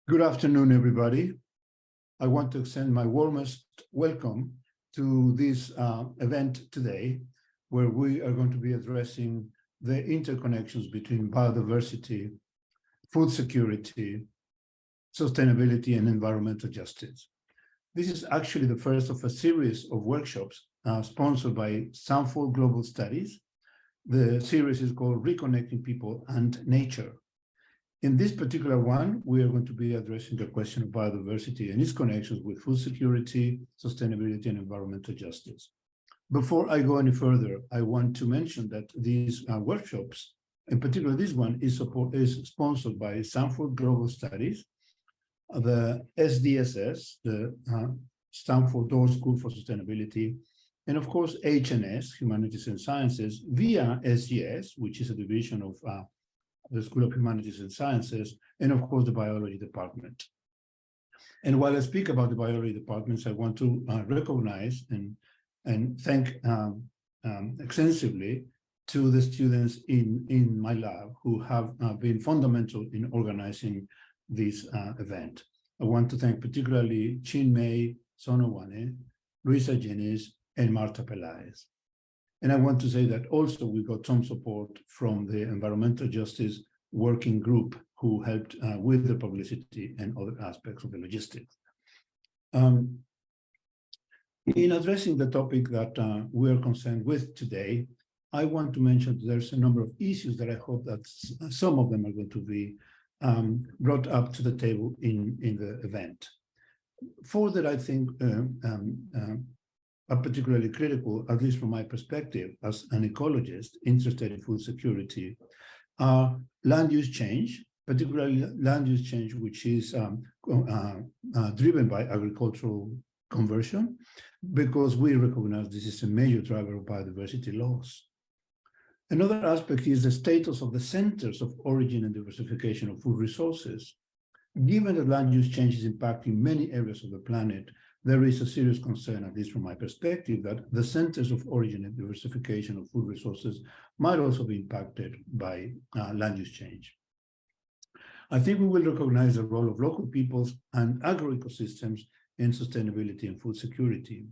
Good afternoon, everybody. I want to extend my warmest welcome to this event today, where we are going to be addressing the interconnections between biodiversity, food security, sustainability, and environmental justice. This is actually the first of a series of workshops sponsored by Stanford Global Studies. The series is called Reconnecting People and Nature. In this particular one, we are going to be addressing the question of biodiversity and its connections with food security, sustainability, and environmental justice. Before I go any further, I want to mention that these workshops, in particular this one, is sponsored by Stanford Global Studies, the SDSS, the Stanford Doors School for Sustainability, and of course, HNS, Humanities and Sciences, via SGS, which is a division of the School of Humanities and Sciences, and of course, the Biology Department. And while I speak about the Biology Departments, I want to recognize and thank extensively to the students in my lab who have been fundamental in organizing this event. I want to thank particularly Chinmay Sonowane, Luisa Jenis, and Marta Pelaez. And I want to say that also we got some support from the Environmental Justice Working Group who helped with the publicity and other aspects of the logistics. In addressing the topic that we are concerned with today, I want to mention that there's a number of issues that I hope that some of them are going to be brought up to the table in the event. Four that I think are particularly critical, at least from my perspective as an ecologist interested in food security, are land use change, particularly land use change which is driven by agricultural conversion, because we recognize this is a major driver of biodiversity loss. Another aspect is the status of the centers of origin and diversification of food resources. Given that land use change is impacting many areas of the planet, there is a serious concern, at least from my perspective, that the centers of origin and diversification of food resources might also be impacted by land use change. I think we will recognize the role of local peoples and agroecosystems in sustainability and food security.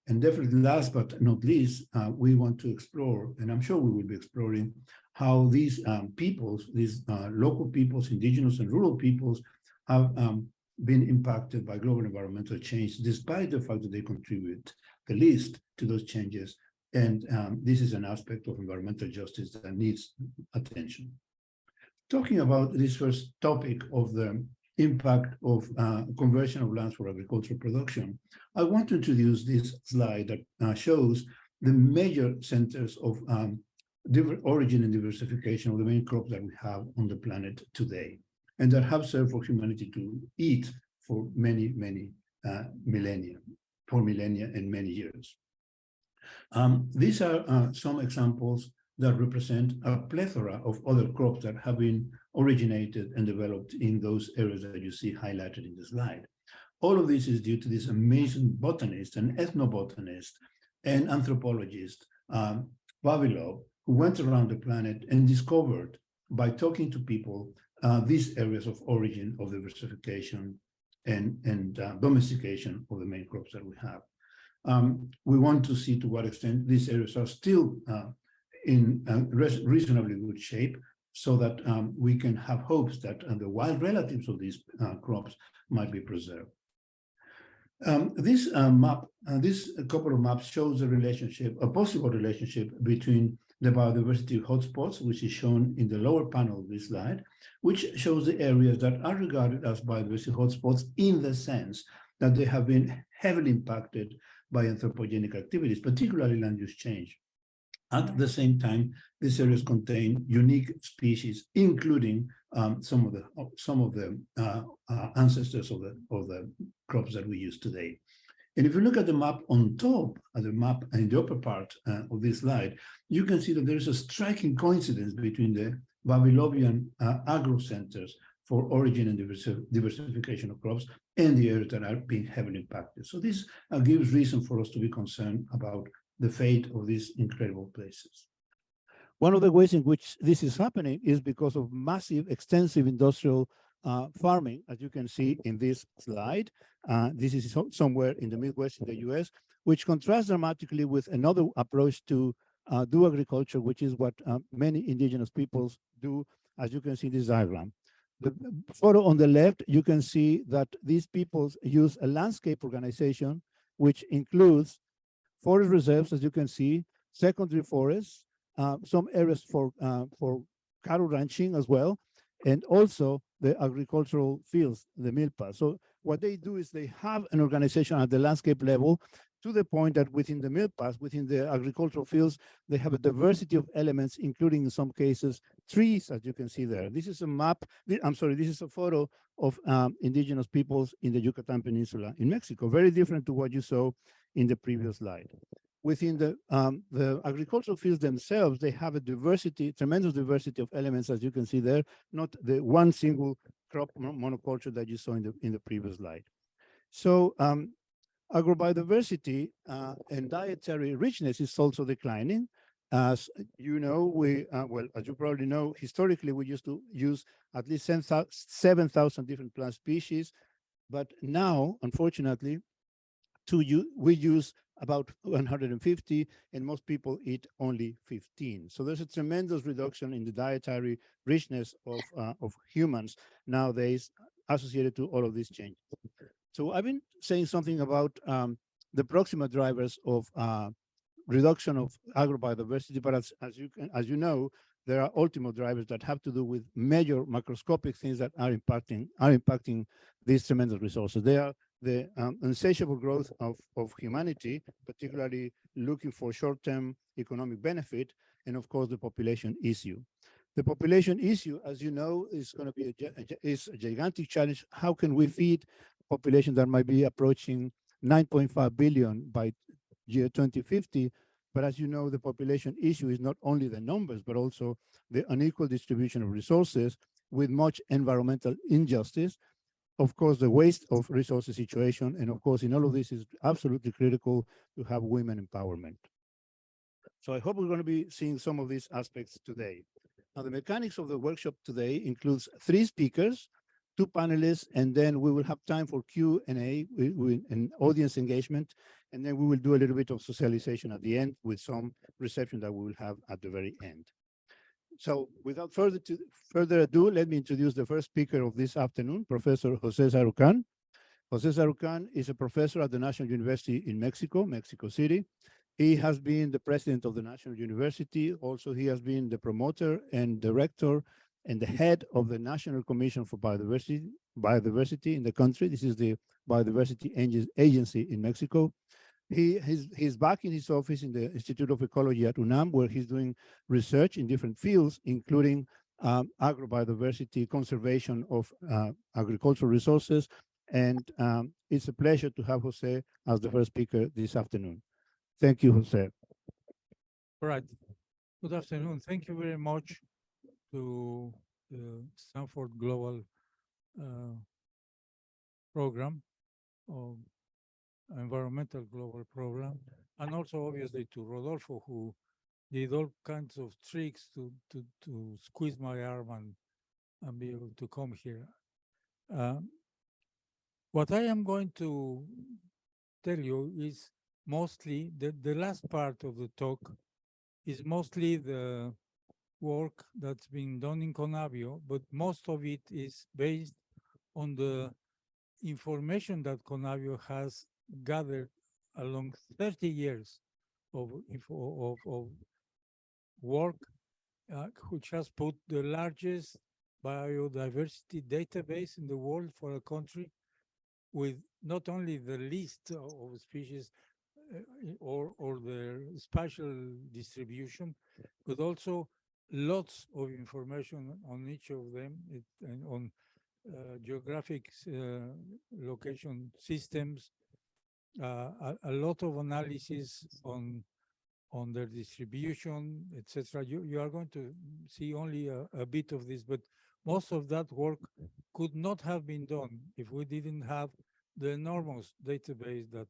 And definitely last but not least, we want to explore, and I'm sure we will be exploring, how these peoples, these local peoples, indigenous and rural peoples, have been impacted by global environmental change, despite the fact that they contribute the least to those changes. And this is an aspect of environmental justice that needs attention. Talking about this first topic of the impact of conversion of lands for agricultural production, I want to introduce this slide that shows the major centers of origin and diversification of the main crops that we have on the planet today, and that have served for humanity to eat for many, many millennia and many years. These are some examples that represent a plethora of other crops that have been originated and developed in those areas that you see highlighted in the slide. All of this is due to this amazing botanist and ethnobotanist and anthropologist, Vavilov, who went around the planet and discovered, by talking to people, these areas of origin, of diversification, and domestication of the main crops that we have. We want to see to what extent these areas are still in reasonably good shape, so that we can have hopes that the wild relatives of these crops might be preserved. This couple of maps shows a relationship, a possible relationship between the biodiversity hotspots, which is shown in the lower panel of this slide, which shows the areas that are regarded as biodiversity hotspots in the sense that they have been heavily impacted by anthropogenic activities, particularly land use change. At the same time, these areas contain unique species, including some of the ancestors of the crops that we use today. And if you look at the map on top, at the map in the upper part of this slide, you can see that there is a striking coincidence between the Vavilovian agro centers for origin and diversification of crops and the areas that are being heavily impacted. So this gives reason for us to be concerned about the fate of these incredible places. One of the ways in which this is happening is because of massive, extensive industrial farming, as you can see in this slide. This is somewhere in the Midwest in the US, which contrasts dramatically with another approach to do agriculture, which is what many indigenous peoples do, as you can see in this diagram. The photo on the left, you can see that these peoples use a landscape organization, which includes forest reserves, as you can see, secondary forests, some areas for cattle ranching as well, and also the agricultural fields, the milpa. So what they do is they have an organization at the landscape level, to the point that within the milpas, within the agricultural fields, they have a diversity of elements, including in some cases trees, as you can see there. This is a map, I'm sorry, this is a photo of indigenous peoples in the Yucatan Peninsula in Mexico, very different to what you saw in the previous slide. Within the agricultural fields themselves, they have a diversity, tremendous diversity of elements, as you can see there, not the one single crop monoculture that you saw in the previous slide. So agrobiodiversity and dietary richness is also declining. As you know, well, as you probably know, historically, we used to use at least 7,000 different plant species, but now, unfortunately, we use about 150, and most people eat only 15. So there's a tremendous reduction in the dietary richness of humans nowadays associated to all of these changes. So I've been saying something about the Proxima drivers of reduction of agrobiodiversity, but as you know, there are ultimate drivers that have to do with major macroscopic things that are impacting these tremendous resources. They are the insatiable growth of humanity, particularly looking for short-term economic benefit, and of course the population issue. The population issue, as you know, is going to be a gigantic challenge. How can we feed a population that might be approaching 9.5 billion by year 2050? But as you know, the population issue is not only the numbers, but also the unequal distribution of resources with much environmental injustice, of course, the waste of resources situation, and of course, in all of this is absolutely critical to have women empowerment. So I hope we're going to be seeing some of these aspects today. Now, the mechanics of the workshop today includes 3 speakers, 2 panelists, and then we will have time for Q&A and audience engagement, and then we will do a little bit of socialization at the end with some reception that we will have at the very end. So without further ado, let me introduce the first speaker of this afternoon, Professor José Sarukhán. José Sarukhán is a professor at the National University in Mexico, Mexico City. He has been the president of the National University. Also, he has been the promoter and director and the head of the National Commission for Biodiversity in the country. This is the Biodiversity Agency in Mexico. He's back in his office in the Institute of Ecology at UNAM, where he's doing research in different fields, including agrobiodiversity, conservation of agricultural resources. And it's a pleasure to have Jose as the first speaker this afternoon. Thank you, Jose. All right. Good afternoon. Thank you very much to the Stanford Global Program, Environmental Global Program, and also obviously to Rodolfo, who did all kinds of tricks to squeeze my arm and be able to come here. What I am going to tell you is mostly the last part of the talk is mostly the work that's being done in Conavio, but most of it is based on the information that Conavio has gathered along 30 years of work, which has put the largest biodiversity database in the world for a country, with not only the list of species or their spatial distribution, but also lots of information on each of them and on geographic location systems, a lot of analysis on their distribution, etc. You are going to see only a bit of this, but most of that work could not have been done if we didn't have the enormous database that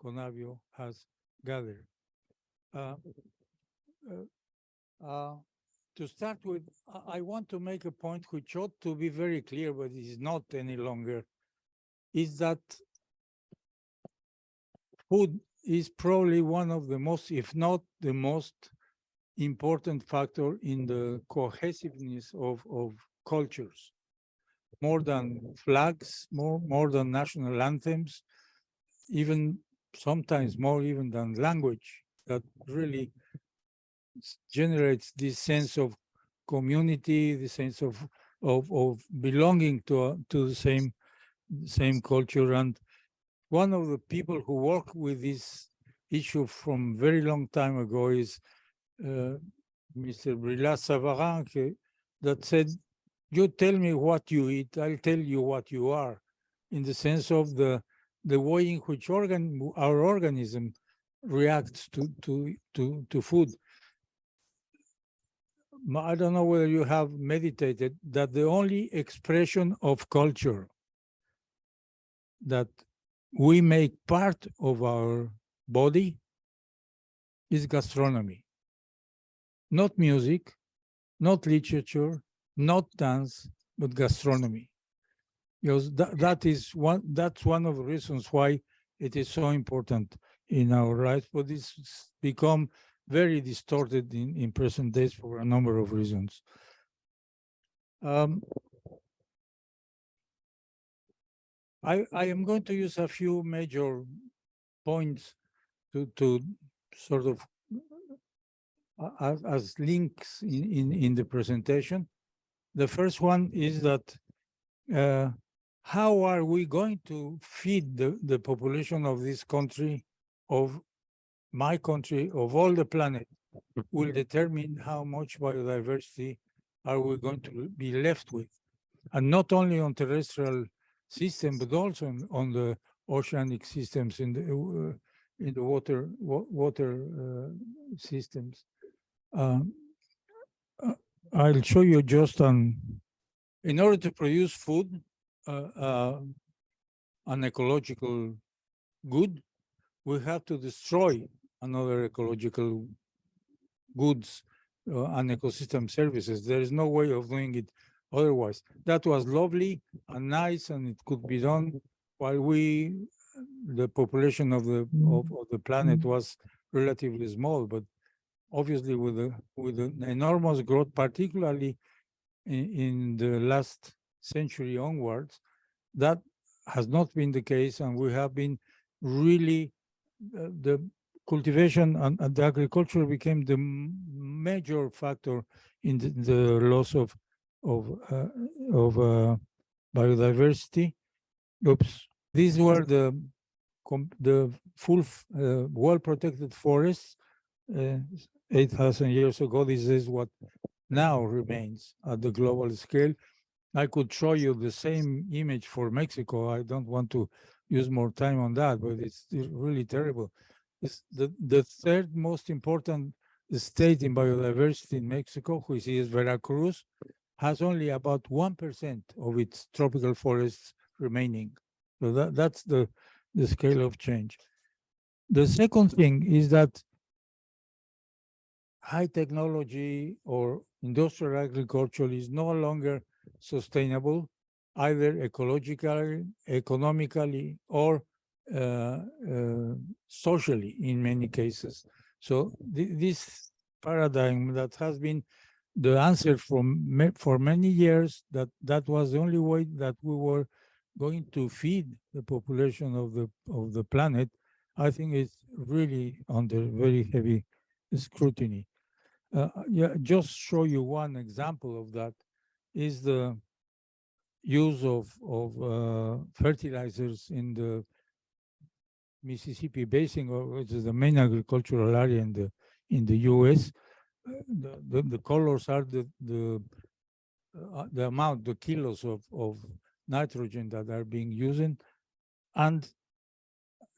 Conavio has gathered. to start with, I want to make a point which ought to be very clear, but is not any longer, is that food is probably one of the most, if not the most important factor in the cohesiveness of cultures, more than flags, more than national anthems, even sometimes more even than language, that really generates this sense of community, the sense of belonging to the same culture. And one of the people who work with this issue from very long time ago is Mr. Brillat-Savarin, that said, "You tell me what you eat, I'll tell you what you are," in the sense of the way in which our organism reacts to food. I don't know whether you have meditated that the only expression of culture that we make part of our body is gastronomy. Not music, not literature, not dance, but gastronomy. Because that's one of the reasons why it is so important in our life, but it's become very distorted in present days for a number of reasons. I am going to use a few major points to sort of as links in the presentation. The first one is that how are we going to feed the population of this country, of my country, of all the planet, will determine how much biodiversity are we going to be left with. And not only on terrestrial system, but also on the oceanic systems, in the water systems. I'll show you just in order to produce food, an ecological good, we have to destroy another ecological goods and ecosystem services. There is no way of doing it otherwise. That was lovely and nice, and it could be done while the population of the planet was relatively small. But obviously, with an enormous growth, particularly in the last century onwards, that has not been the case, and we have been really the cultivation and the agriculture became the major factor in the loss of biodiversity. Oops, these were the full well-protected forests 8,000 years ago. This is what now remains at the global scale. I could show you the same image for Mexico. I don't want to use more time on that, but it's really terrible. It's the third most important state in biodiversity in Mexico, which is Veracruz, has only about 1% of its tropical forests remaining. So that's the scale of change. The second thing is that high technology or industrial agriculture is no longer sustainable, either ecologically, economically, or socially in many cases. So this paradigm that has been the answer for many years, that was the only way that we were going to feed the population of the planet, I think it's really under very heavy scrutiny. Yeah, just show you one example of that is the use of fertilizers in the Mississippi Basin, which is the main agricultural area in the U.S. The colors are the amount, the kilos of nitrogen that are being used, and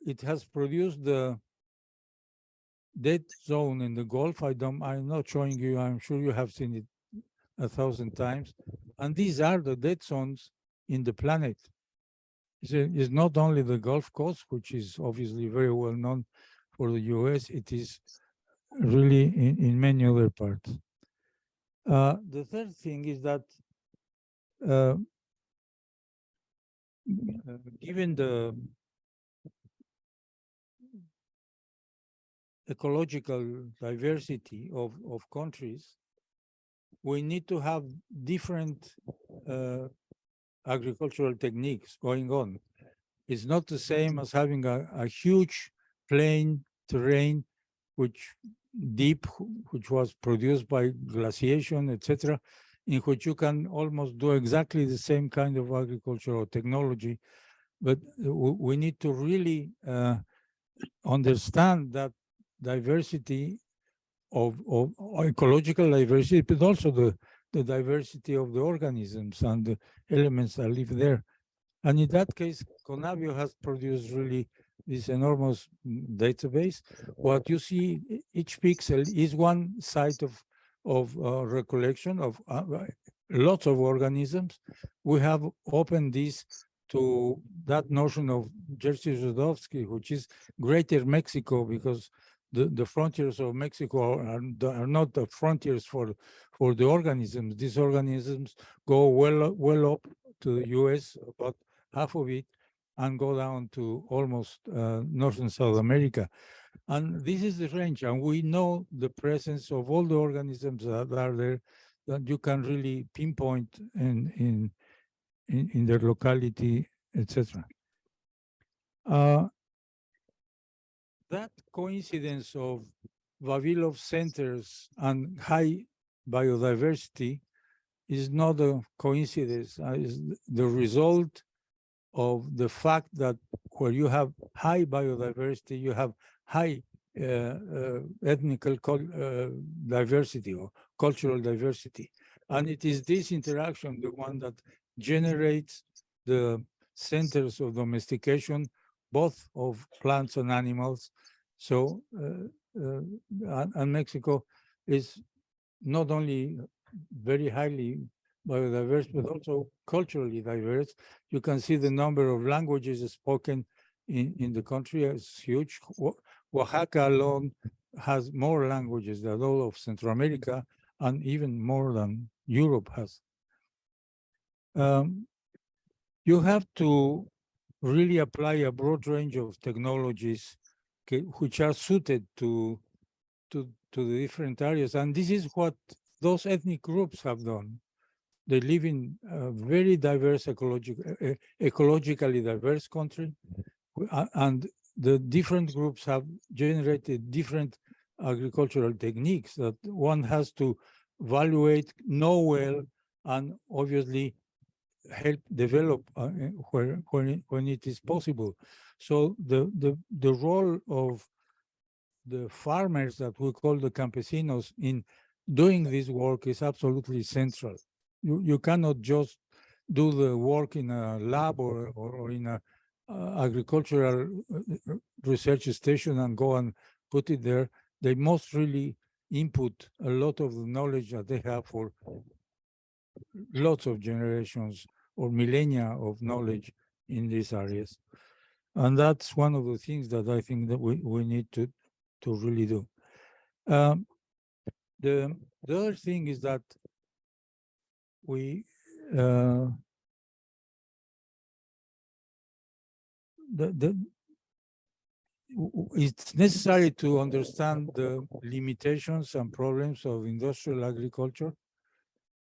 it has produced the dead zone in the Gulf. I'm not showing you. I'm sure you have seen it 1,000 times. And these are the dead zones in the planet. It's not only the Gulf Coast, which is obviously very well known for the US, it is really in many other parts. The third thing is that given the ecological diversity of countries, we need to have different agricultural techniques going on. It's not the same as having a huge plain terrain, which which was produced by glaciation, etc., in which you can almost do exactly the same kind of agricultural technology. But we need to really understand that diversity of ecological diversity, but also the diversity of the organisms and the elements that live there. And in that case, Conavio has produced really this enormous database. What you see, each pixel is one site of recollection of lots of organisms. We have opened this to that notion of Jerzy Żydowski, which is Greater Mexico, because the frontiers of Mexico are not the frontiers for the organisms. These organisms go well up to the US, about half of it, and go down to almost North and South America. And this is the range, and we know the presence of all the organisms that are there that you can really pinpoint in their locality, etc. That coincidence of Vavilov centers and high biodiversity is not a coincidence, is the result of the fact that where you have high biodiversity, you have high ethnical diversity or cultural diversity. And it is this interaction, the one that generates the centers of domestication, both of plants and animals. So, and Mexico is not only very highly biodiverse, but also culturally diverse. You can see the number of languages spoken in the country is huge. Oaxaca alone has more languages than all of Central America, and even more than Europe has. You have to really apply a broad range of technologies which are suited to the different areas. And this is what those ethnic groups have done. They live in a very diverse, ecologically diverse country, and the different groups have generated different agricultural techniques that one has to evaluate, know well, and obviously help develop when it is possible. So the role of the farmers that we call the campesinos in doing this work is absolutely central. You cannot just do the work in a lab or in a agricultural research station and go and put it there. They must really input a lot of the knowledge that they have for lots of generations or millennia of knowledge in these areas. And that's one of the things that I think that we need to really do. The other thing is that it's necessary to understand the limitations and problems of industrial agriculture,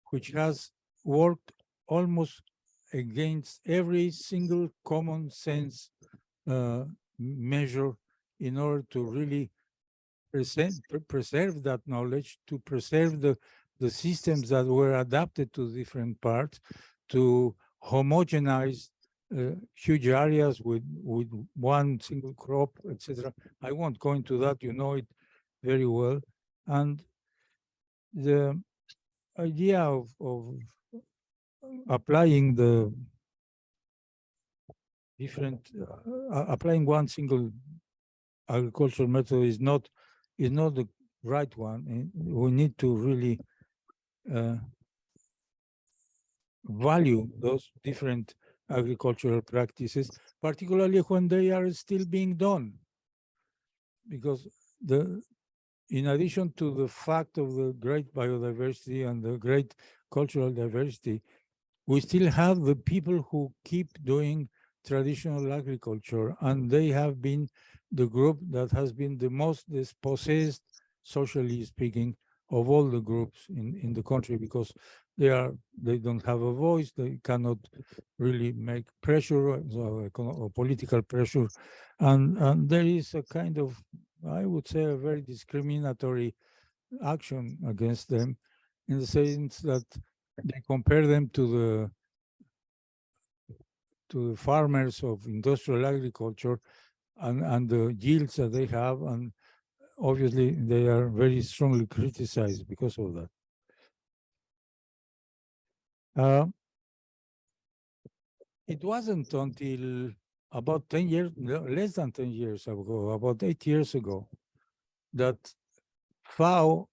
which has worked almost against every single common sense measure in order to really preserve that knowledge, to preserve the systems that were adapted to different parts, to homogenize huge areas with one single crop, etc. I won't go into that, you know it very well. And the idea of applying the different, applying one single agricultural method is not the right one. We need to really value those different agricultural practices, particularly when they are still being done, because in addition to the fact of the great biodiversity and the great cultural diversity, we still have the people who keep doing traditional agriculture, and they have been the group that has been the most dispossessed, socially speaking, of all the groups in the country, because they don't have a voice, they cannot really make pressure or political pressure, and there is a kind of, I would say, a very discriminatory action against them, in the sense that they compare them to the farmers of industrial agriculture and the yields that they have, and obviously they are very strongly criticized because of that. It wasn't until about 10 years, less than 10 years ago, about 8 years ago, that FAO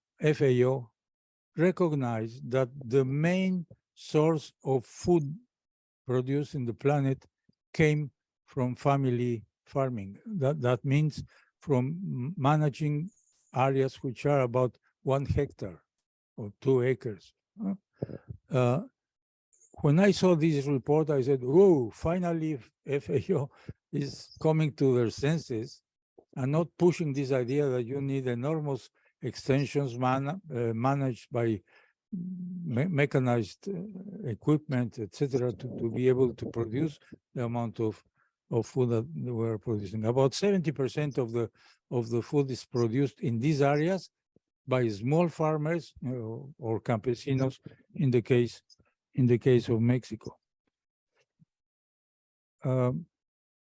recognized that the main source of food produced in the planet came from family farming. That means from managing areas which are about 1 hectare or 2 acres. When I saw this report, I said, "Oh, finally FAO is coming to their senses and not pushing this idea that you need enormous extensions managed by mechanized equipment, etc., to be able to produce the amount of food that we're producing. About 70% of the food is produced in these areas by small farmers, or campesinos in the case of Mexico.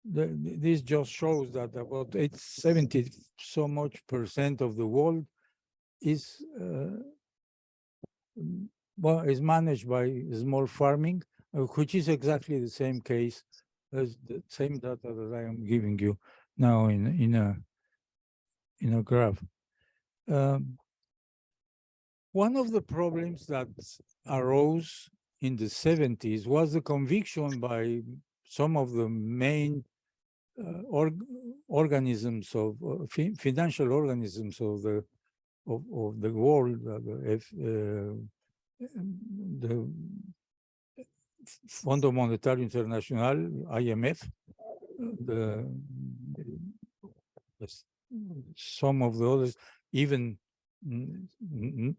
This just shows that about 70 so much percent of the world is managed by small farming, which is exactly the same case as the same data that I am giving you now in a graph. One of the problems that arose in the 70s was the conviction by some of the main organisms of financial organisms of the world, the Fondo Monetario Internacional, IMF, some of the others, even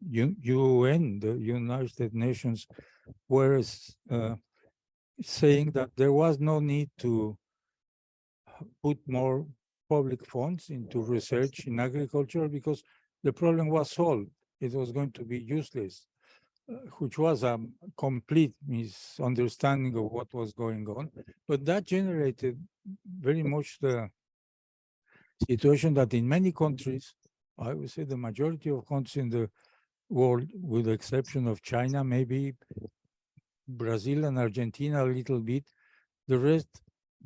UN, the United Nations, were saying that there was no need to put more public funds into research in agriculture because the problem was solved. It was going to be useless, which was a complete misunderstanding of what was going on. But that generated very much the situation that in many countries, I would say the majority of countries in the world, with the exception of China, maybe Brazil and Argentina a little bit, the rest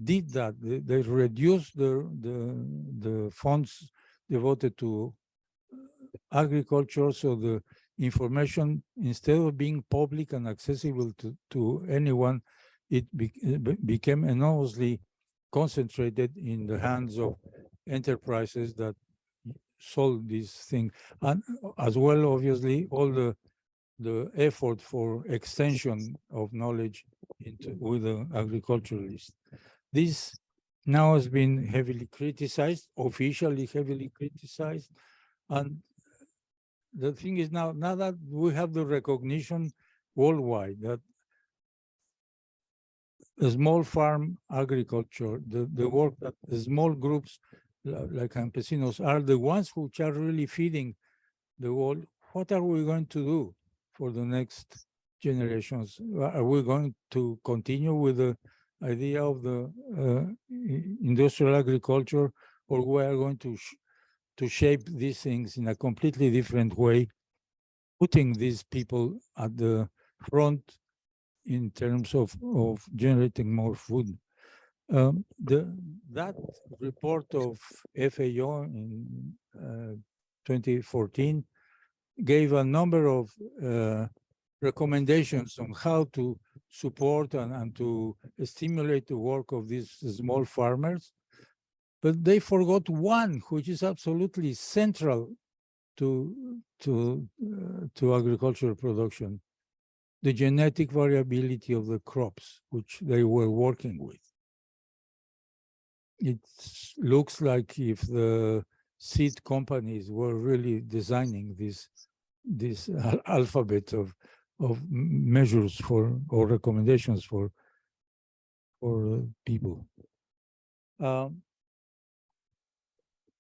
did that. They reduced the funds devoted to agriculture, so the information, instead of being public and accessible to anyone, it became enormously concentrated in the hands of enterprises that solve this thing. And as well, obviously, all the effort for extension of knowledge with the agriculturalists. This now has been heavily criticized, officially heavily criticized. And the thing is now that we have the recognition worldwide that small farm agriculture, the work that the small groups like Campesinos are the ones which are really feeding the world, what are we going to do for the next generations? Are we going to continue with the idea of the industrial agriculture, or we are going to shape these things in a completely different way, putting these people at the front in terms of generating more food? That report of FAO in 2014 gave a number of recommendations on how to support and to stimulate the work of these small farmers. But they forgot one, which is absolutely central to agricultural production, the genetic variability of the crops which they were working with. It looks like if the seed companies were really designing this alphabet of measures for or recommendations for people.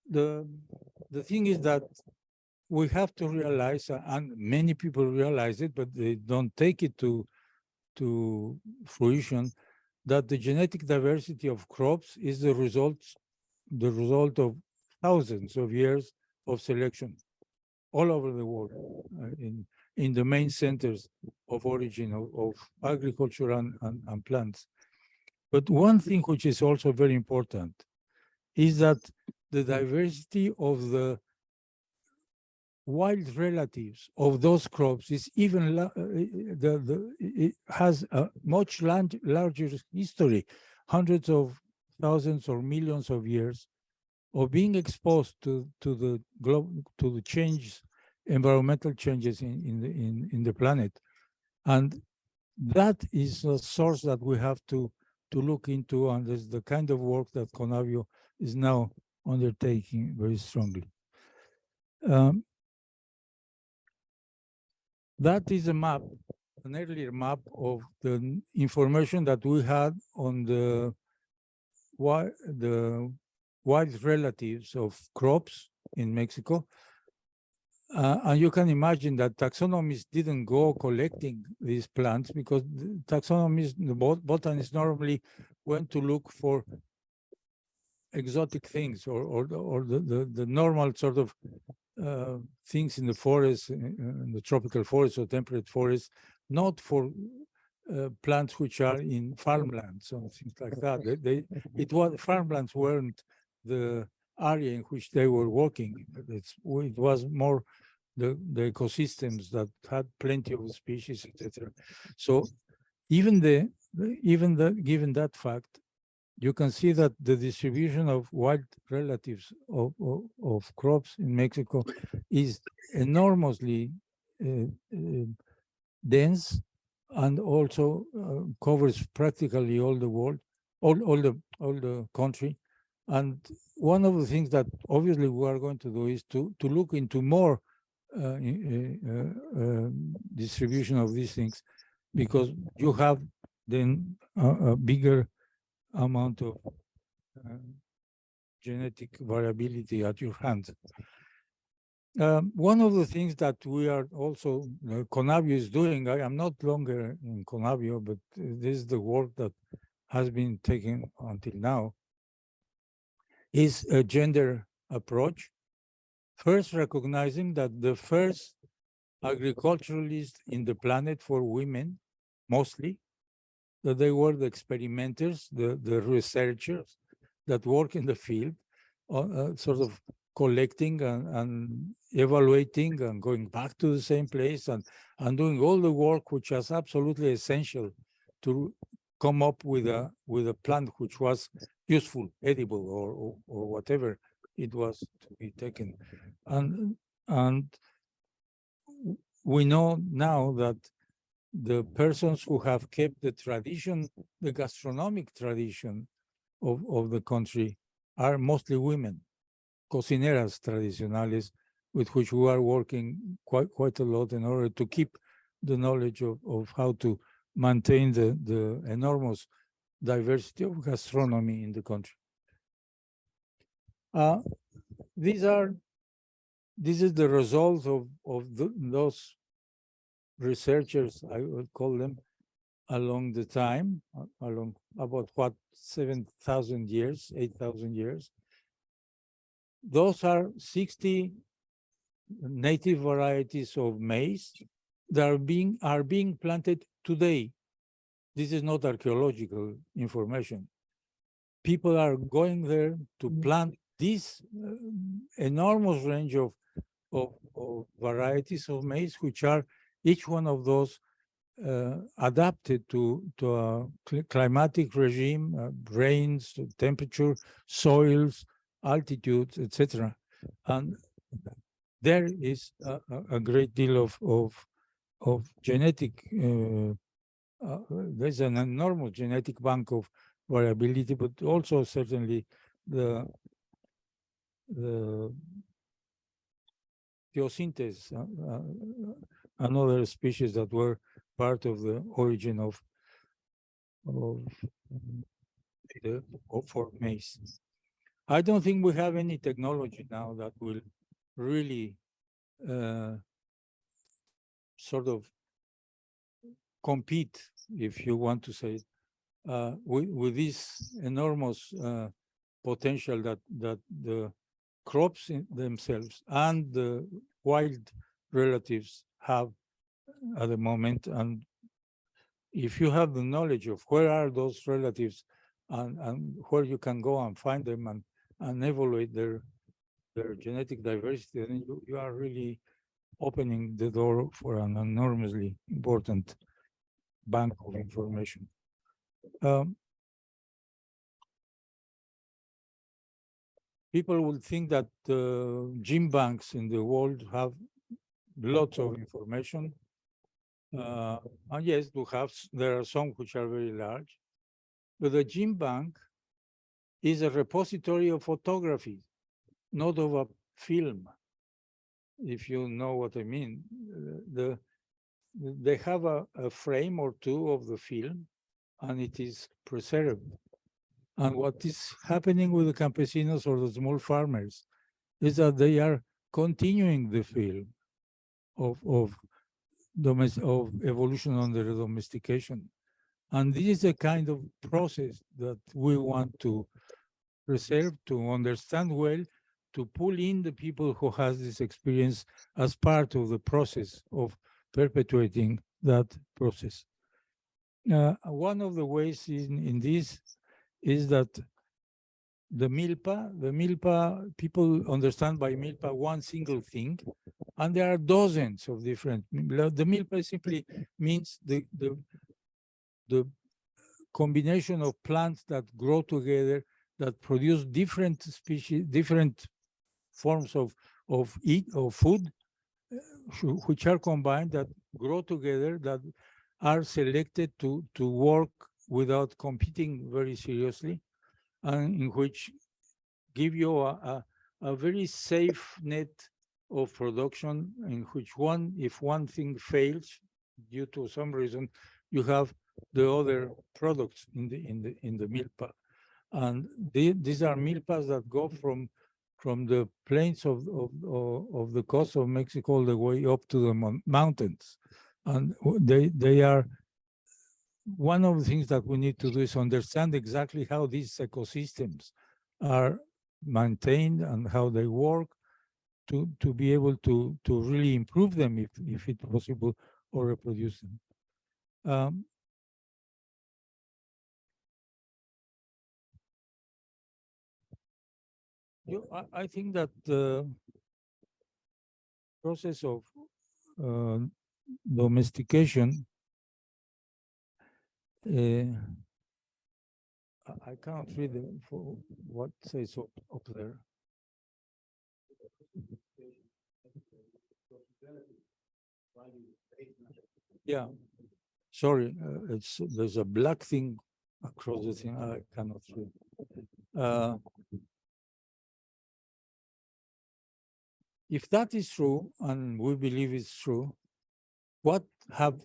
The thing is that we have to realize, and many people realize it, but they don't take it to fruition, that the genetic diversity of crops is the result of thousands of years of selection all over the world, in the main centers of origin of agriculture and plants. But one thing which is also very important is that the diversity of the wild relatives of those crops is even it has a much larger history, hundreds of thousands or millions of years of being exposed to the changes, environmental changes in the planet, and that is a source that we have to look into, and is the kind of work that CONAVIO is now undertaking very strongly. That is a map, an earlier map of the information that we had on the wild relatives of crops in Mexico. And you can imagine that taxonomists didn't go collecting these plants, because the taxonomists, the botanists normally went to look for exotic things or the normal sort of things in the forest, in the tropical forest or temperate forest, not for plants which are in farmlands or things like that. Farmlands weren't the area in which they were working. It was more the ecosystems that had plenty of species, etc. So given that fact, you can see that the distribution of wild relatives of crops in Mexico is enormously dense, and also covers practically all the world, all the country. And one of the things that obviously we are going to do is to look into more distribution of these things, because you have then a bigger amount of genetic variability at your hand. One of the things that we are also, CONAVIO is doing, I am not longer in CONAVIO, but this is the work that has been taken until now, is a gender approach. First, recognizing that the first agriculturalists in the planet for women, mostly, that they were the experimenters, the researchers that work in the field, sort of collecting and evaluating and going back to the same place and doing all the work which is absolutely essential to come up with a plant which was useful, edible, or whatever it was to be taken. And we know now that the persons who have kept the tradition, the gastronomic tradition of the country, are mostly women, cocineras tradicionales, with which we are working quite a lot in order to keep the knowledge of how to maintain the enormous diversity of gastronomy in the country. This is the result of those researchers, I would call them, along the time, along about what, 7,000 years, 8,000 years. Those are 60 native varieties of maize that are being planted today. This is not archaeological information. People are going there to plant this enormous range of varieties of maize, which are each one of those adapted to a climatic regime, rains, temperature, soils, altitudes, etc. And there is a great deal of genetic, there's an enormous genetic bank of variability, but also certainly the Theosyntes, another species that were part of the origin of for maize. I don't think we have any technology now that will really sort of compete, if you want to say, with this enormous potential that the crops themselves and the wild relatives have at the moment. And if you have the knowledge of where are those relatives and where you can go and find them and evaluate their genetic diversity, then you are really opening the door for an enormously important bank of information. People will think that gene banks in the world have lots of information. And yes, there are some which are very large, but the gene bank is a repository of photography, not of a film, if you know what I mean. They have a frame or two of the film, and it is preserved. And what is happening with the campesinos or the small farmers is that they are continuing the film of evolution under domestication. And this is a kind of process that we want to preserve, to understand well, to pull in the people who has this experience as part of the process of perpetuating that process. One of the ways in this is that the milpa, people understand by milpa one single thing, and there are dozens of different. The milpa simply means the combination of plants that grow together that produce different species, different forms of food, which are combined, that grow together, that are selected to work without competing very seriously, and in which give you a very safe net of production, in which if one thing fails due to some reason, you have the other products in the milpa. And these are milpas that go from the plains of the coast of Mexico all the way up to the mountains. And they are, one of the things that we need to do is understand exactly how these ecosystems are maintained and how they work to be able to really improve them if it's possible, or reproduce them. I think that the process of domestication, I can't read for what says up there. Yeah, sorry, there's a black thing across the thing. I cannot read. If that is true, and we believe it's true, what have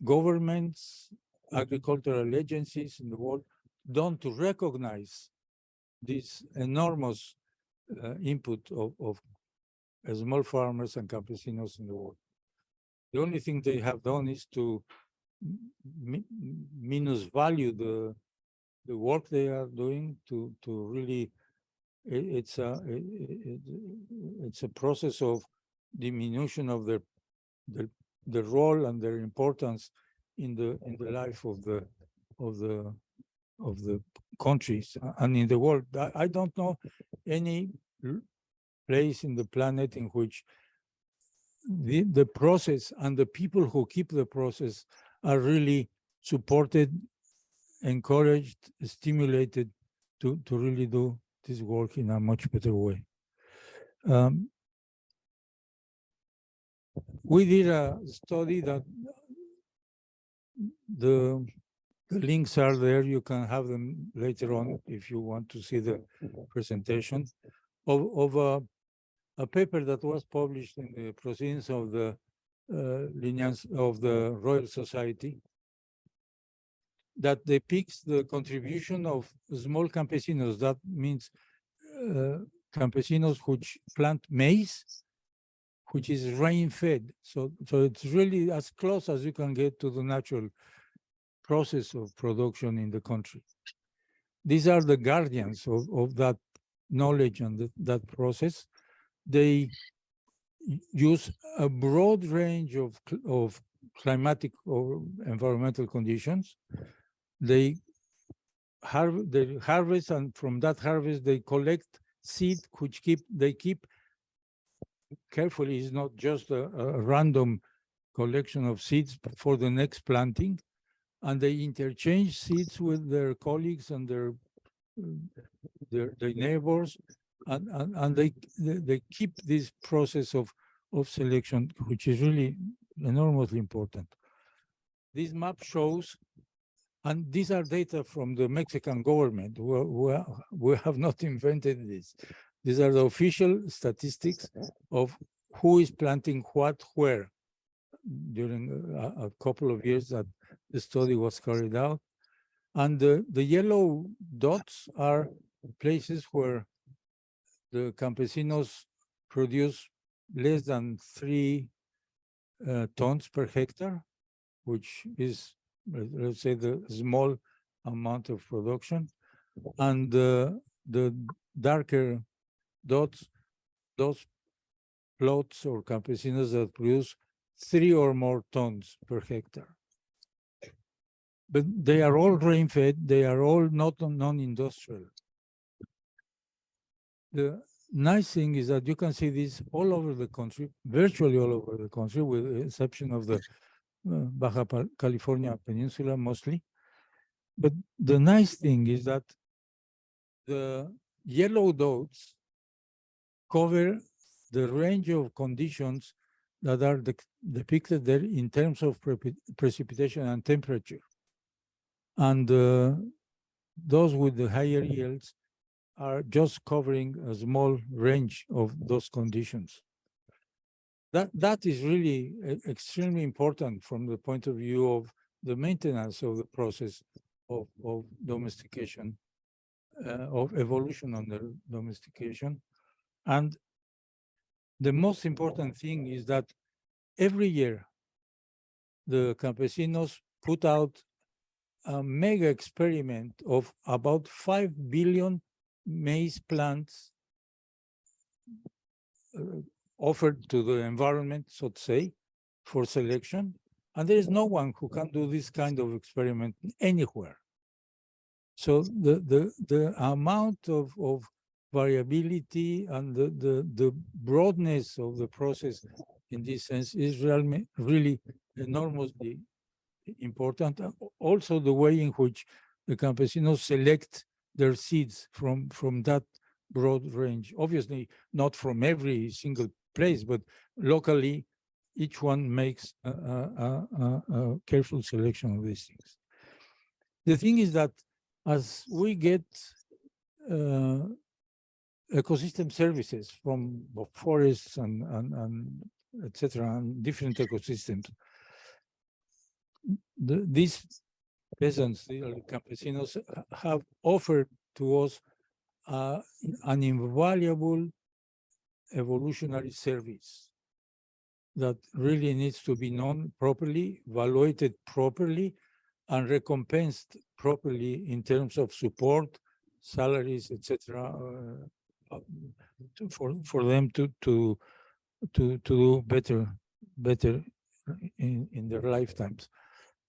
governments, agricultural agencies in the world done to recognize this enormous input of small farmers and campesinos in the world? The only thing they have done is to minus value the work they are doing, to really, it's a process of diminution of the role and their importance in the life of the countries and in the world. I don't know any place in the planet in which the process and the people who keep the process are really supported, encouraged, stimulated to really do this work in a much better way. we did a study that the links are there. You can have them later on if you want to see the presentation of a paper that was published in the Proceedings of the Lineage of the Royal Society that depicts the contribution of small campesinos. That means campesinos which plant maize, which is rain-fed. So it's really as close as you can get to the natural process of production in the country. These are the guardians of that knowledge and that process. They use a broad range of climatic or environmental conditions. They harvest, and from that harvest, they collect seed, which they keep carefully. It's not just a random collection of seeds for the next planting. And they interchange seeds with their colleagues and their neighbors, and they keep this process of selection, which is really enormously important. This map shows, and these are data from the Mexican government. We have not invented this. These are the official statistics of who is planting what where during a couple of years that the study was carried out. And the yellow dots are places where the campesinos produce less than 3 tons per hectare, which is, let's say, the small amount of production. And the darker dots, those plots or campesinos that produce 3 or more tons per hectare. But they are all rain-fed, they are all not non-industrial. The nice thing is that you can see this all over the country, virtually all over the country, with the exception of the Baja California Peninsula mostly. But the nice thing is that the yellow dots cover the range of conditions that are depicted there in terms of precipitation and temperature. And those with the higher yields are just covering a small range of those conditions. That is really extremely important from the point of view of the maintenance of the process of domestication, of evolution under domestication. And the most important thing is that every year the campesinos put out a mega experiment of about 5 billion maize plants offered to the environment, so to say, for selection. And there is no one who can do this kind of experiment anywhere. So the amount of variability and the broadness of the process in this sense is really enormously important. Also, the way in which the campesinos select their seeds from that broad range. Obviously, not from every single place, but locally, each one makes a careful selection of these things. The thing is that as we get ecosystem services from forests and etc., and different ecosystems, these peasants, the campesinos, have offered to us an invaluable evolutionary service that really needs to be known properly, evaluated properly, and recompensed properly in terms of support, salaries, etc., for them to do better in their lifetimes.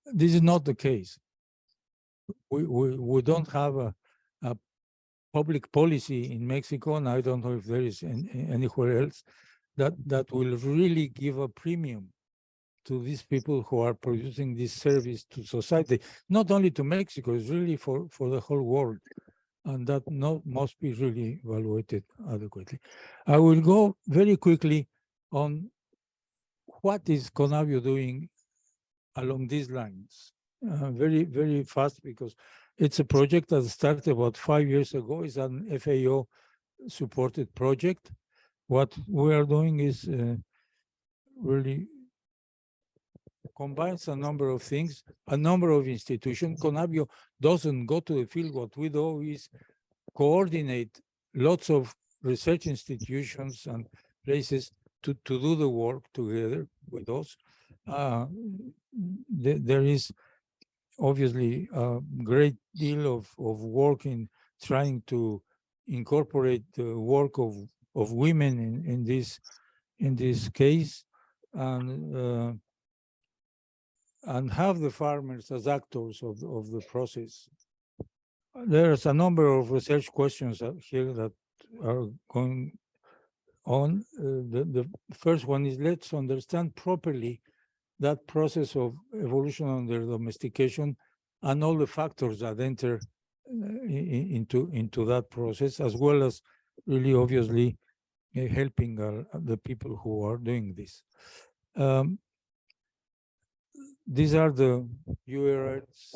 This is not the case. We don't have a public policy in Mexico, and I don't know if there is anywhere else that will really give a premium to these people who are producing this service to society, not only to Mexico, it's really for the whole world. And that must be really evaluated adequately. I will go very quickly on what is Conavio doing along these lines? Very, very fast, because it's a project that started about 5 years ago. It's an FAO supported project. What we are doing is really combines a number of things, a number of institutions. Conavio doesn't go to the field. What we do is coordinate lots of research institutions and places to do the work together with us. There is obviously a great deal of work in trying to incorporate the work of women in this case, and have the farmers as actors of the process. There's a number of research questions here that are going on. The first one is, let's understand properly that process of evolution under domestication and all the factors that enter into that process, as well as really obviously helping the people who are doing this. These are the URLs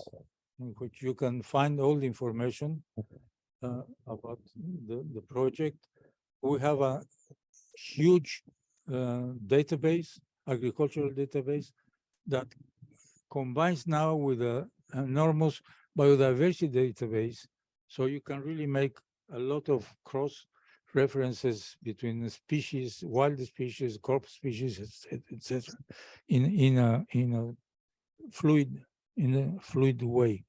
in which you can find all the information about the project. We have a huge database, agricultural database, that combines now with an enormous biodiversity database. So you can really make a lot of cross references between the species, wild species, crop species, etc., in a fluid way.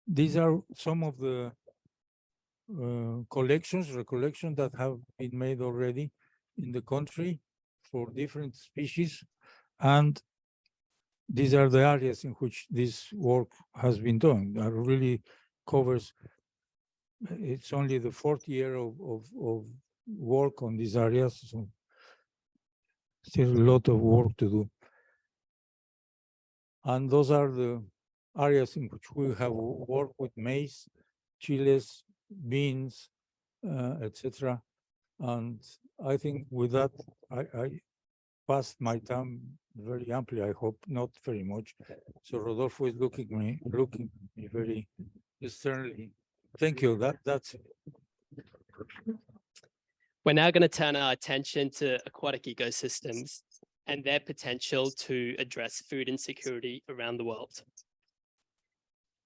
These are some of the recollections that have been made already in the country for different species, and these are the areas in which this work has been done. That really covers. It's only the 4th year of work on these areas, so still a lot of work to do. And those are the areas in which we have worked with maize, chiles, beans, etc. And I think with that, I passed my time very amply. I hope not very much. So Rodolfo is looking at me very sternly. Thank you. That's it. We're now going to turn our attention to aquatic ecosystems and their potential to address food insecurity around the world.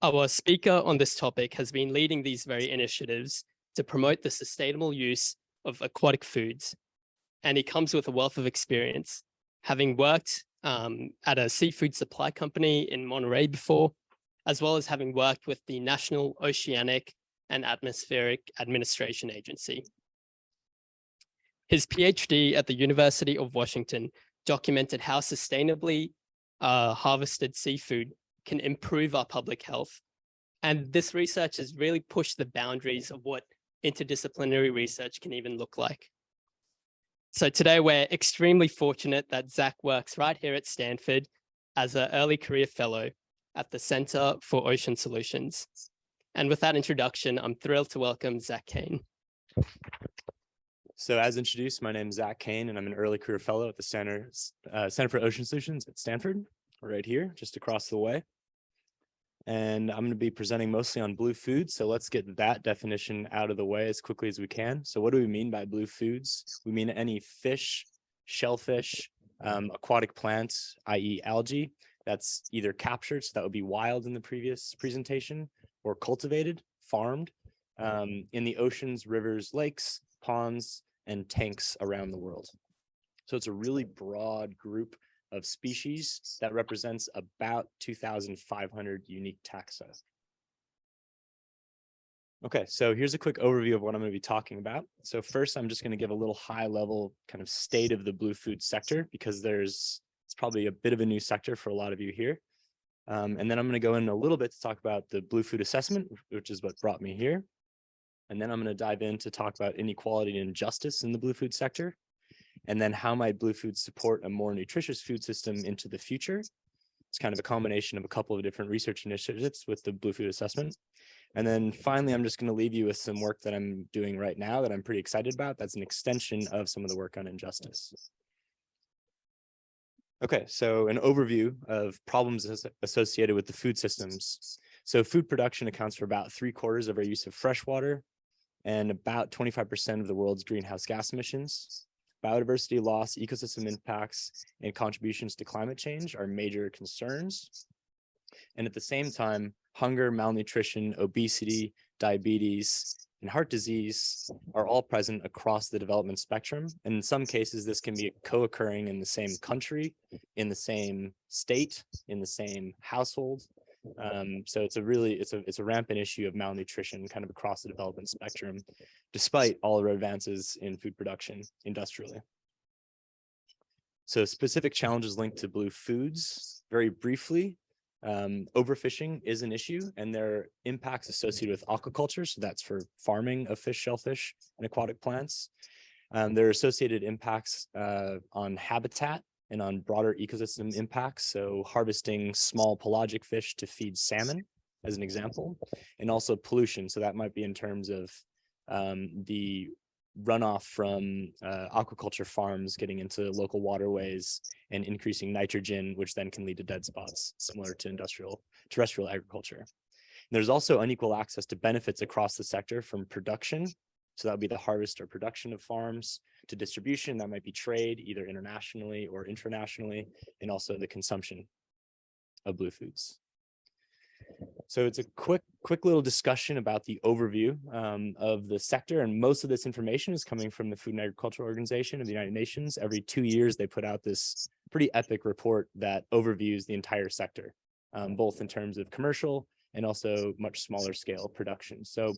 Our speaker on this topic has been leading these very initiatives to promote the sustainable use of aquatic foods, and he comes with a wealth of experience, having worked at a seafood supply company in Monterey before, as well as having worked with the National Oceanic and Atmospheric Administration Agency. His PhD at the University of Washington documented how sustainably harvested seafood can improve our public health. And this research has really pushed the boundaries of what interdisciplinary research can even look like. So today we're extremely fortunate that Zach works right here at Stanford as an early career fellow at the Center for Ocean Solutions. And with that introduction, I'm thrilled to welcome Zach Koehn. So as introduced, my name is Zach Koehn, and I'm an early career fellow at the Center for Ocean Solutions at Stanford, right here, just across the way. And I'm going to be presenting mostly on blue foods. So let's get that definition out of the way as quickly as we can. So what do we mean by blue foods? We mean any fish, shellfish, aquatic plants, i.e. algae, that's either captured, so that would be wild in the previous presentation, or cultivated, farmed, in the oceans, rivers, lakes, ponds, and tanks around the world. So it's a really broad group of species that represents about 2,500 unique taxa. Okay, so here's a quick overview of what I'm going to be talking about. So first, I'm just going to give a little high level kind of state of the blue food sector, because it's probably a bit of a new sector for a lot of you here. And then I'm going to go in a little bit to talk about the blue food assessment, which is what brought me here. And then I'm going to dive in to talk about inequality and injustice in the blue food sector. And then how might blue foods support a more nutritious food system into the future? It's kind of a combination of a couple of different research initiatives with the blue food assessment. And then finally, I'm just going to leave you with some work that I'm doing right now that I'm pretty excited about. That's an extension of some of the work on injustice. Okay, so an overview of problems associated with the food systems. So food production accounts for about 3/4 of our use of fresh water and about 25% of the world's greenhouse gas emissions. Biodiversity loss, ecosystem impacts, and contributions to climate change are major concerns. And at the same time, hunger, malnutrition, obesity, diabetes, and heart disease are all present across the development spectrum. And in some cases, this can be co-occurring in the same country, in the same state, in the same household. So it's a rampant issue of malnutrition kind of across the development spectrum, despite all of our advances in food production industrially. So specific challenges linked to blue foods, very briefly. Overfishing is an issue, and there are impacts associated with aquaculture. So that's for farming of fish, shellfish, and aquatic plants. There are associated impacts on habitat and on broader ecosystem impacts. So harvesting small pelagic fish to feed salmon, as an example, and also pollution. So that might be in terms of the runoff from aquaculture farms getting into local waterways and increasing nitrogen, which then can lead to dead spots, similar to terrestrial agriculture. And there's also unequal access to benefits across the sector, from production, so that would be the harvest or production of farms, to distribution, that might be trade, either internationally or internationally, and also the consumption of blue foods. So it's a quick little discussion about the overview of the sector, and most of this information is coming from the Food and Agriculture Organization of the United Nations. Every 2 years, they put out this pretty epic report that overviews the entire sector, both in terms of commercial and also much smaller scale production. So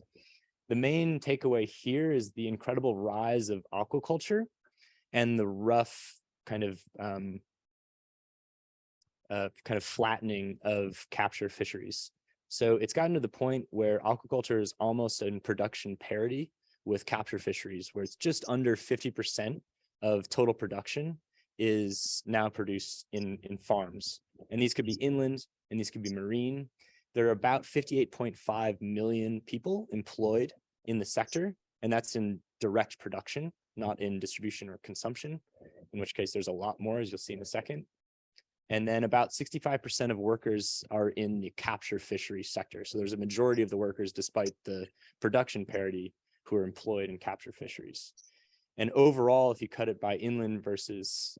the main takeaway here is the incredible rise of aquaculture and the rough kind of flattening of capture fisheries. So it's gotten to the point where aquaculture is almost in production parity with capture fisheries, where it's just under 50% of total production is now produced in farms. And these could be inland and these could be marine. There are about 58.5 million people employed in the sector, and that's in direct production, not in distribution or consumption, in which case there's a lot more, as you'll see in a second. And then about 65% of workers are in the capture fishery sector. So there's a majority of the workers, despite the production parity, who are employed in capture fisheries. And overall, if you cut it by inland versus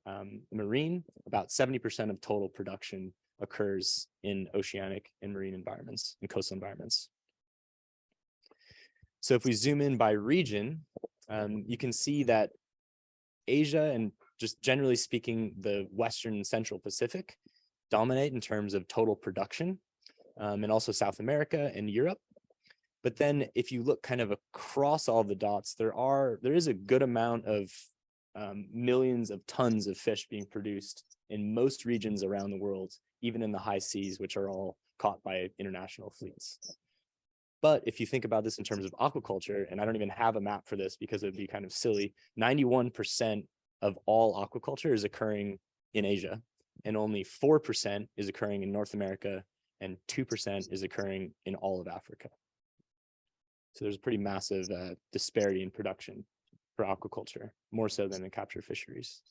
marine, about 70% of total production occurs in oceanic and marine environments and coastal environments. So if we zoom in by region, you can see that Asia, and just generally speaking, the Western and Central Pacific, dominate in terms of total production, and also South America and Europe. But then if you look kind of across all the dots, there is a good amount of millions of tons of fish being produced in most regions around the world, even in the high seas, which are all caught by international fleets. But if you think about this in terms of aquaculture, and I don't even have a map for this because it would be kind of silly, 91% of all aquaculture is occurring in Asia, and only 4% is occurring in North America, and 2% is occurring in all of Africa. So there's a pretty massive disparity in production for aquaculture, more so than in capture fisheries.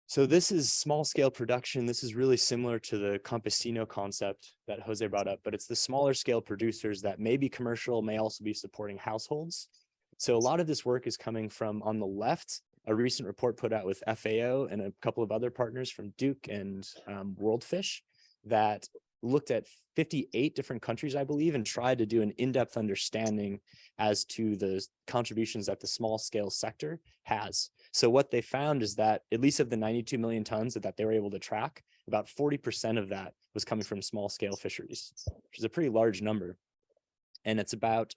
So this is small scale production. This is really similar to the Campesino concept that Jose brought up, but it's the smaller scale producers that may be commercial, may also be supporting households. So a lot of this work is coming from, on the left, a recent report put out with FAO and a couple of other partners from Duke and WorldFish that looked at 58 different countries, I believe, and tried to do an in-depth understanding as to the contributions that the small scale sector has. So what they found is that, at least of the 92 million tons that they were able to track, about 40% of that was coming from small scale fisheries, which is a pretty large number. And it's about,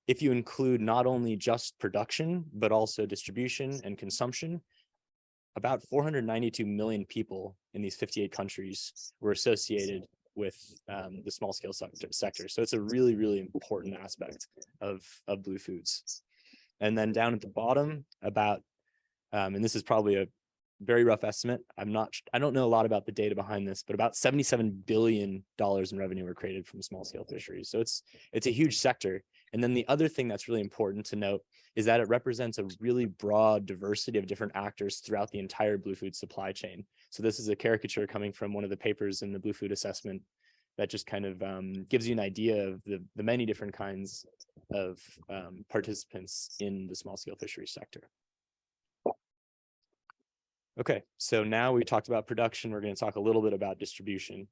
if you include not only just production, but also distribution and consumption, about 492 million people in these 58 countries were associated with the small scale sector. So it's a really, really important aspect of blue foods. And then down at the bottom, about, and this is probably a very rough estimate, I don't know a lot about the data behind this, but about $77 billion in revenue were created from small scale fisheries. So it's a huge sector. And then the other thing that's really important to note is that it represents a really broad diversity of different actors throughout the entire blue food supply chain. So this is a caricature coming from one of the papers in the blue food assessment that just kind of gives you an idea of the many different kinds of participants in the small scale fisheries sector. Okay, so now we talked about production, we're going to talk a little bit about distribution.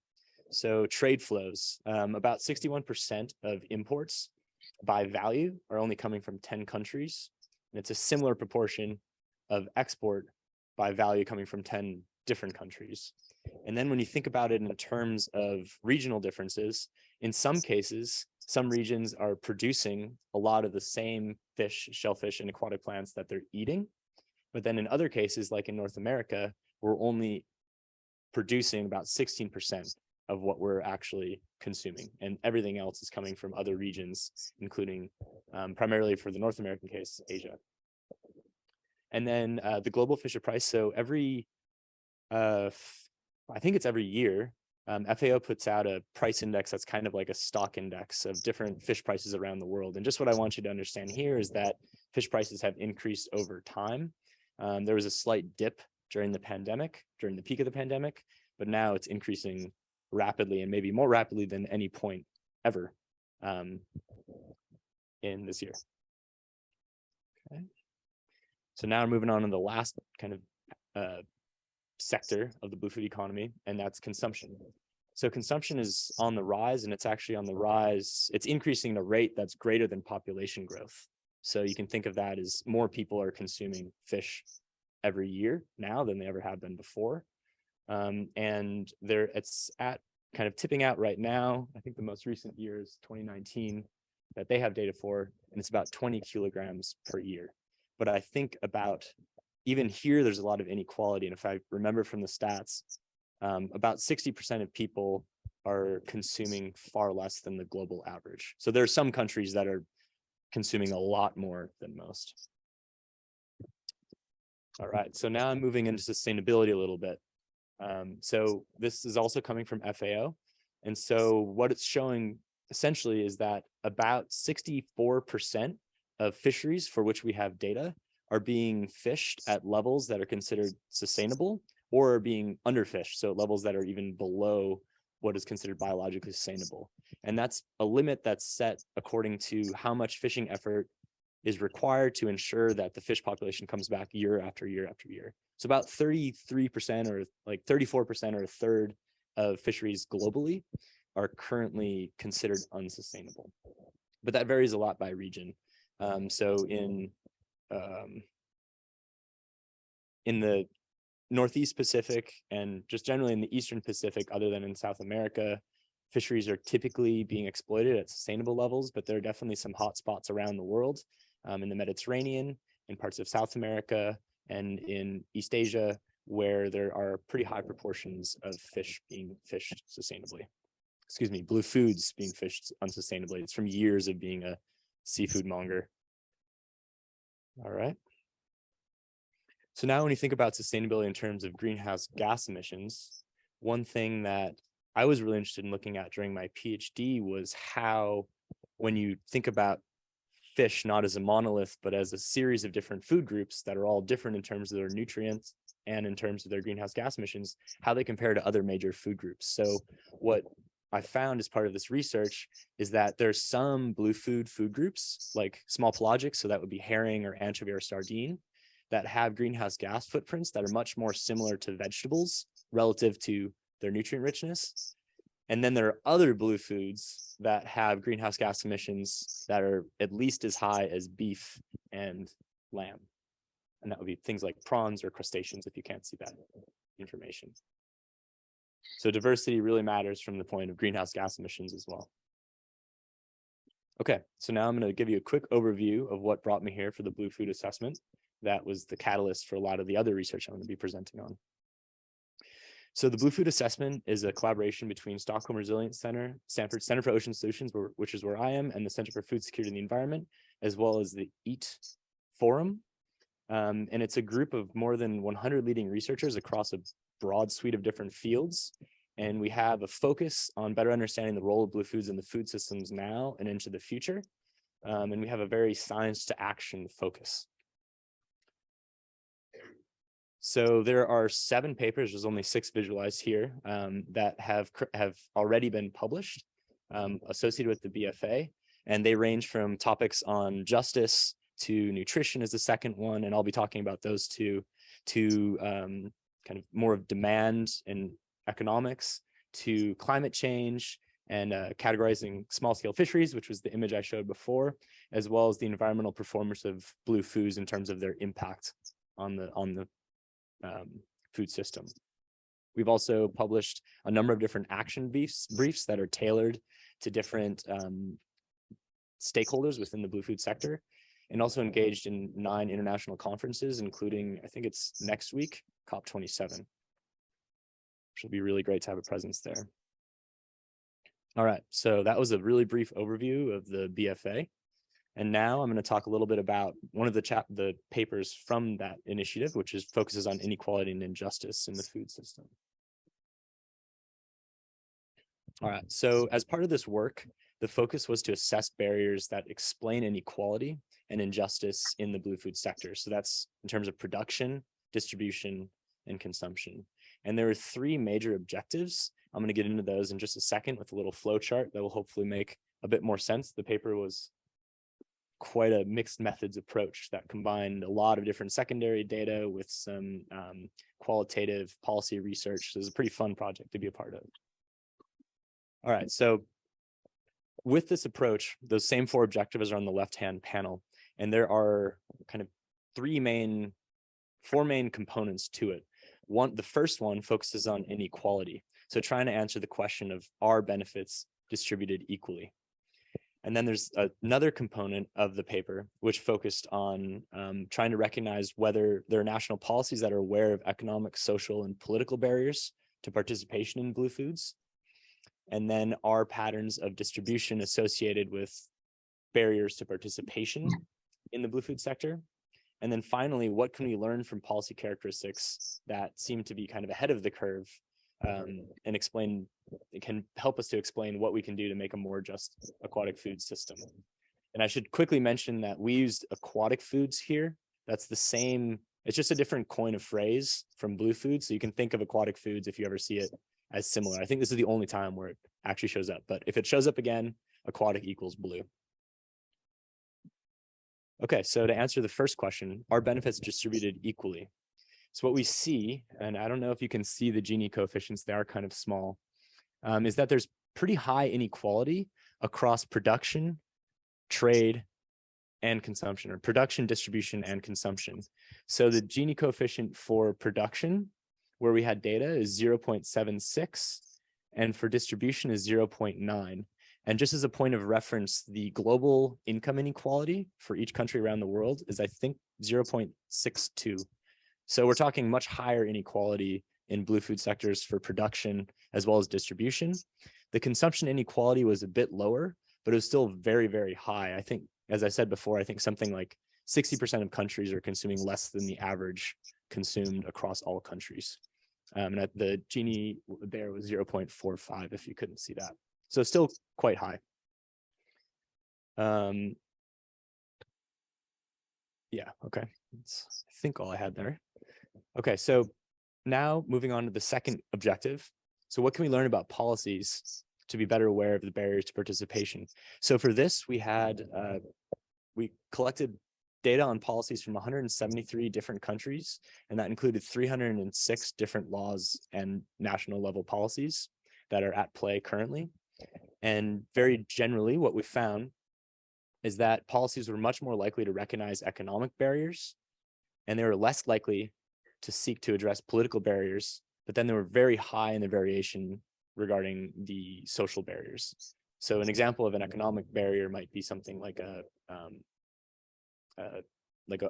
So trade flows, about 61% of imports by value are only coming from 10 countries. And it's a similar proportion of export by value coming from 10 different countries. And then when you think about it in terms of regional differences, in some cases, some regions are producing a lot of the same fish, shellfish, and aquatic plants that they're eating. But then in other cases, like in North America, we're only producing about 16% of what we're actually consuming. And everything else is coming from other regions, including primarily for the North American case, Asia. And then the global fisher price. So every, I think it's every year, FAO puts out a price index that's kind of like a stock index of different fish prices around the world. And just what I want you to understand here is that fish prices have increased over time. There was a slight dip during the pandemic, during the peak of the pandemic, but now it's increasing rapidly and maybe more rapidly than any point ever in this year. Okay. So now moving on to the last kind of sector of the blue food economy, and that's consumption. So consumption is on the rise, and it's actually on the rise. It's increasing at a rate that's greater than population growth. So you can think of that as more people are consuming fish every year now than they ever have been before. And it's at kind of tipping out right now. I think the most recent year is 2019 that they have data for, and it's about 20 kilograms per year. But I think about, even here, there's a lot of inequality. And if I remember from the stats, about 60% of people are consuming far less than the global average. So there are some countries that are consuming a lot more than most. All right, so now I'm moving into sustainability a little bit. So this is also coming from FAO. And so what it's showing essentially is that about 64% of fisheries for which we have data are being fished at levels that are considered sustainable or are being underfished, so levels that are even below what is considered biologically sustainable. And that's a limit that's set according to how much fishing effort is required to ensure that the fish population comes back year after year after year. So about 33% or like 34% or a third of fisheries globally are currently considered unsustainable. But that varies a lot by region. So in the Northeast Pacific and just generally in the Eastern Pacific, other than in South America, fisheries are typically being exploited at sustainable levels, but there are definitely some hot spots around the world, in the Mediterranean, in parts of South America, and in East Asia, where there are pretty high proportions of fish being fished sustainably. Excuse me, blue foods being fished unsustainably. It's from years of being a seafood monger. All right. So now when you think about sustainability in terms of greenhouse gas emissions, one thing that I was really interested in looking at during my PhD was how, when you think about fish not as a monolith, but as a series of different food groups that are all different in terms of their nutrients and in terms of their greenhouse gas emissions, how they compare to other major food groups. So what I found as part of this research is that there's some blue food groups, like small pelagic, so that would be herring or anchovy or sardine, that have greenhouse gas footprints that are much more similar to vegetables relative to their nutrient richness. And then there are other blue foods that have greenhouse gas emissions that are at least as high as beef and lamb. And that would be things like prawns or crustaceans, if you can't see that information. So diversity really matters from the point of greenhouse gas emissions as well. Okay, so now I'm going to give you a quick overview of what brought me here for the blue food assessment. That was the catalyst for a lot of the other research I'm going to be presenting on. So the Blue Food Assessment is a collaboration between Stockholm Resilience Center, Stanford Center for Ocean Solutions, which is where I am, and the Center for Food Security and the Environment, as well as the EAT Forum. And it's a group of more than 100 leading researchers across a broad suite of different fields. And we have a focus on better understanding the role of blue foods in the food systems now and into the future. and we have a very science to action focus. So there are 7 papers, there's only 6 visualized here, that have already been published associated with the BFA, and they range from topics on justice to nutrition is the second one, and I'll be talking about those two, to kind of more of demand and economics, to climate change and categorizing small-scale fisheries, which was the image I showed before, as well as the environmental performance of blue foods in terms of their impact on the food system. We've also published a number of different action briefs that are tailored to different stakeholders within the blue food sector, and also engaged in 9 international conferences, including, I think it's next week, COP27, which will be really great to have a presence there. All right, so that was a really brief overview of the BFA. And now I'm going to talk a little bit about one of the papers from that initiative, which focuses on inequality and injustice in the food system. All right, so as part of this work, the focus was to assess barriers that explain inequality and injustice in the blue food sector. So that's in terms of production, distribution, and consumption. And there are 3 major objectives. I'm going to get into those in just a second with a little flow chart that will hopefully make a bit more sense. The paper was quite a mixed methods approach that combined a lot of different secondary data with some qualitative policy research. So it was a pretty fun project to be a part of. All right, so with this approach, those same 4 objectives are on the left-hand panel, and there are kind of 4 main components to it. The first one focuses on inequality. So trying to answer the question of, are benefits distributed equally? And then there's another component of the paper which focused on trying to recognize whether there are national policies that are aware of economic, social, and political barriers to participation in blue foods. And then are patterns of distribution associated with barriers to participation in the blue food sector. And then finally, what can we learn from policy characteristics that seem to be kind of ahead of the curve, and it can help us to explain what we can do to make a more just aquatic food system. And I should quickly mention that we used aquatic foods here. That's the same, it's just a different coin of phrase from blue food. So you can think of aquatic foods, if you ever see it, as similar. I think this is the only time where it actually shows up, but if it shows up again, aquatic equals blue. Okay, so to answer the first question, are benefits distributed equally? So what we see, and I don't know if you can see the Gini coefficients, they are kind of small, is that there's pretty high inequality across production, trade, and consumption, or production, distribution, and consumption. So the Gini coefficient for production, where we had data, is 0.76, and for distribution is 0.9. And just as a point of reference, the global income inequality for each country around the world is, I think, 0.62. So we're talking much higher inequality in blue food sectors for production as well as distribution. The consumption inequality was a bit lower, but it was still very, very high. I think, as I said before, I think something like 60% of countries are consuming less than the average consumed across all countries. And the Gini there was 0.45, if you couldn't see that. So still quite high. Yeah, okay. That's, I think, all I had there. Okay, so now moving on to the second objective. So what can we learn about policies to be better aware of the barriers to participation? So for this, we collected data on policies from 173 different countries, and that included 306 different laws and national level policies that are at play currently. And very generally, what we found is that policies were much more likely to recognize economic barriers, and they were less likely to seek to address political barriers, but then they were very high in the variation regarding the social barriers. So an example of an economic barrier might be something like a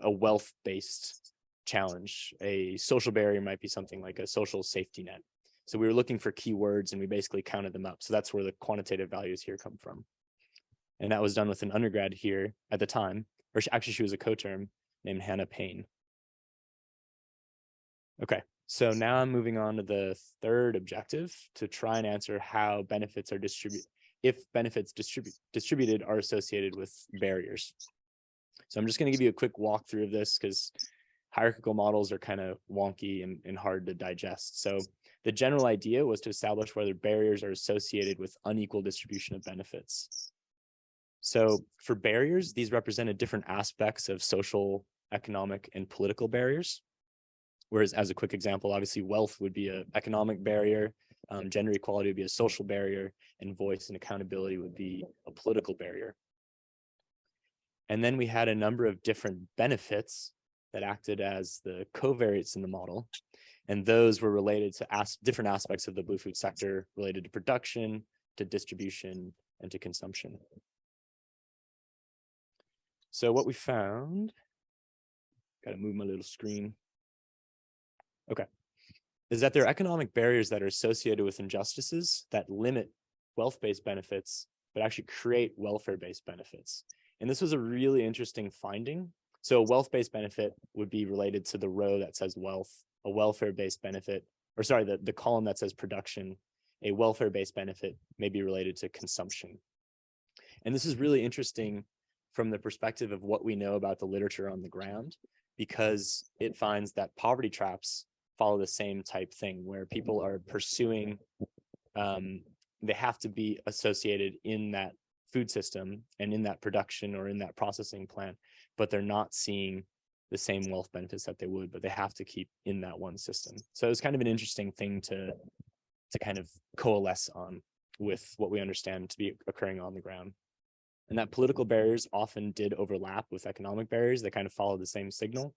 wealth-based challenge. A social barrier might be something like a social safety net. So we were looking for keywords and we basically counted them up. So that's where the quantitative values here come from. And that was done with an undergrad here at the time, or actually she was a co-term named Hannah Payne. Okay, so now I'm moving on to the third objective to try and answer how benefits are if benefits distributed are associated with barriers. So I'm just going to give you a quick walkthrough of this because hierarchical models are kind of wonky and hard to digest. So the general idea was to establish whether barriers are associated with unequal distribution of benefits. So for barriers, these represented different aspects of social, economic, and political barriers. Whereas as a quick example, obviously wealth would be an economic barrier, gender equality would be a social barrier, and voice and accountability would be a political barrier. And then we had a number of different benefits that acted as the covariates in the model. And those were related to different aspects of the blue food sector, related to production, to distribution, and to consumption. So what we found, got to move my little screen. Okay, is that there are economic barriers that are associated with injustices that limit wealth-based benefits, but actually create welfare-based benefits. And this was a really interesting finding. So a wealth-based benefit would be related to the row that says wealth, a welfare-based benefit, or sorry, the column that says production, a welfare-based benefit may be related to consumption. And this is really interesting from the perspective of what we know about the literature on the ground, because it finds that poverty traps follow the same type thing where people are pursuing, they have to be associated in that food system and in that production or in that processing plant, but they're not seeing the same wealth benefits that they would, but they have to keep in that one system. So it's kind of an interesting thing to kind of coalesce on with what we understand to be occurring on the ground. And that political barriers often did overlap with economic barriers. They kind of follow the same signal.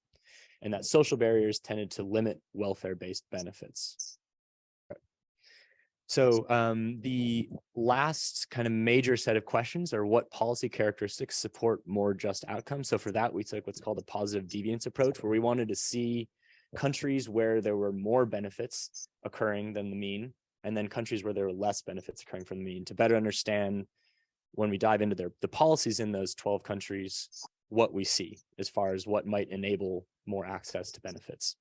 And that social barriers tended to limit welfare-based benefits. So the last kind of major set of questions are what policy characteristics support more just outcomes. So for that, we took what's called a positive deviance approach, where we wanted to see countries where there were more benefits occurring than the mean, and then countries where there were less benefits occurring from the mean, to better understand when we dive into the policies in those 12 countries, what we see as far as what might enable more access to benefits.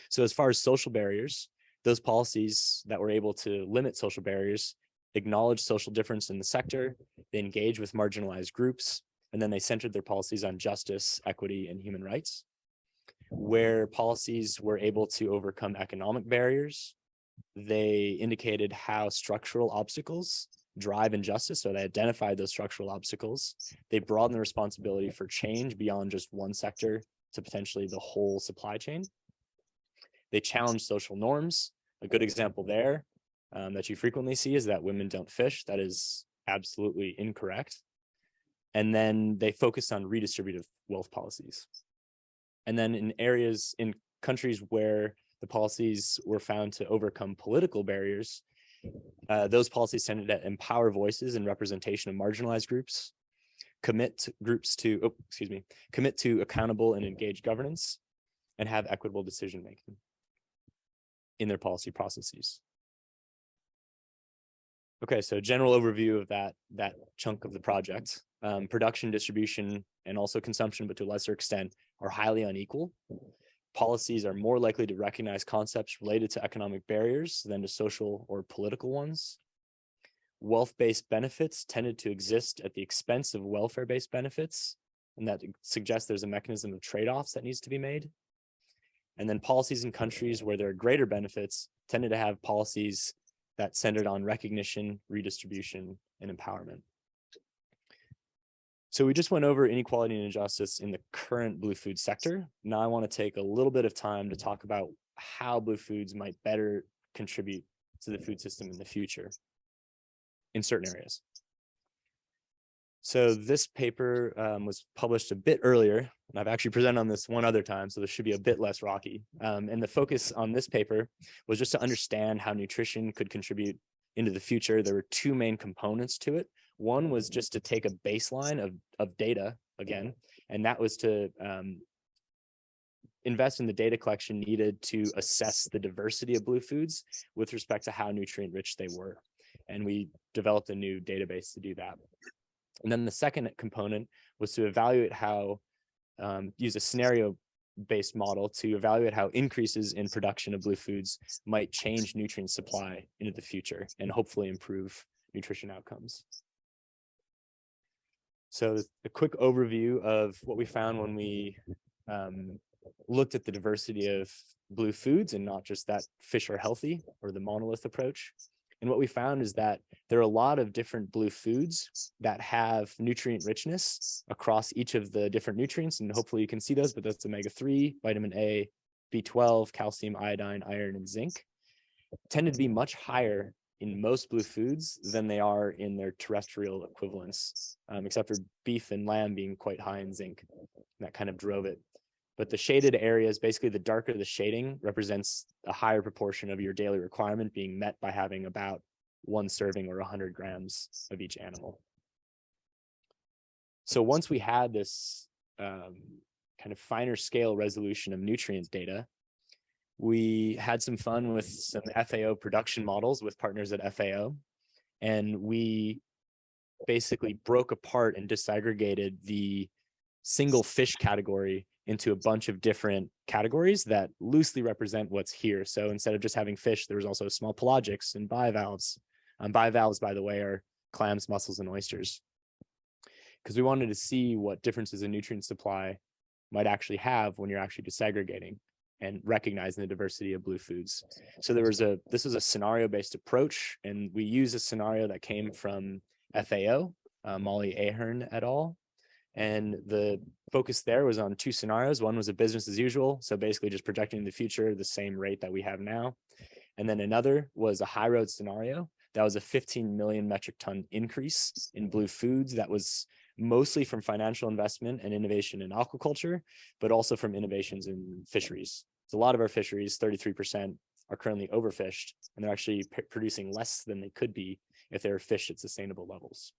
So as far as social barriers, those policies that were able to limit social barriers acknowledge social difference in the sector, they engage with marginalized groups, and then they centered their policies on justice, equity, and human rights. Where policies were able to overcome economic barriers, they indicated how structural obstacles drive injustice, so they identified those structural obstacles. They broaden the responsibility for change beyond just one sector to potentially the whole supply chain. They challenge social norms. A good example there that you frequently see is that women don't fish. That is absolutely incorrect. And then they focus on redistributive wealth policies. And then in countries where the policies were found to overcome political barriers, those policies tended to empower voices and representation of marginalized groups, commit to accountable and engaged governance, and have equitable decision making in their policy processes. Okay, so general overview of that chunk of the project. Production, distribution, and also consumption, but to a lesser extent, are highly unequal. Policies are more likely to recognize concepts related to economic barriers than to social or political ones. Wealth-based benefits tended to exist at the expense of welfare-based benefits, and that suggests there's a mechanism of trade-offs that needs to be made. And then policies in countries where there are greater benefits tended to have policies that centered on recognition, redistribution, and empowerment. So we just went over inequality and injustice in the current blue food sector. Now I want to take a little bit of time to talk about how blue foods might better contribute to the food system in the future in certain areas. So this paper was published a bit earlier, and I've actually presented on this one other time, so this should be a bit less rocky. And the focus on this paper was just to understand how nutrition could contribute into the future. There were two main components to it. One was just to take a baseline of data again, and that was to invest in the data collection needed to assess the diversity of blue foods with respect to how nutrient rich they were. And we developed a new database to do that. And then the second component was to evaluate how, use a scenario-based model to evaluate how increases in production of blue foods might change nutrient supply into the future and hopefully improve nutrition outcomes. So a quick overview of what we found when we looked at the diversity of blue foods and not just that fish are healthy or the monolith approach. And what we found is that there are a lot of different blue foods that have nutrient richness across each of the different nutrients. And hopefully you can see those, but that's omega-3, vitamin A, B12, calcium, iodine, iron, and zinc, tended to be much higher in most blue foods than they are in their terrestrial equivalents, except for beef and lamb being quite high in zinc. And that kind of drove it. But the shaded areas, basically the darker the shading represents a higher proportion of your daily requirement being met by having about 1 serving or 100 grams of each animal. So once we had this kind of finer scale resolution of nutrient data, we had some fun with some FAO production models with partners at FAO. And we basically broke apart and disaggregated the single fish category into a bunch of different categories that loosely represent what's here. So instead of just having fish, there was also small pelagics and bivalves. Bivalves, by the way, are clams, mussels, and oysters. Because we wanted to see what differences in nutrient supply might actually have when you're actually disaggregating and recognizing the diversity of blue foods. So this was a scenario-based approach, and we used a scenario that came from FAO, Molly Ahern et al. And the focus there was on 2 scenarios. One was a business as usual, so basically just projecting in the future the same rate that we have now. And then another was a high road scenario. That was a 15 million metric ton increase in blue foods. That was mostly from financial investment and innovation in aquaculture, but also from innovations in fisheries. So a lot of our fisheries, 33%, are currently overfished, and they're actually producing less than they could be if they were fished at sustainable levels.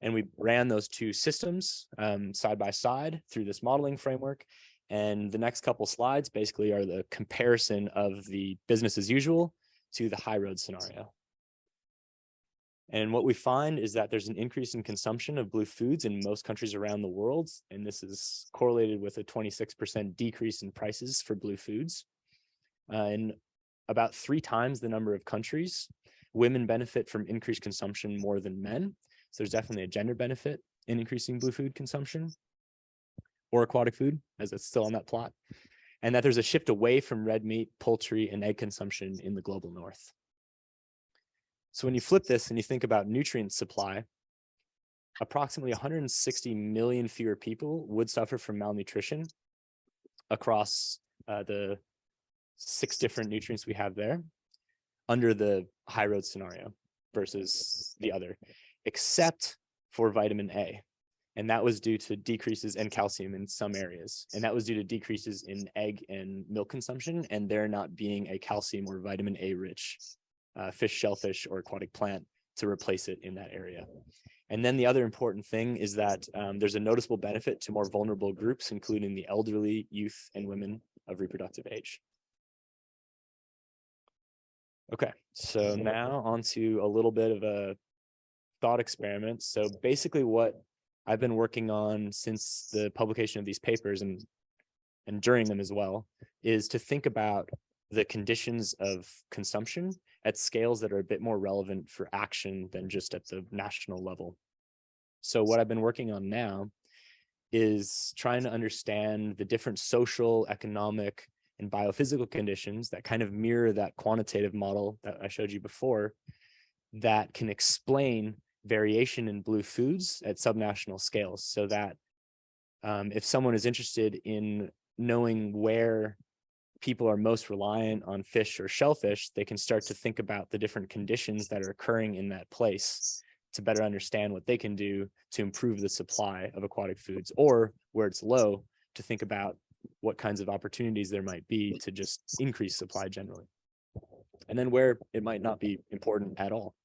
And we ran those 2 systems side by side through this modeling framework. And the next couple slides basically are the comparison of the business as usual to the high road scenario. And what we find is that there's an increase in consumption of blue foods in most countries around the world. And this is correlated with a 26% decrease in prices for blue foods. In about 3 times the number of countries, women benefit from increased consumption more than men. So there's definitely a gender benefit in increasing blue food consumption or aquatic food, as it's still on that plot. And that there's a shift away from red meat, poultry, and egg consumption in the global north. So when you flip this and you think about nutrient supply, approximately 160 million fewer people would suffer from malnutrition across the 6 different nutrients we have there under the high road scenario versus the other, except for vitamin A. And that was due to decreases in calcium in some areas. And that was due to decreases in egg and milk consumption, and there not being a calcium or vitamin A rich fish, shellfish, or aquatic plant to replace it in that area. And then the other important thing is that there's a noticeable benefit to more vulnerable groups, including the elderly, youth, and women of reproductive age. Okay, so now on to a little bit of a thought experiment. So basically what I've been working on since the publication of these papers and during them as well is to think about the conditions of consumption at scales that are a bit more relevant for action than just at the national level. So what I've been working on now is trying to understand the different social, economic, and biophysical conditions that kind of mirror that quantitative model that I showed you before that can explain variation in blue foods at subnational scales, so that if someone is interested in knowing where people are most reliant on fish or shellfish, they can start to think about the different conditions that are occurring in that place to better understand what they can do to improve the supply of aquatic foods, or where it's low, to think about what kinds of opportunities there might be to just increase supply generally. And then where it might not be important at all,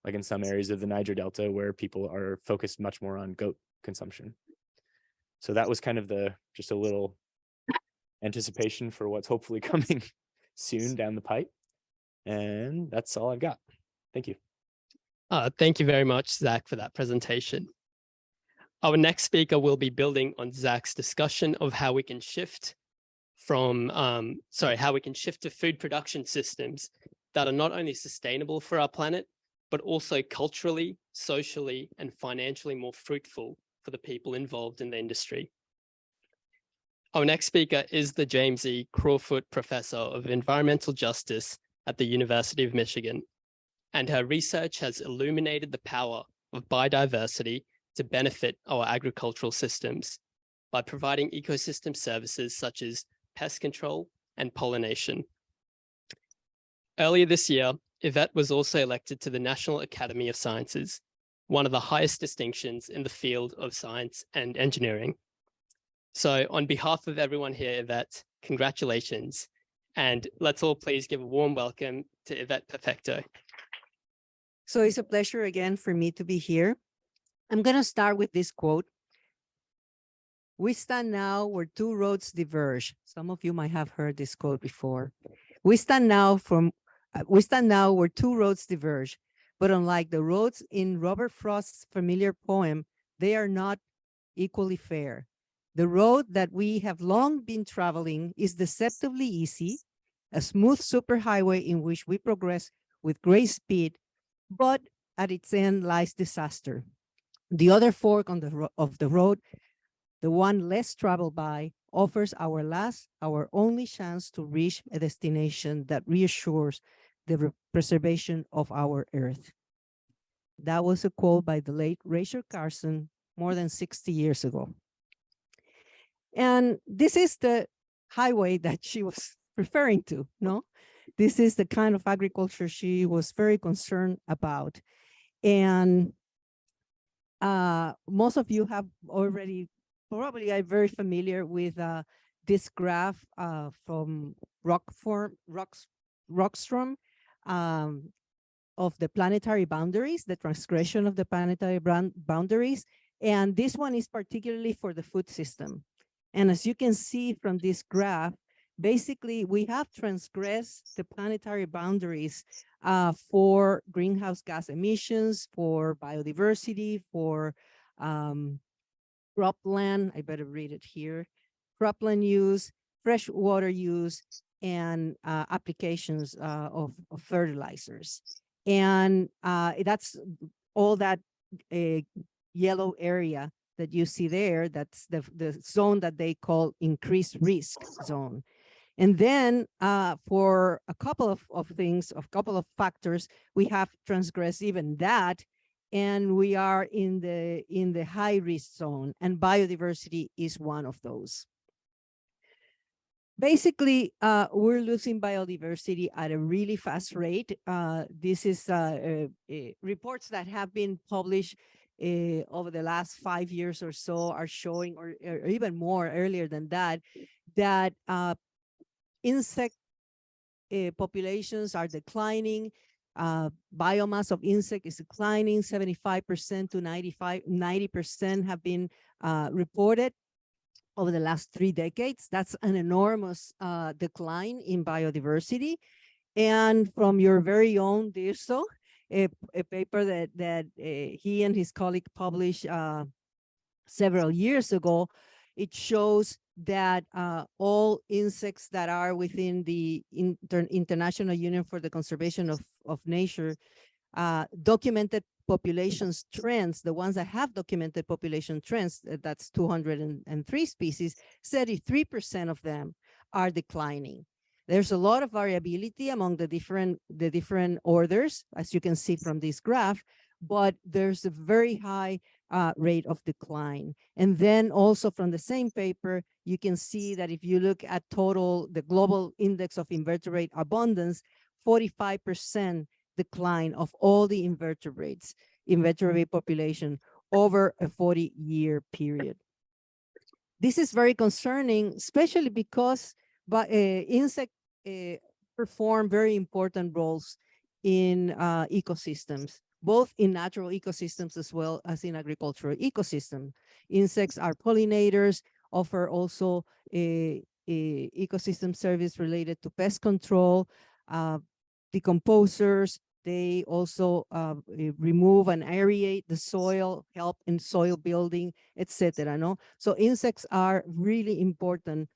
like in some areas of the Niger Delta where people are focused much more on goat consumption. So that was kind of just a little anticipation for what's hopefully coming soon down the pipe. And that's all I've got. Thank you. Thank you very much, Zach, for that presentation. Our next speaker will be building on Zach's discussion of how we can shift to food production systems that are not only sustainable for our planet, but also culturally, socially, and financially more fruitful for the people involved in the industry. Our next speaker is the James E. Crawford Professor of Environmental Justice at the University of Michigan, and her research has illuminated the power of biodiversity to benefit our agricultural systems by providing ecosystem services such as pest control and pollination. Earlier this year, Ivette was also elected to the National Academy of Sciences, one of the highest distinctions in the field of science and engineering. So on behalf of everyone here, Ivette, congratulations. And let's all please give a warm welcome to Ivette Perfecto. So it's a pleasure again for me to be here. I'm going to start with this quote. We stand now where two roads diverge. Some of you might have heard this quote before. We stand now where two roads diverge, but unlike the roads in Robert Frost's familiar poem, they are not equally fair. The road that we have long been traveling is deceptively easy, a smooth superhighway in which we progress with great speed, but at its end lies disaster. The other fork of the road, the one less traveled by, offers our only chance to reach a destination that reassures the preservation of our earth. That was a quote by the late Rachel Carson more than 60 years ago. And this is the highway that she was referring to, no? This is the kind of agriculture she was very concerned about. And most of you have already, probably are very familiar with this graph from Rockstrom of the planetary boundaries, the transgression of the planetary boundaries. And this one is particularly for the food system. And as you can see from this graph, basically we have transgressed the planetary boundaries for greenhouse gas emissions, for biodiversity, for cropland, I better read it here, cropland use, fresh water use, and applications of fertilizers. And that's all that yellow area that you see there. That's the zone that they call increased risk zone. And then for a couple of things, a couple of factors, we have transgressed even that, and we are in the high risk zone, and biodiversity is one of those. Basically, we're losing biodiversity at a really fast rate. This is reports that have been published over the last 5 years or so are showing, or even more earlier than that, that insect populations are declining. Biomass of insect is declining. 75% to 90% have been reported over the last 3 decades. That's an enormous decline in biodiversity. And from your very own Dirzo, a paper that he and his colleague published several years ago, it shows that all insects that are within the International Union for the Conservation of Nature documented populations trends, the ones that have documented population trends, that's 203 species, 33% of them are declining. There's a lot of variability among the different orders, as you can see from this graph, but there's a very high rate of decline. And then also from the same paper, you can see that if you look at the global index of invertebrate abundance, 45% decline of all the invertebrate population over a 40-year period. This is very concerning, especially because insects perform very important roles in ecosystems, both in natural ecosystems as well as in agricultural ecosystems. Insects are pollinators, offer also a ecosystem service related to pest control, decomposers. They also remove and aerate the soil, help in soil building, etc. No? So insects are really important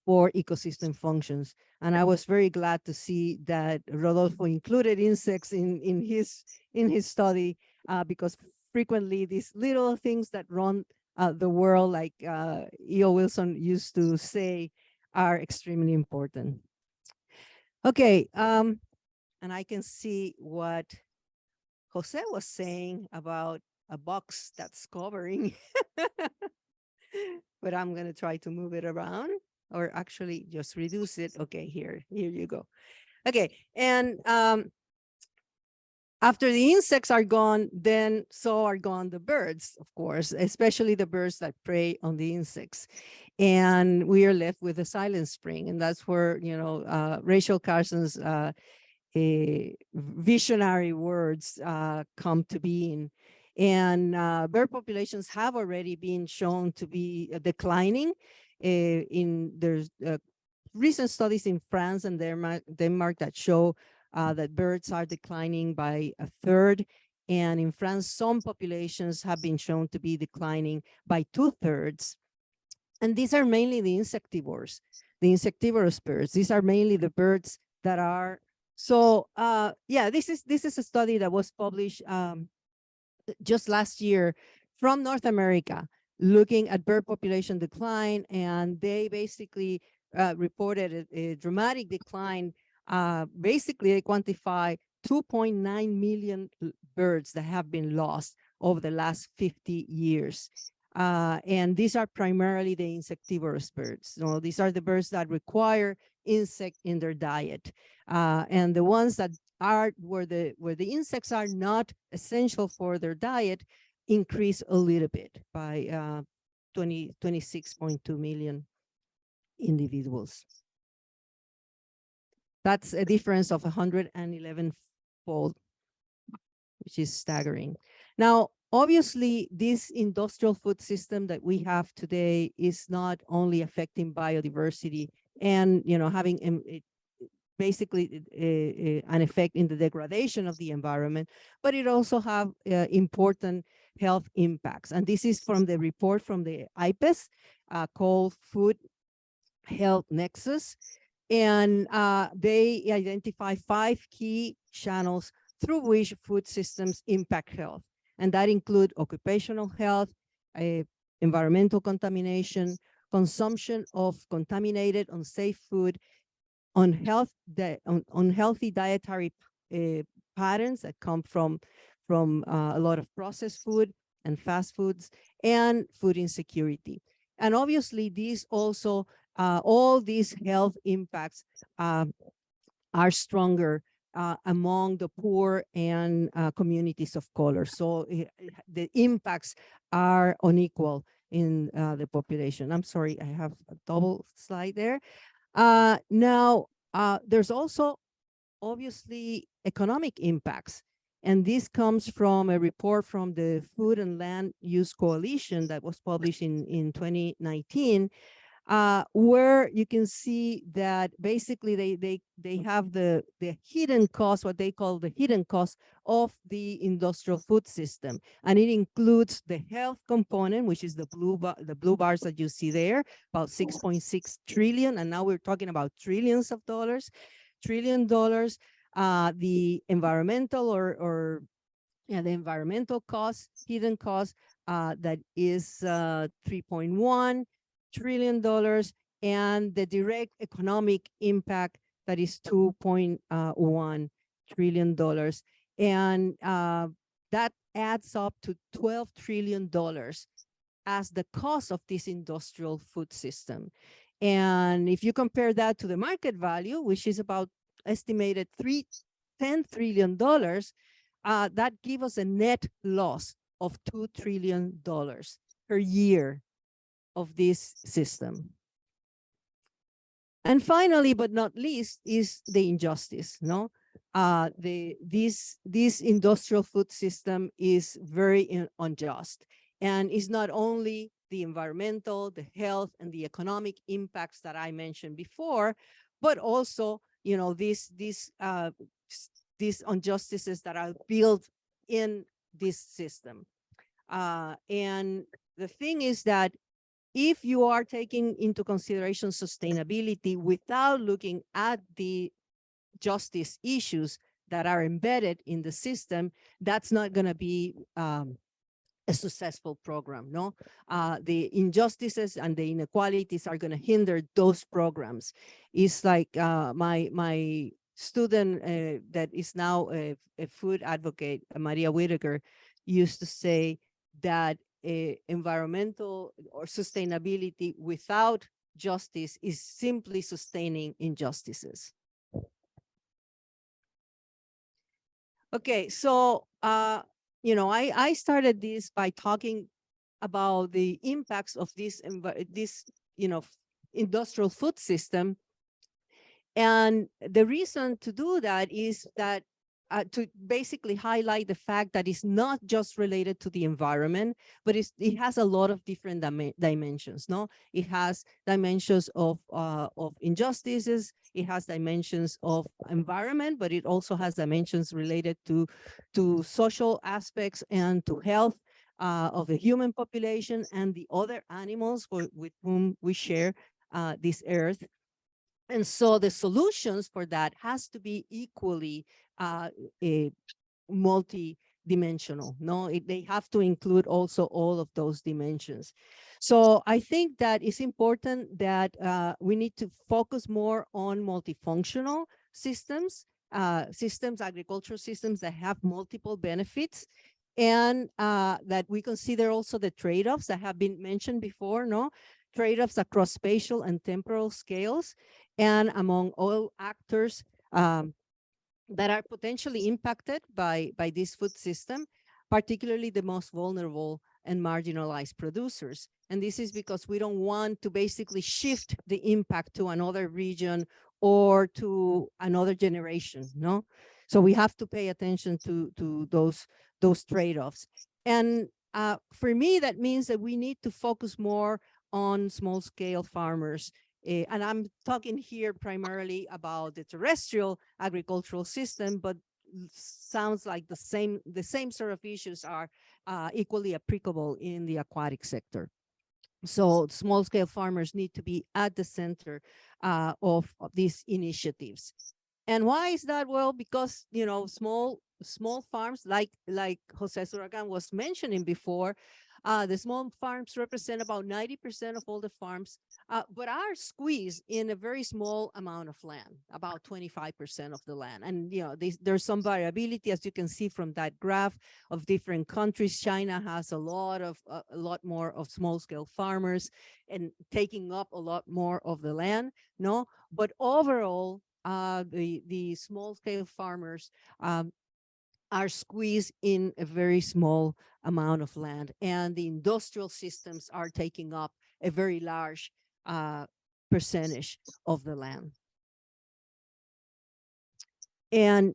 for ecosystem functions. And I was very glad to see that Rodolfo included insects in his study, because frequently these little things that run the world, like E.O. Wilson used to say, are extremely important. Okay, and I can see what Jose was saying about a box that's covering, but I'm going to try to move it around, or actually just reduce it. Okay, here you go. Okay, and after the insects are gone, then so are gone the birds, of course, especially the birds that prey on the insects. And we are left with a silent spring. And that's where, you know, Rachel Carson's visionary words come to being. And bird populations have already been shown to be declining. There's recent studies in France and Denmark that show that birds are declining by a third. And in France, some populations have been shown to be declining by 2/3. And these are mainly the insectivores, the insectivorous birds. These are mainly the birds that are, so yeah, this is a study that was published just last year from North America, looking at bird population decline. And they basically reported a dramatic decline. Basically, they quantify 2.9 million birds that have been lost over the last 50 years. And these are primarily the insectivorous birds. So these are the birds that require insect in their diet. And the ones that are where the insects are not essential for their diet increase a little bit by 26.2 million individuals. That's a difference of 111-fold, which is staggering. Now, obviously, this industrial food system that we have today is not only affecting biodiversity and, you know, having basically an effect in the degradation of the environment, but it also have important health impacts. And this is from the report from the IPES called Food Health Nexus. And they identify 5 key channels through which food systems impact health. And that include occupational health, environmental contamination, consumption of contaminated, unsafe food, unhealthy dietary patterns that come from a lot of processed food and fast foods, and food insecurity. And obviously, these also, all these health impacts are stronger among the poor and communities of color. So the impacts are unequal in the population. I'm sorry, I have a double slide there. Now, there's also obviously economic impacts. And this comes from a report from the Food and Land Use Coalition that was published in 2019, where you can see that basically they have the hidden cost, what they call the hidden cost of the industrial food system. And it includes the health component, which is the blue bars that you see there, about 6.6 trillion. And now we're talking about trillions of dollars, $1 trillion. The environmental the environmental cost, hidden cost, that is $3.1 trillion, and the direct economic impact that is $2.1 trillion. And that adds up to $12 trillion as the cost of this industrial food system. And if you compare that to the market value, which is about estimated $10 trillion, that gives us a net loss of $2 trillion per year of this system. And finally, but not least, is the injustice. No, this industrial food system is very unjust, and is not only the environmental, the health, and the economic impacts that I mentioned before, but also, you know, these injustices that are built in this system. And the thing is that if you are taking into consideration sustainability without looking at the justice issues that are embedded in the system, that's not going to be a successful program. No, the injustices and the inequalities are going to hinder those programs. It's like my student that is now a food advocate, Maria Whitaker, used to say that environmental or sustainability without justice is simply sustaining injustices. Okay, so you know, I started this by talking about the impacts of this you know, industrial food system, and the reason to do that is that to basically highlight the fact that it's not just related to the environment, but it has a lot of different dimensions. No, it has dimensions of injustices. It has dimensions of environment, but it also has dimensions related to social aspects and to health of the human population and the other animals with whom we share this earth. And so the solutions for that has to be equally multi-dimensional. No, they have to include also all of those dimensions. So I think that it's important that we need to focus more on multifunctional systems, agricultural systems that have multiple benefits, and that we consider also the trade-offs that have been mentioned before, no? Trade-offs across spatial and temporal scales and among all actors that are potentially impacted by this food system, particularly the most vulnerable and marginalized producers. And this is because we don't want to basically shift the impact to another region or to another generation, no? So we have to pay attention to those trade-offs. And for me, that means that we need to focus more on small-scale farmers. And I'm talking here primarily about the terrestrial agricultural system, but sounds like the same sort of issues are equally applicable in the aquatic sector. So small-scale farmers need to be at the center of these initiatives. And why is that? Well, because, you know, small farms, like José Sarukhán was mentioning before, the small farms represent about 90% of all the farms, but are squeezed in a very small amount of land, about 25% of the land. And, you know, there's some variability, as you can see from that graph, of different countries. China has a lot more of small-scale farmers and taking up a lot more of the land, no? But overall, the small-scale farmers are squeezed in a very small amount of land, and the industrial systems are taking up a very large percentage of the land. And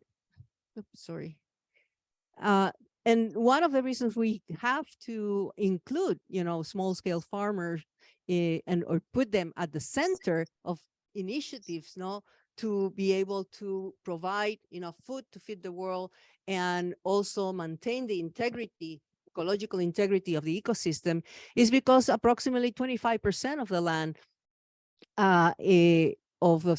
and one of the reasons we have to include, you know, small-scale farmers or put them at the center of initiatives, no, to be able to provide enough food to feed the world and also maintain the ecological integrity of the ecosystem, is because approximately 25% of the land of the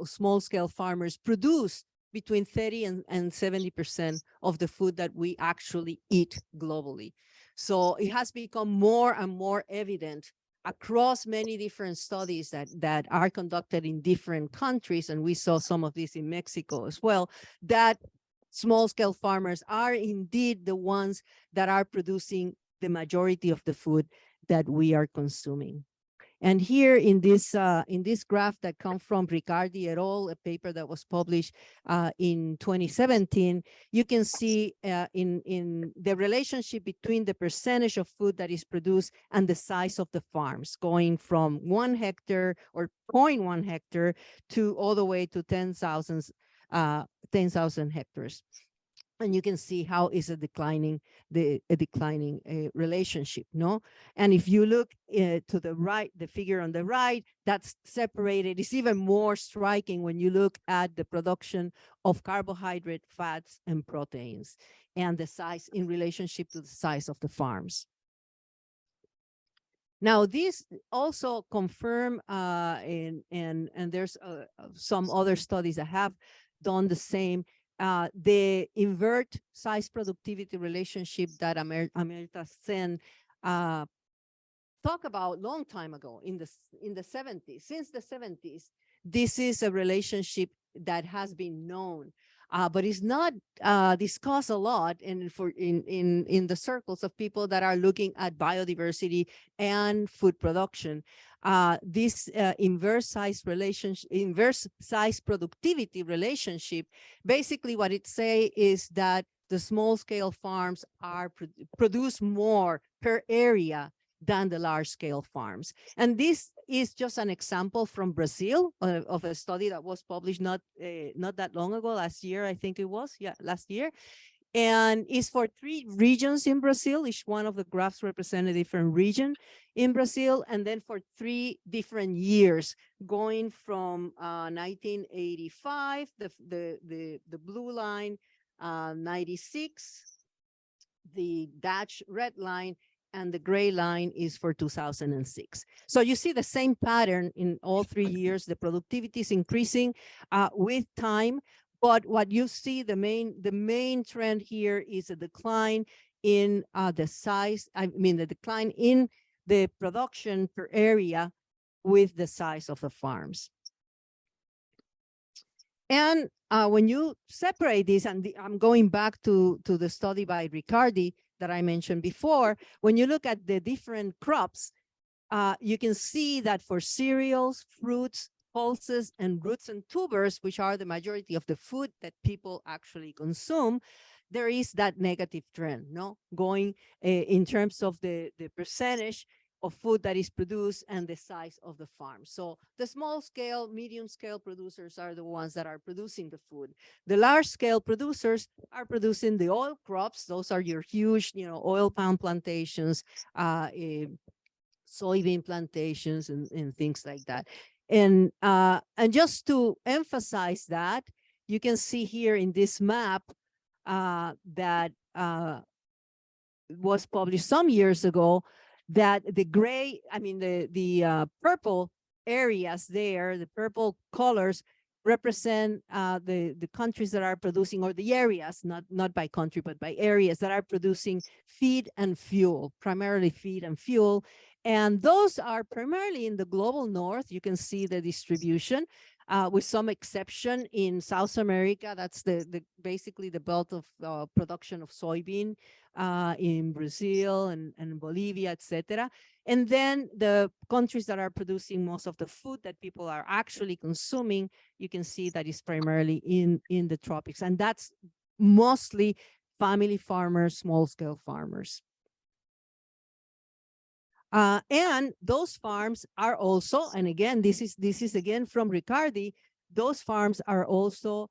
small-scale farmers produce between 30 and 70% of the food that we actually eat globally. So it has become more and more evident across many different studies that are conducted in different countries, and we saw some of this in Mexico as well, that small-scale farmers are indeed the ones that are producing the majority of the food that we are consuming. And here in this graph that comes from Riccardi et al., a paper that was published in 2017, you can see in the relationship between the percentage of food that is produced and the size of the farms, going from 1 hectare or 0.1 hectare to all the way to 10,000 hectares. And you can see how is a declining relationship, no? And if you look to the right, the figure on the right, that's separated. It's even more striking when you look at the production of carbohydrate, fats, and proteins, and the size in relationship to the size of the farms. Now, this also confirm, and there's some other studies that have done the same, the invert size productivity relationship that Amartya Sen talked about long time ago in the 70s. Since the 70s, this is a relationship that has been known, but it's not discussed a lot in the circles of people that are looking at biodiversity and food production. This inverse size productivity relationship, basically what it say is that the small scale farms are produce more per area than the large scale farms. And this is just an example from Brazil of a study that was published not that long ago, last year, I think it was, last year. And it's for 3 regions in Brazil. Each one of the graphs represent a different region in Brazil, and then for 3 different years, going from 1985, the blue line, 96, the dashed red line, and the gray line is for 2006. So you see the same pattern in all 3 years. The productivity is increasing with time, but what you see, the main trend here is a decline in the size, the decline in the production per area with the size of the farms. And when you separate this, and I'm going back to the study by Riccardi that I mentioned before, when you look at the different crops, you can see that for cereals, fruits, pulses, and roots and tubers, which are the majority of the food that people actually consume, there is that negative trend, no? Going in terms of the percentage of food that is produced and the size of the farm. So the small scale, medium scale producers are the ones that are producing the food. The large scale producers are producing the oil crops. Those are your huge, oil palm plantations, soybean plantations, and things like that. And just to emphasize that, you can see here in this map that was published some years ago, that the gray, the purple areas there, the purple colors represent the countries that are producing, or the areas, not by country, but by areas that are producing feed and fuel, primarily feed and fuel. And those are primarily in the global north. You can see the distribution, with some exception in South America. That's basically the belt of production of soybean in Brazil and Bolivia, etc. And then the countries that are producing most of the food that people are actually consuming, you can see that is primarily in the tropics. And that's mostly family farmers, small-scale farmers. And those farms are also, and again, this is again from Riccardi, those farms are also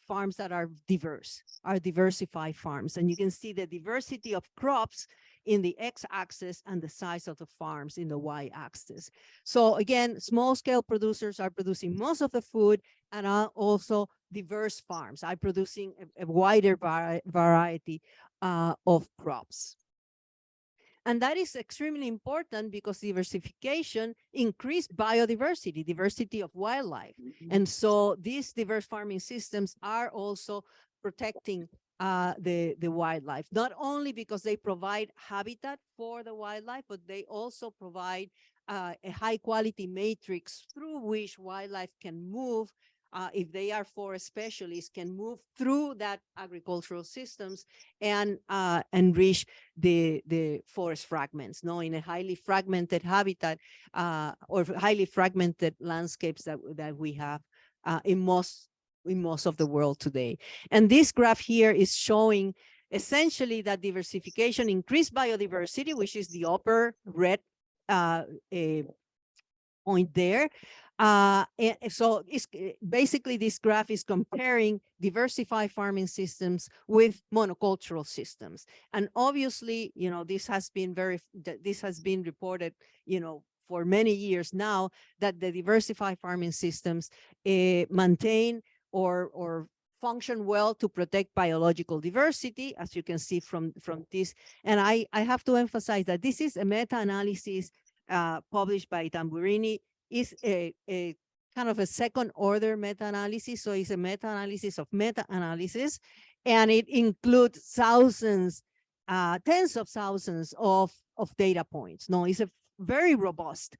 farms that are diverse, are diversified farms. And you can see the diversity of crops in the x-axis and the size of the farms in the y-axis. So again, small-scale producers are producing most of the food, and are also diverse farms are producing a wider variety of crops. And that is extremely important because diversification increased biodiversity, diversity of wildlife. And so these diverse farming systems are also protecting the wildlife, not only because they provide habitat for the wildlife, but they also provide a high quality matrix through which wildlife can move. If they are forest specialists, can move through that agricultural systems and enrich the forest fragments, in a highly fragmented habitat or highly fragmented landscapes that we have in most of the world today. And this graph here is showing essentially that diversification increased biodiversity, which is the upper red point there. And so it's basically this graph is comparing diversified farming systems with monocultural systems. And obviously, this has been reported, for many years now, that the diversified farming systems maintain or function well to protect biological diversity, as you can see from this. And I have to emphasize that this is a meta-analysis published by Tamburini. Is a kind of a second order meta-analysis. So it's a meta-analysis of meta-analysis, and it includes thousands, tens of thousands of data points. No, it's a very robust,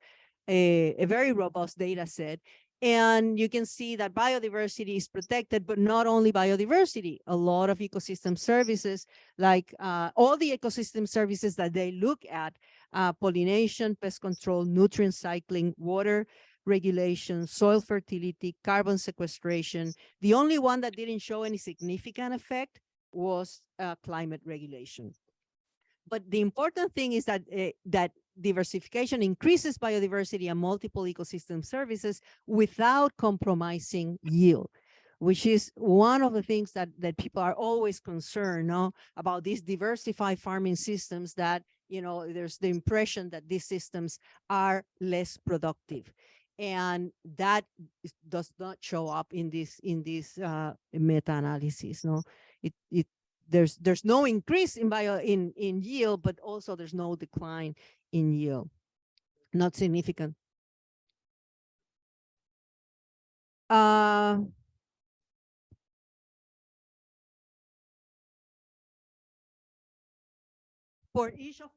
a very robust data set. And you can see that biodiversity is protected, but not only biodiversity, a lot of ecosystem services, like all the ecosystem services that they look at, pollination, pest control, nutrient cycling, water regulation, soil fertility, carbon sequestration. The only one that didn't show any significant effect was climate regulation. But the important thing is that that diversification increases biodiversity and multiple ecosystem services without compromising yield, which is one of the things that people are always concerned about these diversified farming systems, that there's the impression that these systems are less productive. And that does not show up in this meta-analysis. There's no increase in yield, but also there's no decline in yield, not significant. For each of,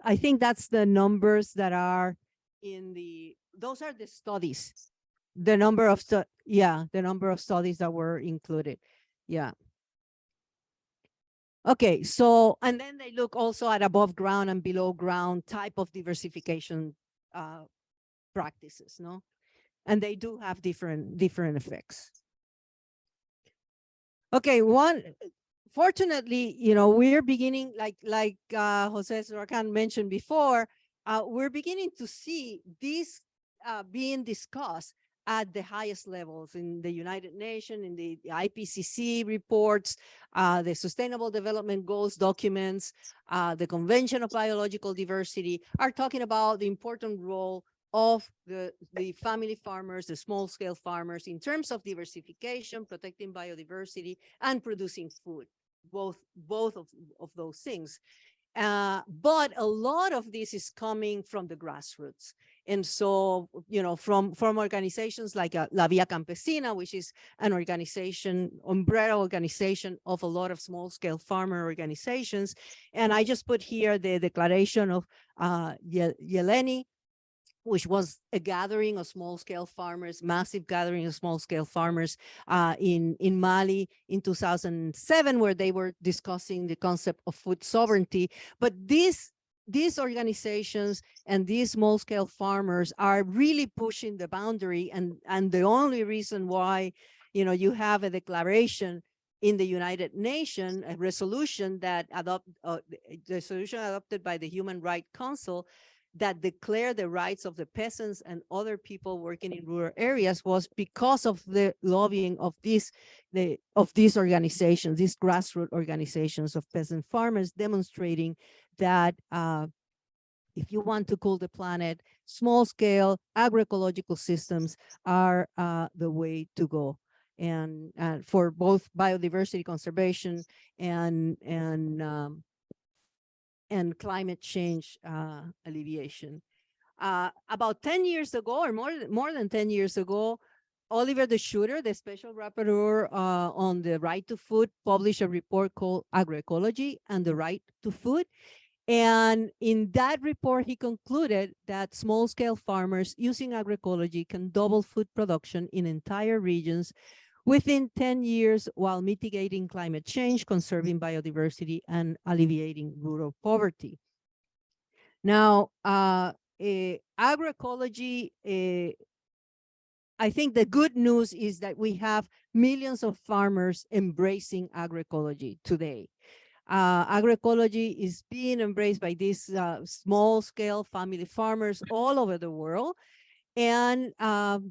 I think that's the numbers that are in those are the studies, the number of studies that were included. Yeah. Okay, so, and then they look also at above ground and below ground type of diversification practices, and they do have different effects. Okay, fortunately, we're beginning, like José Sarukhán mentioned before, we're beginning to see this being discussed at the highest levels in the United Nations, in the IPCC reports, the Sustainable Development Goals documents, the Convention of Biological Diversity are talking about the important role of the family farmers, the small-scale farmers, in terms of diversification, protecting biodiversity, and producing food, both of those things. But a lot of this is coming from the grassroots. And so, from organizations like La Vía Campesina, which is an umbrella organization of a lot of small-scale farmer organizations. And I just put here the declaration of Yeleni, which was a gathering of small-scale farmers, massive gathering of small-scale farmers in Mali in 2007, where they were discussing the concept of food sovereignty. But these organizations and these small-scale farmers are really pushing the boundary, and the only reason why you have a declaration in the United Nations, a resolution that the solution adopted by the Human Rights Council that declare the rights of the peasants and other people working in rural areas, was because of the lobbying of these organizations, these grassroots organizations of peasant farmers, demonstrating that if you want to cool the planet, small-scale agroecological systems are the way to go, and for both biodiversity conservation and climate change alleviation. About 10 years ago, or more than 10 years ago, Oliver de Schutter, the special rapporteur on the right to food, published a report called Agroecology and the Right to Food. And in that report, he concluded that small-scale farmers using agroecology can double food production in entire regions within 10 years while mitigating climate change, conserving biodiversity, and alleviating rural poverty. Now, agroecology, I think the good news is that we have millions of farmers embracing agroecology today. Agroecology is being embraced by these small-scale family farmers all over the world. And I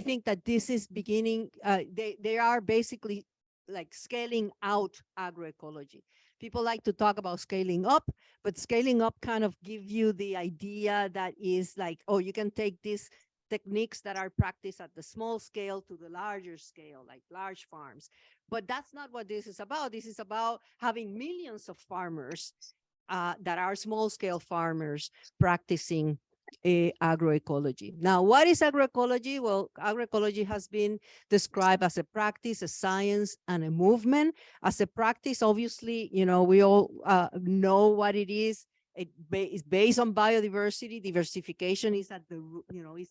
think that this is beginning, they are basically like scaling out agroecology. People like to talk about scaling up, but scaling up kind of give you the idea that is like, oh, you can take this techniques that are practiced at the small scale to the larger scale, like large farms. But that's not what this is about. This is about having millions of farmers that are small scale farmers practicing agroecology. Now, what is agroecology? Well, agroecology has been described as a practice, a science, and a movement. As a practice, obviously, we all know what it is. It's based on biodiversity. Diversification is at the,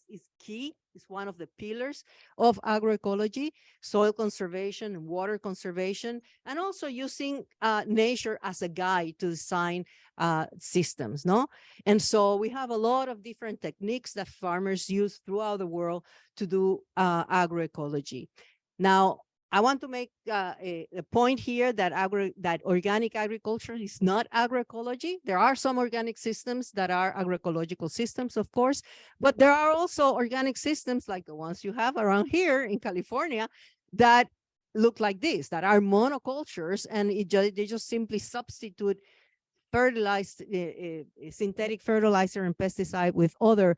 is key. It's one of the pillars of agroecology. Soil conservation and water conservation, and also using nature as a guide to design systems, no? And so we have a lot of different techniques that farmers use throughout the world to do agroecology. Now, I want to make a point here that organic agriculture is not agroecology. There are some organic systems that are agroecological systems, of course, but there are also organic systems like the ones you have around here in California that look like this, that are monocultures, and they just simply substitute fertilized synthetic fertilizer and pesticide with other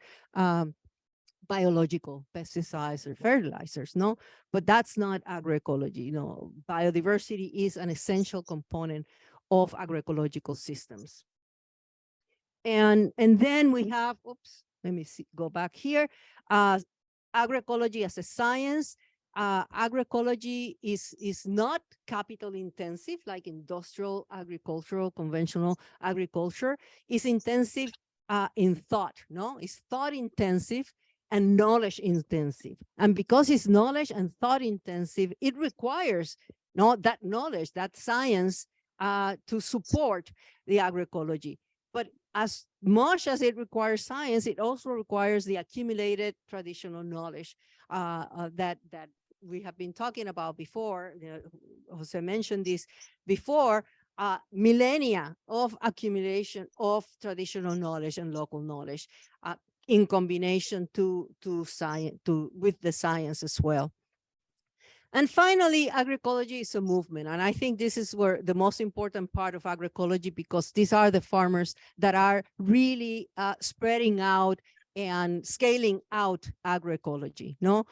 biological pesticides or fertilizers, no? But that's not agroecology. Biodiversity is an essential component of agroecological systems. And then we have, oops, let me see, go back here. Agroecology as a science. Agroecology is not capital intensive like industrial agricultural, conventional agriculture. It's intensive in thought, no? It's thought intensive and knowledge intensive. And because it's knowledge and thought intensive, it requires that knowledge, that science to support the agroecology. But as much as it requires science, it also requires the accumulated traditional knowledge that we have been talking about before. Jose mentioned this before, millennia of accumulation of traditional knowledge and local knowledge in combination with the science as well. And finally, agroecology is a movement. And I think this is where the most important part of agroecology, because these are the farmers that are really spreading out and scaling out agroecology, no?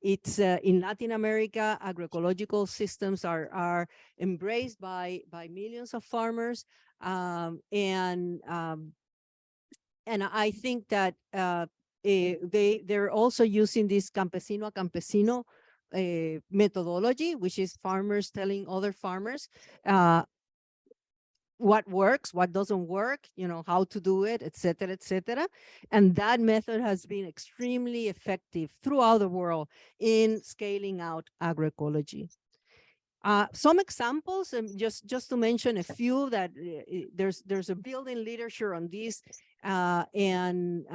It's in Latin America, agroecological systems are embraced by millions of farmers. And I think that they're also using this campesino a campesino methodology, which is farmers telling other farmers what works, what doesn't work, how to do it, et cetera, et cetera. And that method has been extremely effective throughout the world in scaling out agroecology. Some examples, and just to mention a few, that there's a building literature on this, and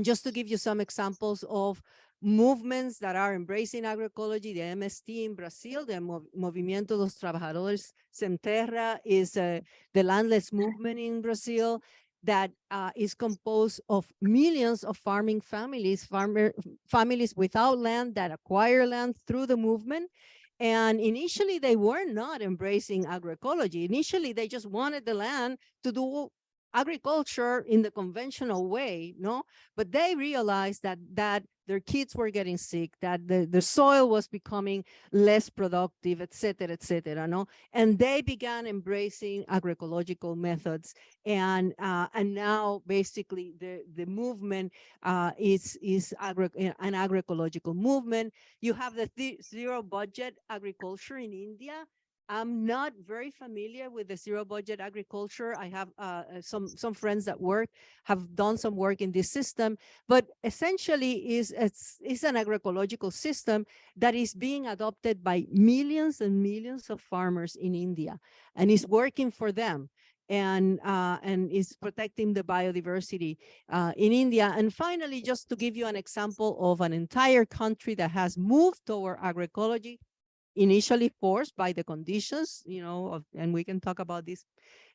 just to give you some examples of movements that are embracing agroecology, the MST in Brazil, the Movimiento dos Trabajadores Sem Terra, is the landless movement in Brazil that is composed of millions of farming families, families without land that acquire land through the movement. And initially, they were not embracing agroecology. Initially, they just wanted the land to do agriculture in the conventional way, no? But they realized that their kids were getting sick, that the soil was becoming less productive, et cetera, no? And they began embracing agroecological methods. And now basically the movement is an agroecological movement. You have the zero budget agriculture in India. I'm not very familiar with the zero budget agriculture. I have some friends that have done some work in this system, but essentially it's an agroecological system that is being adopted by millions and millions of farmers in India, and is working for them, and is protecting the biodiversity in India. And finally, just to give you an example of an entire country that has moved toward agroecology, initially forced by the conditions, and we can talk about this.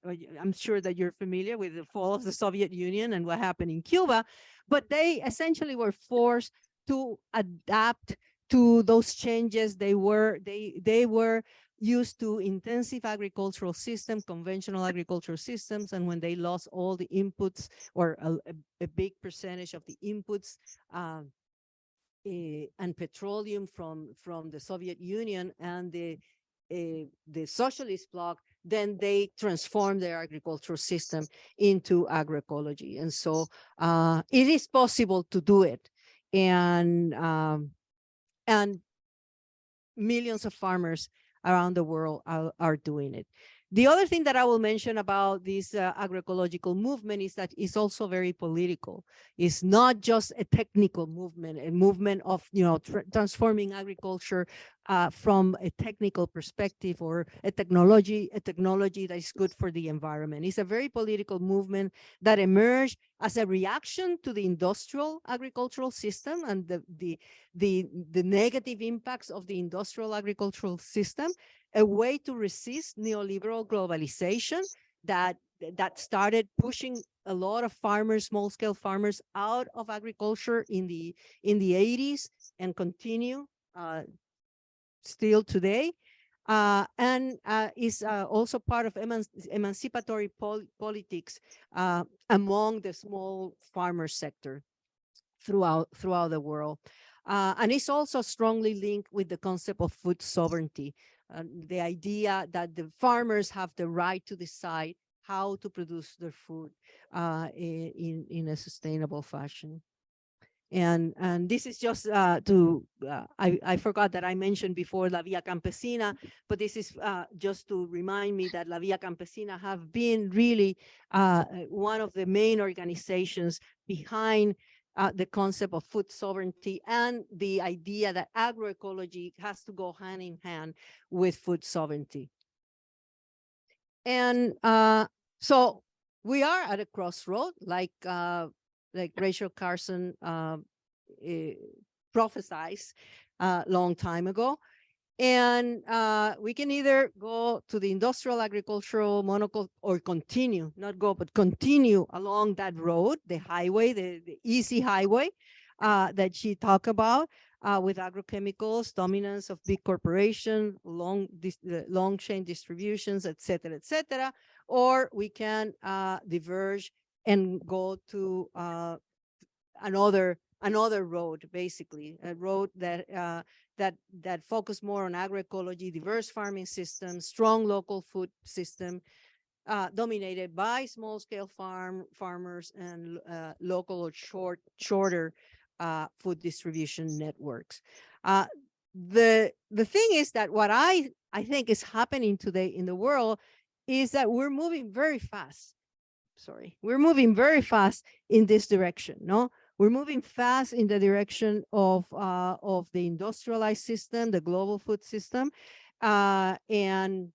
I'm sure that you're familiar with the fall of the Soviet Union and what happened in Cuba, but they essentially were forced to adapt to those changes. They were used to intensive agricultural systems, conventional agricultural systems, and when they lost all the inputs or a big percentage of the inputs and petroleum from the Soviet Union and the socialist bloc, then they transformed their agricultural system into agroecology. And so it is possible to do it. And millions of farmers around the world are doing it. The other thing that I will mention about this agroecological movement is that it's also very political. It's not just a technical movement, a movement of transforming agriculture from a technical perspective or a technology that is good for the environment. It's a very political movement that emerged as a reaction to the industrial agricultural system and the negative impacts of the industrial agricultural system, a way to resist neoliberal globalization that started pushing a lot of farmers, small-scale farmers, out of agriculture in the 80s and continue still today, and is also part of emancipatory politics among the small farmer sector throughout the world. And it's also strongly linked with the concept of food sovereignty, the idea that the farmers have the right to decide how to produce their food in a sustainable fashion. And this is just I forgot that I mentioned before La Via Campesina, but this is just to remind me that La Via Campesina have been really one of the main organizations behind the concept of food sovereignty and the idea that agroecology has to go hand in hand with food sovereignty. And so we are at a crossroad, like Rachel Carson prophesied a long time ago. And we can either go to the industrial agricultural monoculture or continue, not go, but continue along that road, the highway, the easy highway that she talked about with agrochemicals, dominance of big corporation, long chain distributions, et cetera, or we can diverge and go to another road, basically a road that focus more on agroecology, diverse farming systems, strong local food system, dominated by small-scale farmers and local or shorter food distribution networks. The thing is that what I think is happening today in the world is that we're moving very fast. We're moving very fast in this direction. We're moving fast in the direction of the industrialized system, the global food system, and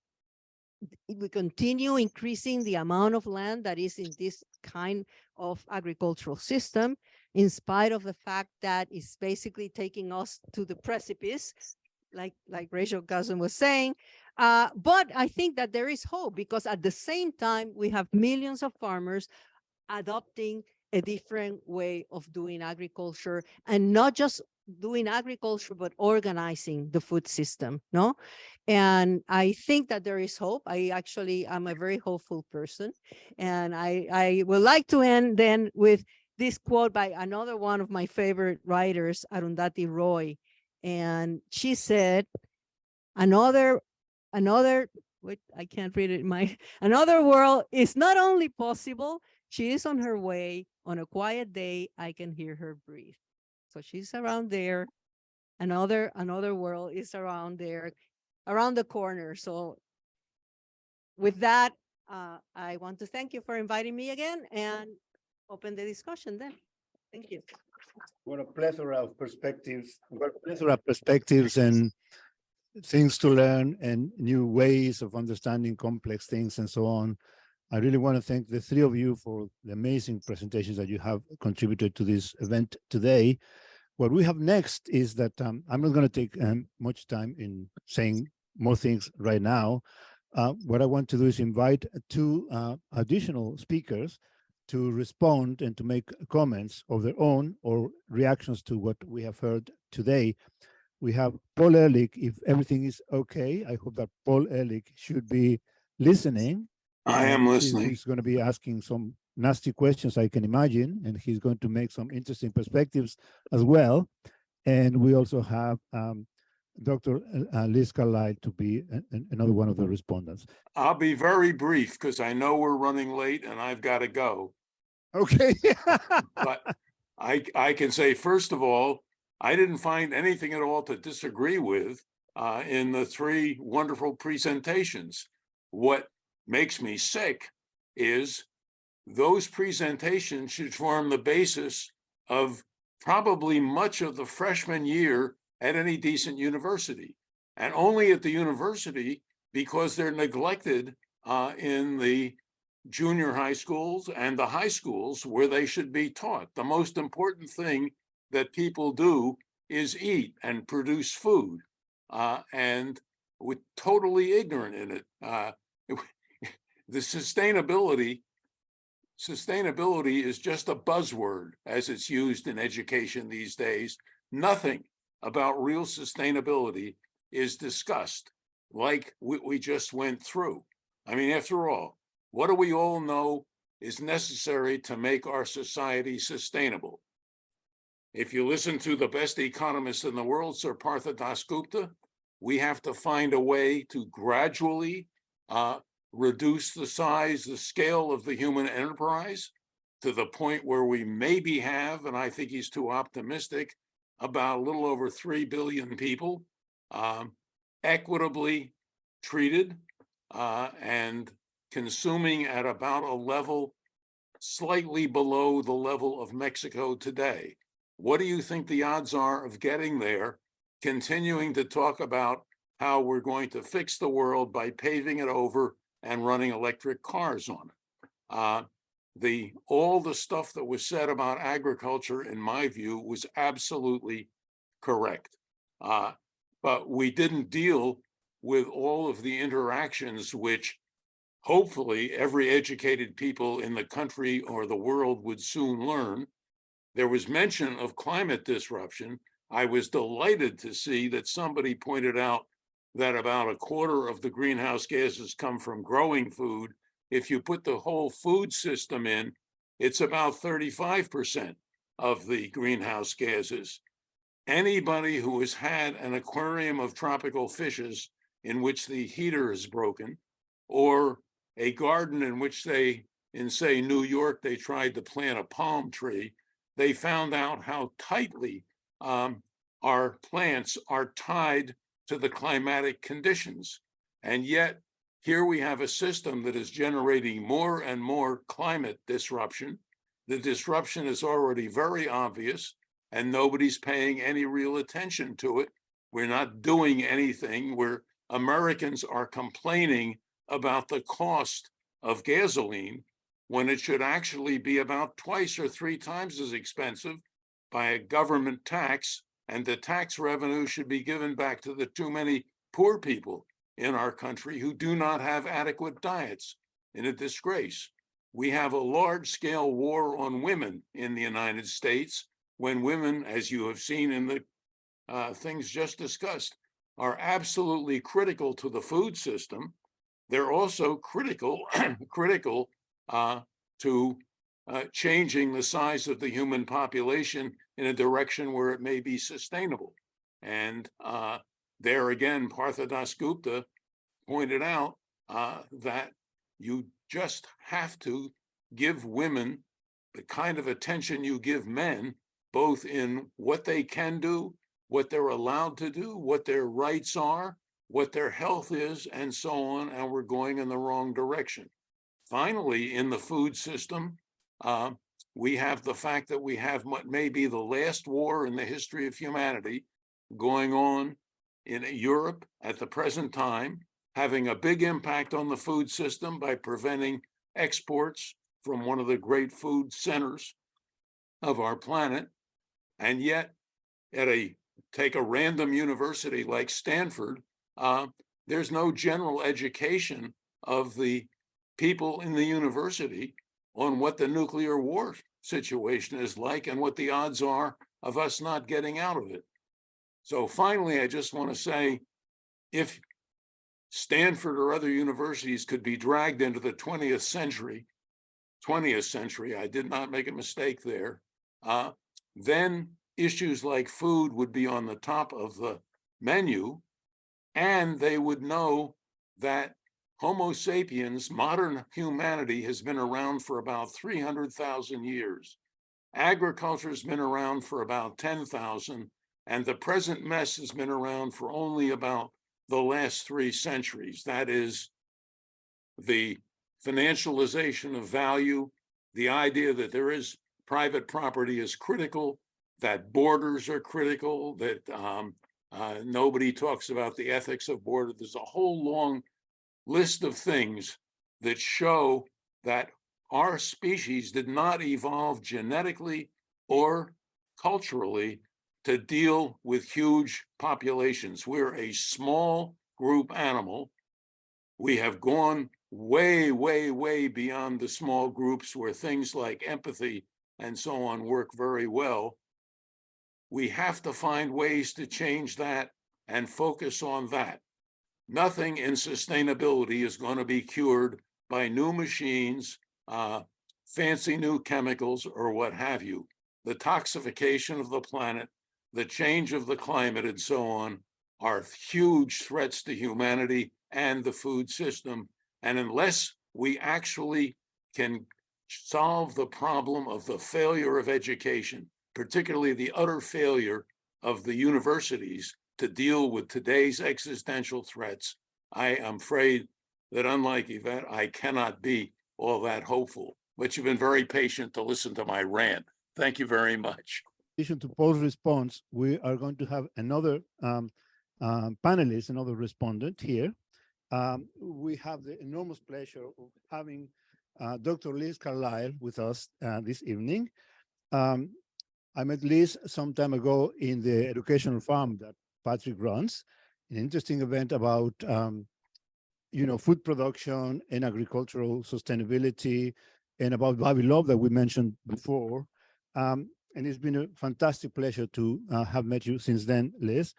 we continue increasing the amount of land that is in this kind of agricultural system, in spite of the fact that it's basically taking us to the precipice, like Rachel Carson was saying. But I think that there is hope, because at the same time, we have millions of farmers adopting a different way of doing agriculture, and not just doing agriculture, but organizing the food system, And I think that there is hope. I'm a very hopeful person. And I would like to end then with this quote by another one of my favorite writers, Arundhati Roy. And she said, another, wait, I can't read it. Another world is not only possible, she is on her way. On a quiet day, I can hear her breathe. So she's around there. Another world is around there, around the corner. So with that, I want to thank you for inviting me again and open the discussion then. Thank you. What a plethora of perspectives and things to learn and new ways of understanding complex things and so on. I really want to thank the three of you for the amazing presentations that you have contributed to this event today. What we have next is that I'm not going to take much time in saying more things right now. What I want to do is invite two additional speakers to respond and to make comments of their own or reactions to what we have heard today. we have Paul Ehrlich. If everything is okay, I hope that Paul Ehrlich should be listening. I am listening. He's going to be asking some nasty questions, I can imagine, and he's going to make some interesting perspectives as well. And we also have Dr. Liz Carlisle to be another one of the respondents. I'll be very brief because I know we're running late and I've got to go. Okay. But I can say, first of all, I didn't find anything at all to disagree with in the three wonderful presentations. What makes me sick is those presentations should form the basis of probably much of the freshman year at any decent university, and only at the university because they're neglected in the junior high schools and the high schools where they should be taught. The most important thing that people do is eat and produce food, and we're totally ignorant in it. The sustainability is just a buzzword as it's used in education these days. Nothing about real sustainability is discussed like we just went through. I mean, after all, what do we all know is necessary to make our society sustainable? If you listen to the best economist in the world, Sir Partha Dasgupta, we have to find a way to gradually reduce the size, the scale of the human enterprise to the point where we maybe have, and I think he's too optimistic, about a little over 3 billion people equitably treated and consuming at about a level slightly below the level of Mexico today. What do you think the odds are of getting there, continuing to talk about how we're going to fix the world by paving it over and running electric cars on it? All the stuff that was said about agriculture, in my view, was absolutely correct. But we didn't deal with all of the interactions which hopefully every educated people in the country or the world would soon learn. There was mention of climate disruption. I was delighted to see that somebody pointed out that about a quarter of the greenhouse gases come from growing food. If you put the whole food system in, it's about 35% of the greenhouse gases. Anybody who has had an aquarium of tropical fishes in which the heater is broken, or a garden in which they, in say New York, they tried to plant a palm tree, they found out how tightly our plants are tied to the climatic conditions. And yet, here we have a system that is generating more and more climate disruption. The disruption is already very obvious, and nobody's paying any real attention to it. We're not doing anything where Americans are complaining about the cost of gasoline when it should actually be about twice or three times as expensive by a government tax, and the tax revenue should be given back to the too many poor people in our country who do not have adequate diets. In a disgrace. We have a large-scale war on women in the United States when women, as you have seen in the things just discussed, are absolutely critical to the food system. They're also critical to changing the size of the human population in a direction where it may be sustainable. And there again, Partha Dasgupta pointed out that you just have to give women the kind of attention you give men, both in what they can do, what they're allowed to do, what their rights are, what their health is, and so on, and we're going in the wrong direction. Finally, in the food system, we have the fact that we have what may be the last war in the history of humanity going on in Europe at the present time, having a big impact on the food system by preventing exports from one of the great food centers of our planet. And yet, take a random university like Stanford, there's no general education of the people in the university on what the nuclear war situation is like and what the odds are of us not getting out of it. So finally, I just want to say, if Stanford or other universities could be dragged into the 20th century, I did not make a mistake there, then issues like food would be on the top of the menu, and they would know that Homo sapiens, modern humanity, has been around for about 300,000 years. Agriculture has been around for about 10,000, and the present mess has been around for only about the last 3 centuries. That is the financialization of value, the idea that there is private property is critical, that borders are critical, that nobody talks about the ethics of border. There's a whole long list of things that show that our species did not evolve genetically or culturally to deal with huge populations. We're a small group animal. We have gone way, way, way beyond the small groups where things like empathy and so on work very well. We have to find ways to change that and focus on that. Nothing in sustainability is going to be cured by new machines, fancy new chemicals, or what have you. The toxification of the planet, the change of the climate, and so on are huge threats to humanity and the food system. And unless we actually can solve the problem of the failure of education, particularly the utter failure of the universities to deal with today's existential threats, I am afraid that, unlike Yvette, I cannot be all that hopeful. But you've been very patient to listen to my rant. Thank you very much. In addition to Paul's response, we are going to have another panelist, another respondent here. We have the enormous pleasure of having Dr. Liz Carlisle with us this evening. I met Liz some time ago in the educational farm that Patrick runs, an interesting event about food production and agricultural sustainability, and about Baby Love that we mentioned before. And it's been a fantastic pleasure to have met you since then, Liz.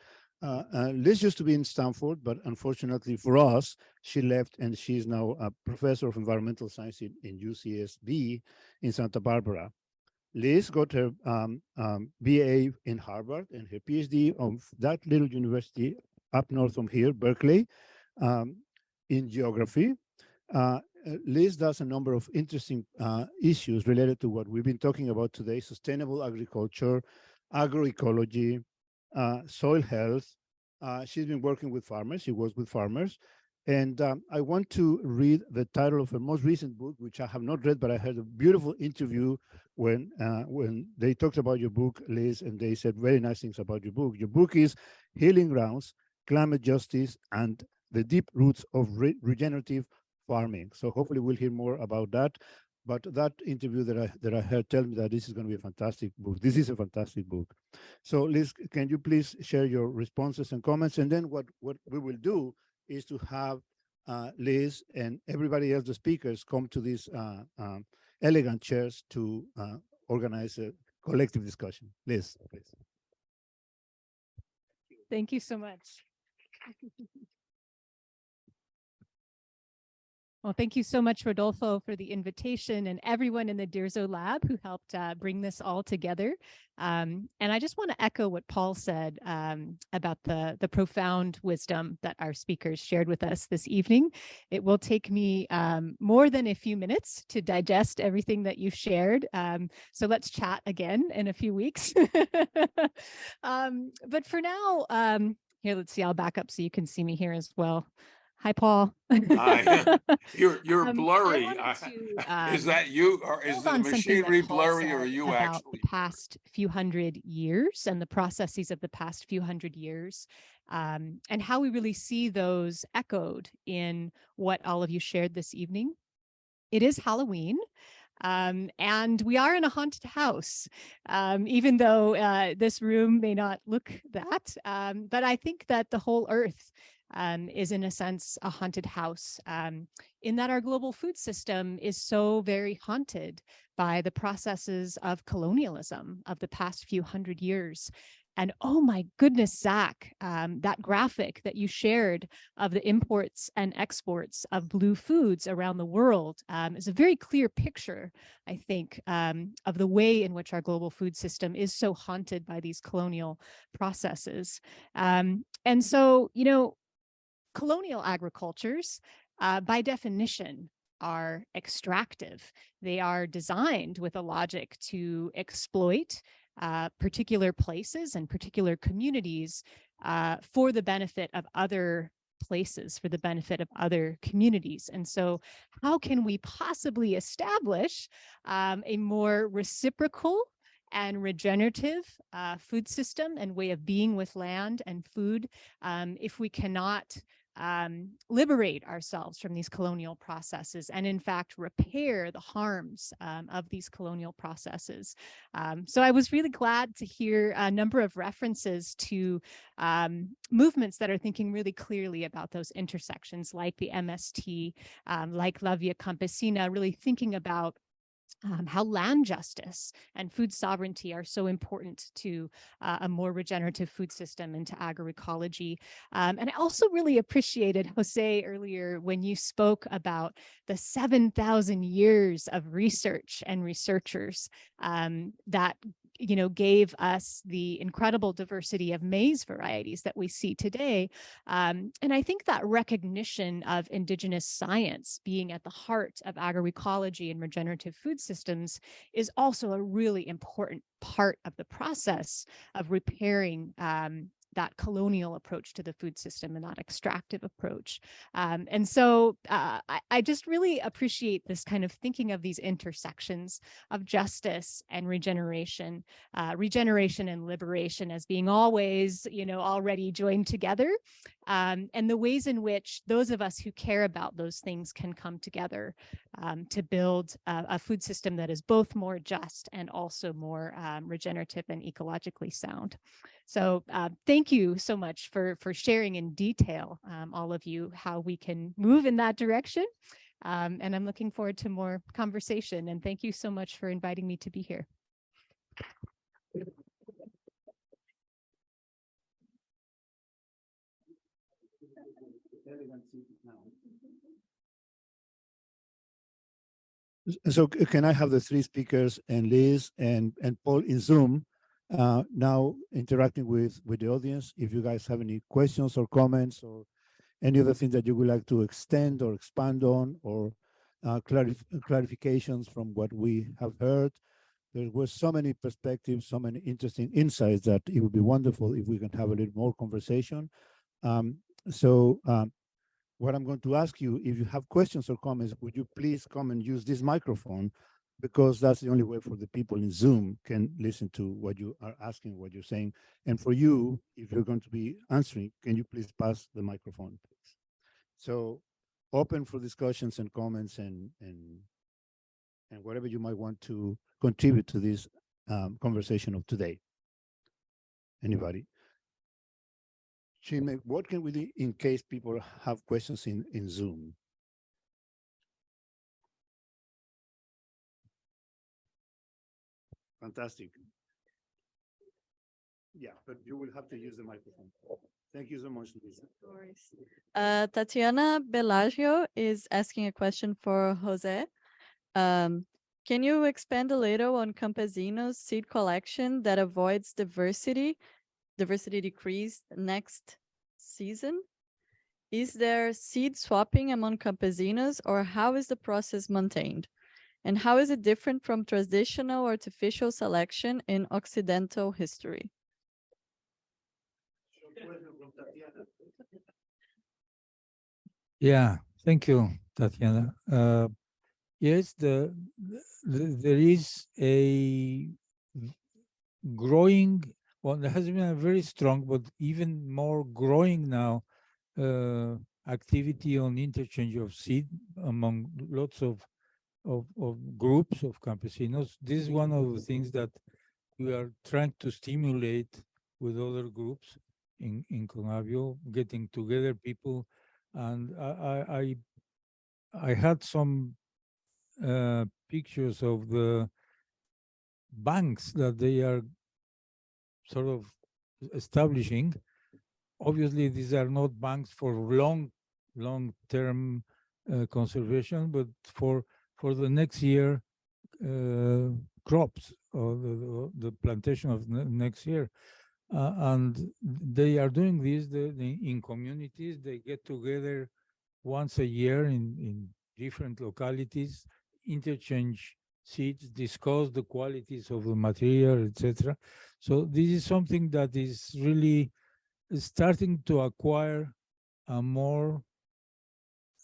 Liz used to be in Stanford, but unfortunately for us, she left, and she's now a professor of environmental science in UCSB in Santa Barbara. Liz got her BA in Harvard and her PhD of that little university up north from here, Berkeley, in geography. Liz does a number of interesting issues related to what we've been talking about today: sustainable agriculture, agroecology, soil health. She's been working with farmers. She works with farmers. And I want to read the title of her most recent book, which I have not read, but I heard a beautiful interview when they talked about your book, Liz, and they said very nice things about your book. Your book is Healing Grounds, Climate Justice, and the Deep Roots of Regenerative Farming. So hopefully we'll hear more about that. But that interview that I heard tells me that this is going to be a fantastic book. This is a fantastic book. So Liz, can you please share your responses and comments? And then what we will do is to have Liz and everybody else, the speakers, come to these elegant chairs to organize a collective discussion. Liz, please. Thank you so much. Well, thank you so much, Rodolfo, for the invitation, and everyone in the Dirzo Lab who helped bring this all together. And I just want to echo what Paul said about the profound wisdom that our speakers shared with us this evening. It will take me more than a few minutes to digest everything that you've shared. So let's chat again in a few weeks. But for now, here, let's see, I'll back up so you can see me here as well. Hi, Paul. Hi. You're blurry. Is that you, or is the machinery blurry, or are you about actually the past few hundred years and the processes of the past few hundred years, and how we really see those echoed in what all of you shared this evening? It is Halloween. And we are in a haunted house, even though this room may not look that, but I think that the whole earth is in a sense a haunted house, in that our global food system is so very haunted by the processes of colonialism of the past few hundred years. And oh my goodness, Zach, that graphic that you shared of the imports and exports of blue foods around the world is a very clear picture, I think, of the way in which our global food system is so haunted by these colonial processes. And so, you know, colonial agricultures, by definition, are extractive. They are designed with a logic to exploit particular places and particular communities for the benefit of other places, for the benefit of other communities. And so how can we possibly establish a more reciprocal and regenerative food system and way of being with land and food if we cannot liberate ourselves from these colonial processes and in fact repair the harms of these colonial processes. So I was really glad to hear a number of references to movements that are thinking really clearly about those intersections, like the MST, like La Via Campesina, really thinking about how land justice and food sovereignty are so important to a more regenerative food system and to agroecology. And I also really appreciated, Jose, earlier when you spoke about the 7,000 years of research and researchers that gave us the incredible diversity of maize varieties that we see today. And I think that recognition of indigenous science being at the heart of agroecology and regenerative food systems is also a really important part of the process of repairing that colonial approach to the food system and that extractive approach. And so I just really appreciate this kind of thinking of these intersections of justice and regeneration, regeneration and liberation as being always, already joined together, and the ways in which those of us who care about those things can come together to build a food system that is both more just and also more regenerative and ecologically sound. So thank you so much for sharing in detail, all of you, how we can move in that direction. And I'm looking forward to more conversation. And thank you so much for inviting me to be here. So can I have the three speakers and Liz and Paul in Zoom now interacting with the audience? If you guys have any questions or comments or any other things that you would like to extend or expand on or clarifications from what we have heard. There were so many perspectives, so many interesting insights that it would be wonderful if we can have a little more conversation. What I'm going to ask you, if you have questions or comments, would you please come and use this microphone, because that's the only way for the people in Zoom can listen to what you are asking, what you're saying. And for you, if you're going to be answering, can you please pass the microphone, please? So open for discussions and comments and whatever you might want to contribute to this conversation of today. Anybody? Jim, what can we do in case people have questions in Zoom? Fantastic. Yeah, but you will have to use the microphone. Thank you so much, Lisa. Tatiana Bellagio is asking a question for Jose. Can you expand a little on Campesinos seed collection that avoids diversity decrease next season? Is there seed swapping among Campesinos, or how is the process maintained? And how is it different from traditional artificial selection in Occidental history? Yeah, thank you, Tatiana. Yes, there is a growing, well, there has been a very strong, but even more growing now, activity on interchange of seed among lots of groups of campesinos. This is one of the things that we are trying to stimulate with other groups in Conavio, getting together people. And I had some pictures of the banks that they are sort of establishing. Obviously, these are not banks for long-term conservation, but for the next year crops or the plantation of next year. And they are doing this in communities. They get together once a year in different localities, interchange seeds, discuss the qualities of the material, etc. So this is something that is really starting to acquire a more,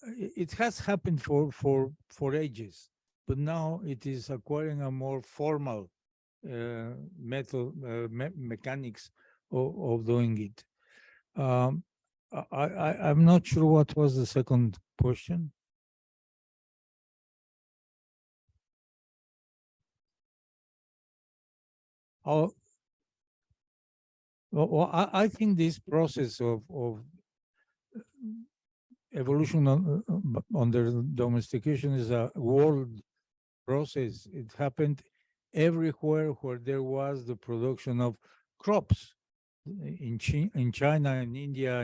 it has happened for ages, but now it is acquiring a more formal mechanics of doing it. I'm not sure what was the second question. Oh, well, I think this process of evolution under domestication is a world process. It happened everywhere where there was the production of crops in China, in India,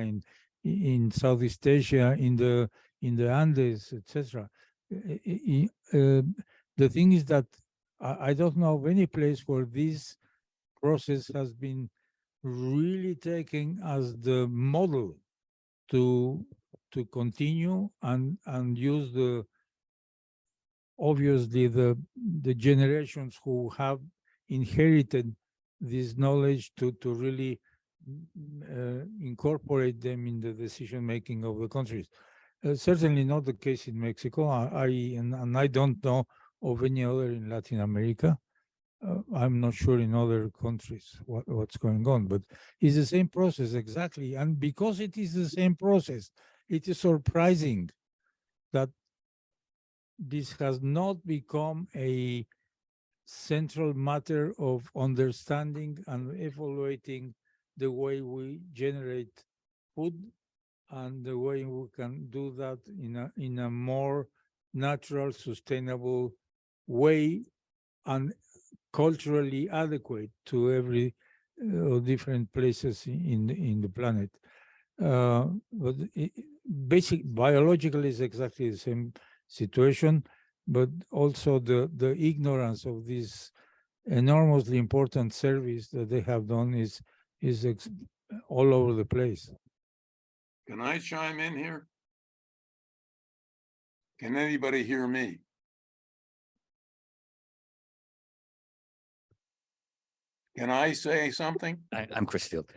in Southeast Asia, in the Andes, etc. The thing is that I don't know of any place where this process has been really taken as the model to continue and use the obviously the generations who have inherited this knowledge to really incorporate them in the decision making of the countries. Certainly not the case in Mexico. And I don't know of any other in Latin America. I'm not sure in other countries what's going on, but it's the same process exactly. And because it is the same process, it is surprising that this has not become a central matter of understanding and evaluating the way we generate food and the way we can do that in a more natural, sustainable way and culturally adequate to every different places in the planet. But basic biologically is exactly the same situation, but also the ignorance of this enormously important service that they have done is all over the place. Can I chime in here? Can anybody hear me? Can I say something? I'm Chris Field.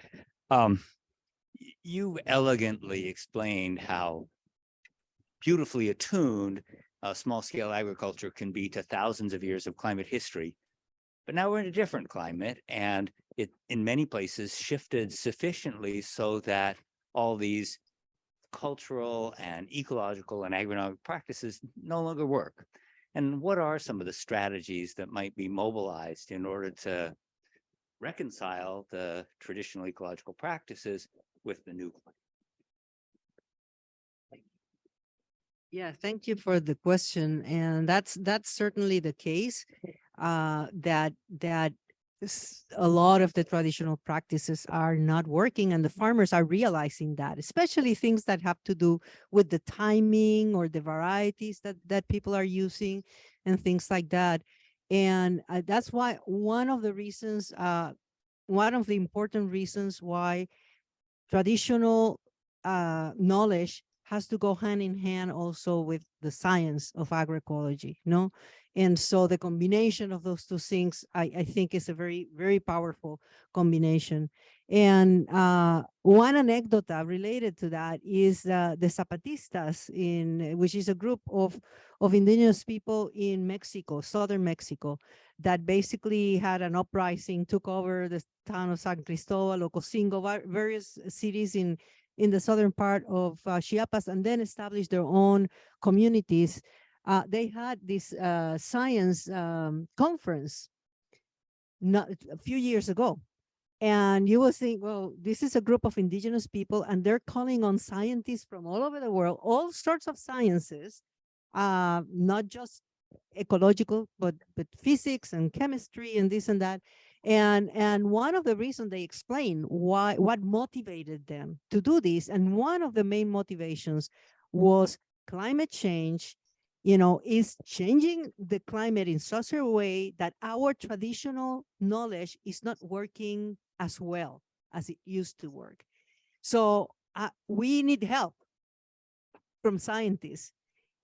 You elegantly explained how beautifully attuned small-scale agriculture can be to thousands of years of climate history. But now we're in a different climate, and it, in many places, shifted sufficiently so that all these cultural and ecological and agronomic practices no longer work. And what are some of the strategies that might be mobilized in order to reconcile the traditional ecological practices with the new climate? Yeah, thank you for the question. And that's certainly the case, that a lot of the traditional practices are not working, and the farmers are realizing that, especially things that have to do with the timing or the varieties that people are using and things like that. And that's why one of the important reasons why traditional knowledge has to go hand in hand also with the science of agroecology, no? And so the combination of those two things, I think, is a very, very powerful combination. And one anecdota related to that is the Zapatistas, which is a group of indigenous people in Mexico, southern Mexico, that basically had an uprising, took over the town of San Cristobal, Ocosingo, various cities in the southern part of Chiapas, and then established their own communities. They had this science conference a few years ago. And you will think, well, this is a group of indigenous people, and they're calling on scientists from all over the world, all sorts of sciences, not just ecological, but physics and chemistry and this and that. And one of the reasons they explain what motivated them to do this, and one of the main motivations was climate change, is changing the climate in such a way that our traditional knowledge is not working as well as it used to work. So we need help from scientists.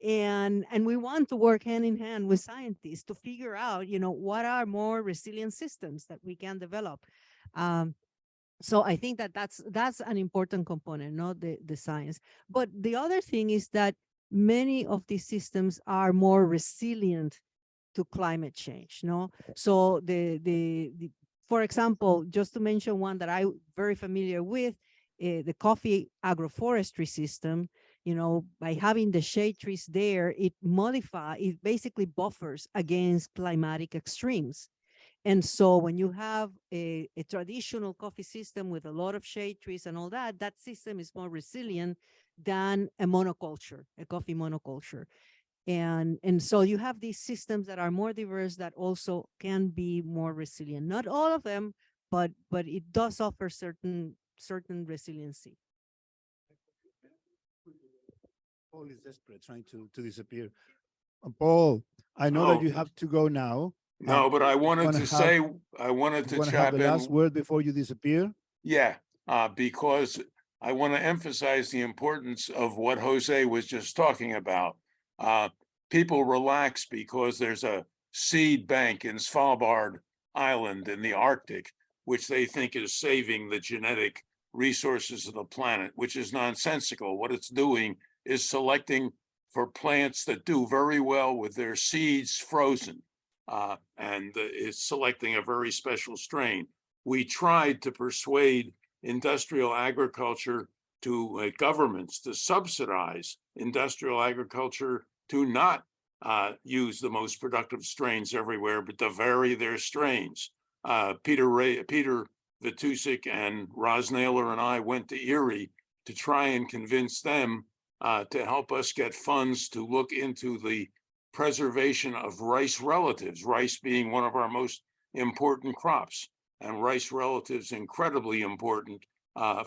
And we want to work hand in hand with scientists to figure out, what are more resilient systems that we can develop. So I think that that's an important component, not the science. But the other thing is that many of these systems are more resilient to climate change. No, so for example, just to mention one that I'm very familiar with, the coffee agroforestry system. By having the shade trees there, it basically buffers against climatic extremes. And so when you have a traditional coffee system with a lot of shade trees and all that, that system is more resilient than a monoculture, a coffee monoculture. And so you have these systems that are more diverse that also can be more resilient. Not all of them, but it does offer certain resiliency. Paul is desperate, trying to disappear. Paul, I know that No. you have to go now. No, but I wanted wanna to have- say, I wanted to have chap the last in. word before you disappear. Yeah, because I want to emphasize the importance of what Jose was just talking about. People relax because there's a seed bank in Svalbard Island in the Arctic, which they think is saving the genetic resources of the planet, which is nonsensical. What it's doing is selecting for plants that do very well with their seeds frozen. And it's selecting a very special strain. We tried to persuade industrial agriculture to governments to subsidize industrial agriculture to not use the most productive strains everywhere, but to vary their strains. Peter Vitusik and Roz Naylor and I went to Erie to try and convince them to help us get funds to look into the preservation of rice relatives, rice being one of our most important crops, and rice relatives incredibly important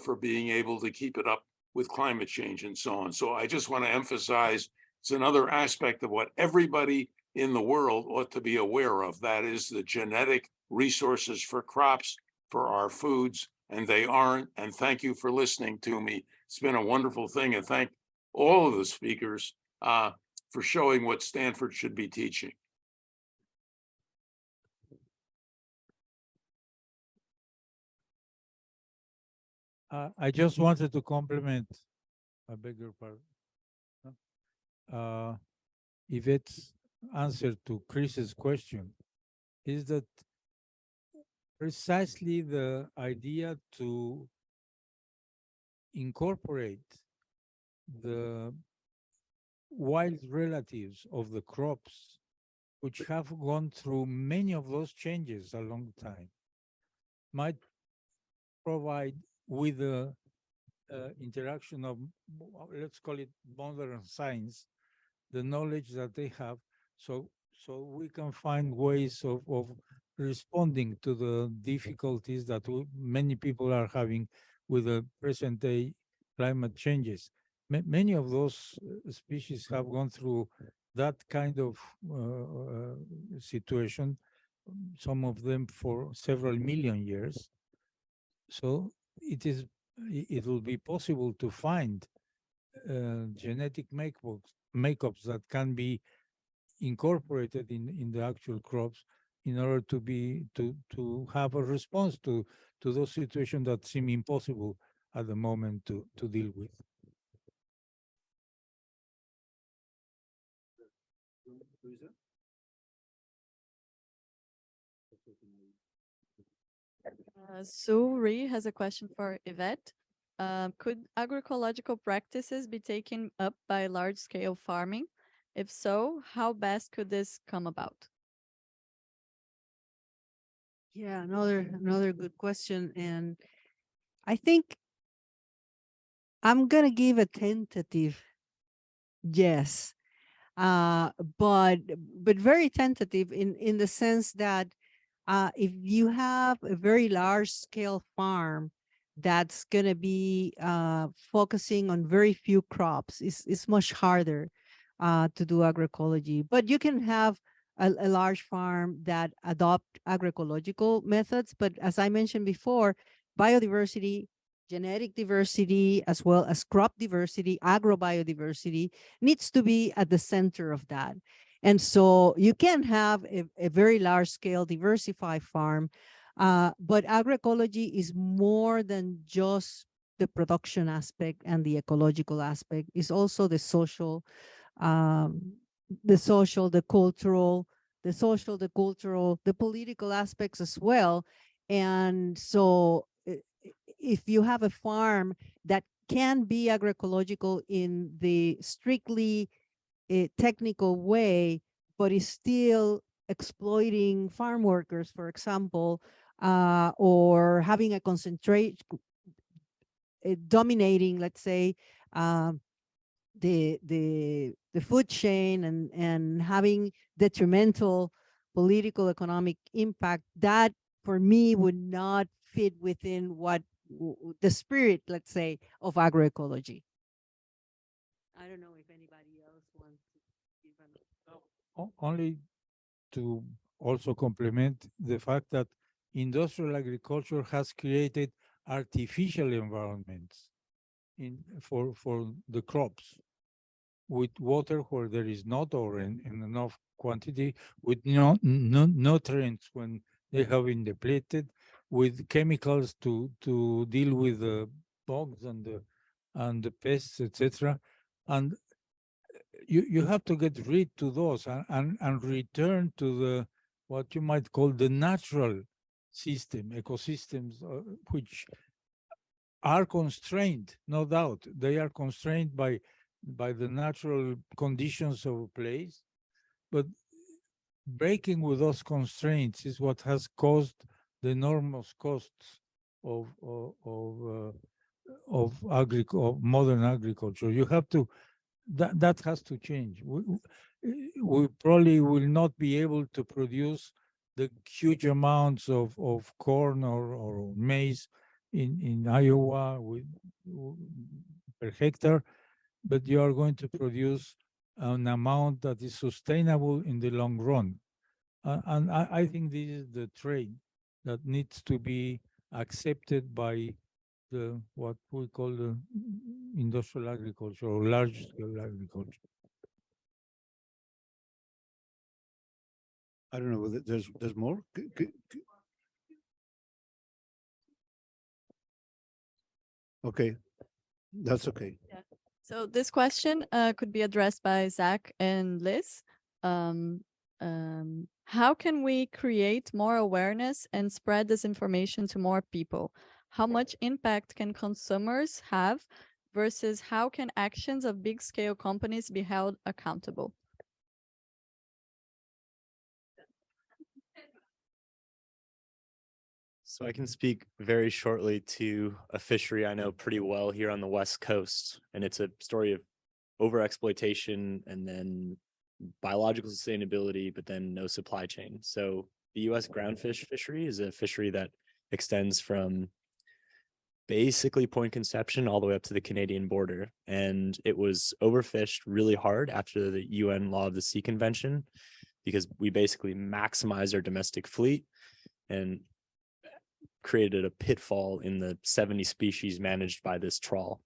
for being able to keep it up with climate change and so on. So I just want to emphasize it's another aspect of what everybody in the world ought to be aware of. That is the genetic resources for crops, for our foods, and they aren't. And thank you for listening to me. It's been a wonderful thing, and thank all of the speakers for showing what Stanford should be teaching. I just wanted to compliment, I beg your pardon, Yvette's answer to Chris's question is that precisely the idea to incorporate the wild relatives of the crops, which have gone through many of those changes a long time, might provide with the interaction of, let's call it modern science, the knowledge that they have, so we can find ways of responding to the difficulties that many people are having with the present day climate changes. Many of those species have gone through that kind of situation, some of them for several million years. So it will be possible to find genetic makeups that can be incorporated in the actual crops in order to have a response to those situations that seem impossible at the moment to deal with. Suri has a question for Yvette. Could agroecological practices be taken up by large-scale farming? If so, how best could this come about? Yeah, another good question. And I think I'm gonna give a tentative yes, but very tentative in the sense that if you have a very large scale farm that's going to be focusing on very few crops, it's much harder to do agroecology. But you can have a large farm that adopt agroecological methods. But as I mentioned before, biodiversity, genetic diversity, as well as crop diversity, agrobiodiversity needs to be at the center of that. And so you can have a very large scale diversified farm, but agroecology is more than just the production aspect and the ecological aspect. It's also the social, the cultural, the political aspects as well. And so if you have a farm that can be agroecological in the strictly technical way, but is still exploiting farm workers, for example, or having a concentrate, dominating, let's say, the food chain and having detrimental political economic impact, that for me would not fit within what the spirit, let's say, of agroecology. I don't know if anybody else wants to give Only to also complement the fact that industrial agriculture has created artificial environments for the crops, with water where there is not, or in enough quantity, with nutrients when they have been depleted, with chemicals to deal with the bugs and the pests, etc. And you have to get rid to those and return to the what you might call the natural system, ecosystems, which are constrained, no doubt. They are constrained by the natural conditions of a place, but breaking with those constraints is what has caused the enormous costs of modern agriculture. You have to, that has to change. We probably will not be able to produce the huge amounts of corn or maize in Iowa per hectare, but you are going to produce an amount that is sustainable in the long run. And I think this is the trade that needs to be accepted by what we call the industrial agriculture or large scale agriculture. I don't know whether there's more. Okay, that's okay. Yeah. So this question could be addressed by Zach and Liz. How can we create more awareness and spread this information to more people? How much impact can consumers have versus how can actions of big scale companies be held accountable? So I can speak very shortly to a fishery I know pretty well here on the West Coast, and it's a story of overexploitation and then biological sustainability, but then no supply chain. So the U.S. groundfish fishery is a fishery that extends from basically Point Conception all the way up to the Canadian border, and it was overfished really hard after the UN Law of the Sea Convention because we basically maximized our domestic fleet and created a pitfall in the 70 species managed by this trawl.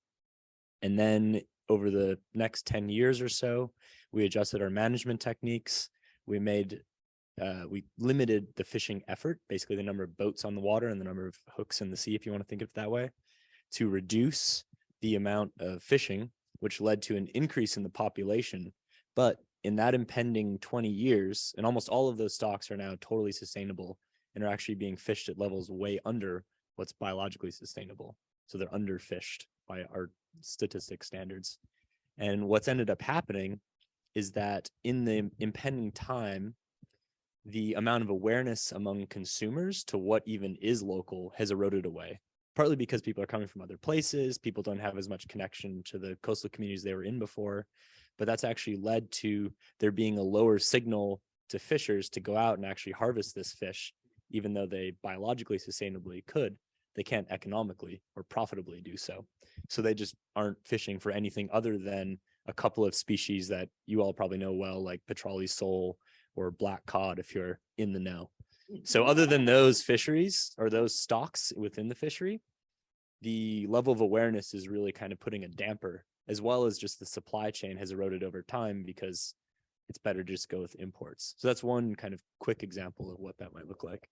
And then over the next 10 years or so, we adjusted our management techniques. We limited the fishing effort, basically the number of boats on the water and the number of hooks in the sea, if you want to think of it that way, to reduce the amount of fishing, which led to an increase in the population. But in that impending 20 years, and almost all of those stocks are now totally sustainable and are actually being fished at levels way under what's biologically sustainable. So they're underfished by our statistic standards. And what's ended up happening is that in the impending time, the amount of awareness among consumers to what even is local has eroded away, partly because people are coming from other places. People don't have as much connection to the coastal communities they were in before, but that's actually led to there being a lower signal to fishers to go out and actually harvest this fish, even though they biologically sustainably could, they can't economically or profitably do so. So they just aren't fishing for anything other than a couple of species that you all probably know well, like petrale sole or black cod, if you're in the know. So other than those fisheries or those stocks within the fishery, the level of awareness is really kind of putting a damper, as well as just the supply chain has eroded over time because it's better to just go with imports. So that's one kind of quick example of what that might look like.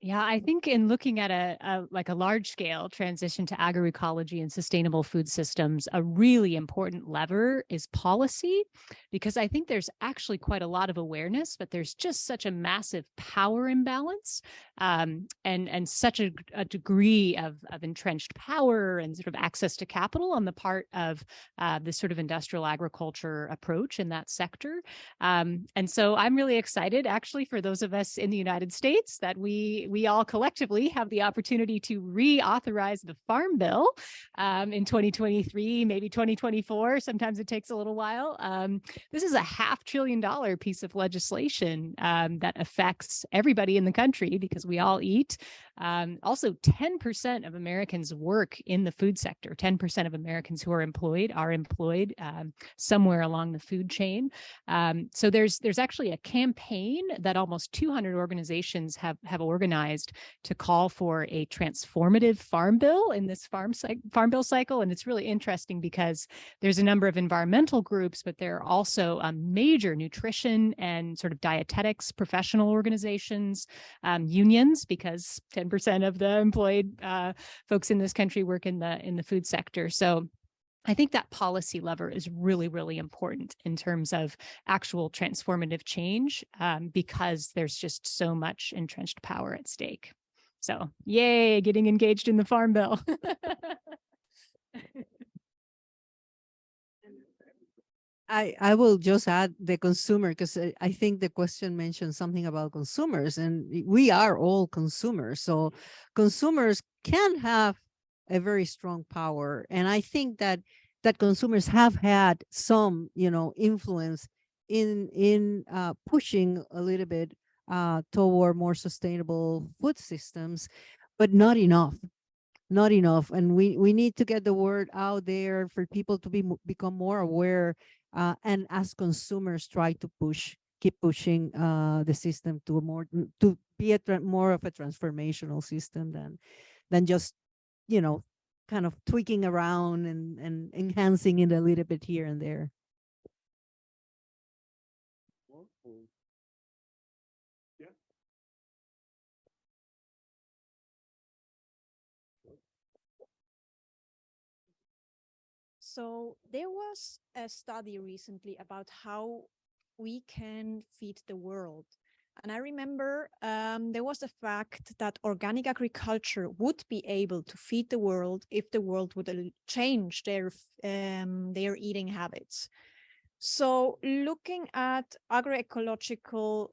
Yeah, I think in looking at a large scale transition to agroecology and sustainable food systems, a really important lever is policy, because I think there's actually quite a lot of awareness, but there's just such a massive power imbalance and such a degree of entrenched power and sort of access to capital on the part of this sort of industrial agriculture approach in that sector. And so I'm really excited actually for those of us in the United States that we all collectively have the opportunity to reauthorize the Farm Bill in 2023, maybe 2024. Sometimes it takes a little while. This is a $500 billion piece of legislation that affects everybody in the country because we all eat. Also, 10% of Americans work in the food sector. 10% of Americans who are employed somewhere along the food chain. So there's actually a campaign that almost 200 organizations have organized to call for a transformative farm bill in this farm bill cycle. And it's really interesting because there's a number of environmental groups, but there are also major nutrition and sort of dietetics professional organizations, unions, because 10% of the employed folks in this country work in the food sector. So I think that policy lever is really, really important in terms of actual transformative change because there's just so much entrenched power at stake. So yay, getting engaged in the Farm Bill. I will just add the consumer, because I think the question mentioned something about consumers, and we are all consumers. So consumers can have a very strong power. And I think that consumers have had some, influence in pushing a little bit toward more sustainable food systems, but not enough. Not enough. And we need to get the word out there for people to become more aware. And as consumers try to keep pushing the system to be more of a transformational system than just, kind of tweaking around and enhancing it a little bit here and there. So there was a study recently about how we can feed the world. And I remember there was the fact that organic agriculture would be able to feed the world if the world would change their eating habits. So looking at agroecological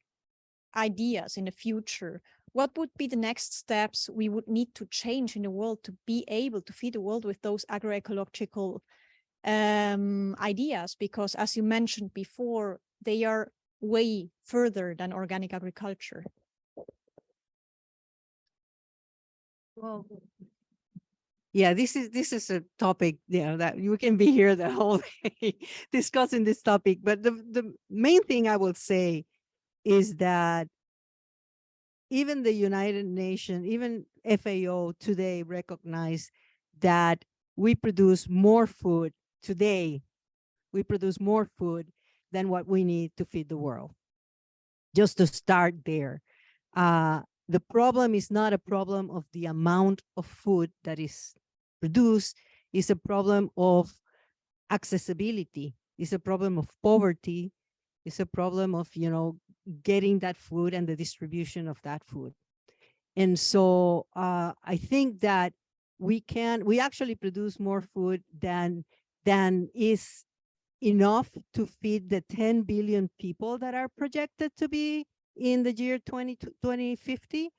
ideas in the future, what would be the next steps we would need to change in the world to be able to feed the world with those agroecological ideas? Because as you mentioned before, they are way further than organic agriculture. Well, yeah, this is a topic, that you can be here the whole day discussing this topic. But the main thing I will say is that even the United Nations, even FAO today recognize that we produce more food today. We produce more food than what we need to feed the world. Just to start there. The problem is not a problem of the amount of food that is produced. It's a problem of accessibility. It's a problem of poverty. It's a problem of, getting that food and the distribution of that food. And so I think that we actually produce more food than is enough to feed the 10 billion people that are projected to be in the year 2050.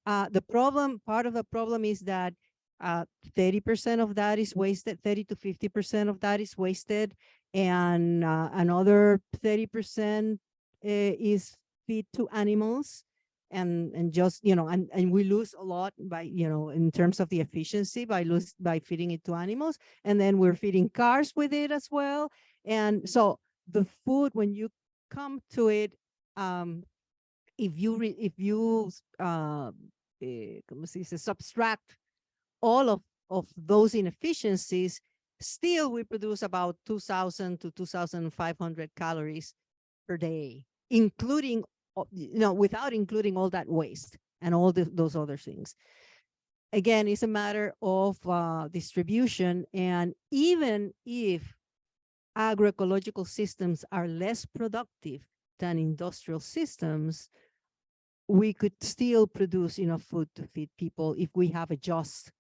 Part of the problem is that 30% of that is wasted, 30 to 50% of that is wasted, and another 30% is feed to animals and just, and we lose a lot by, in terms of the efficiency by feeding it to animals. And then we're feeding cars with it as well. And so the food, when you come to it, if you subtract all of those inefficiencies, still we produce about 2,000 to 2,500 calories per day, including, without including all that waste and all those other things. Again, it's a matter of distribution. And even if agroecological systems are less productive than industrial systems, we could still produce enough food to feed people if we have a just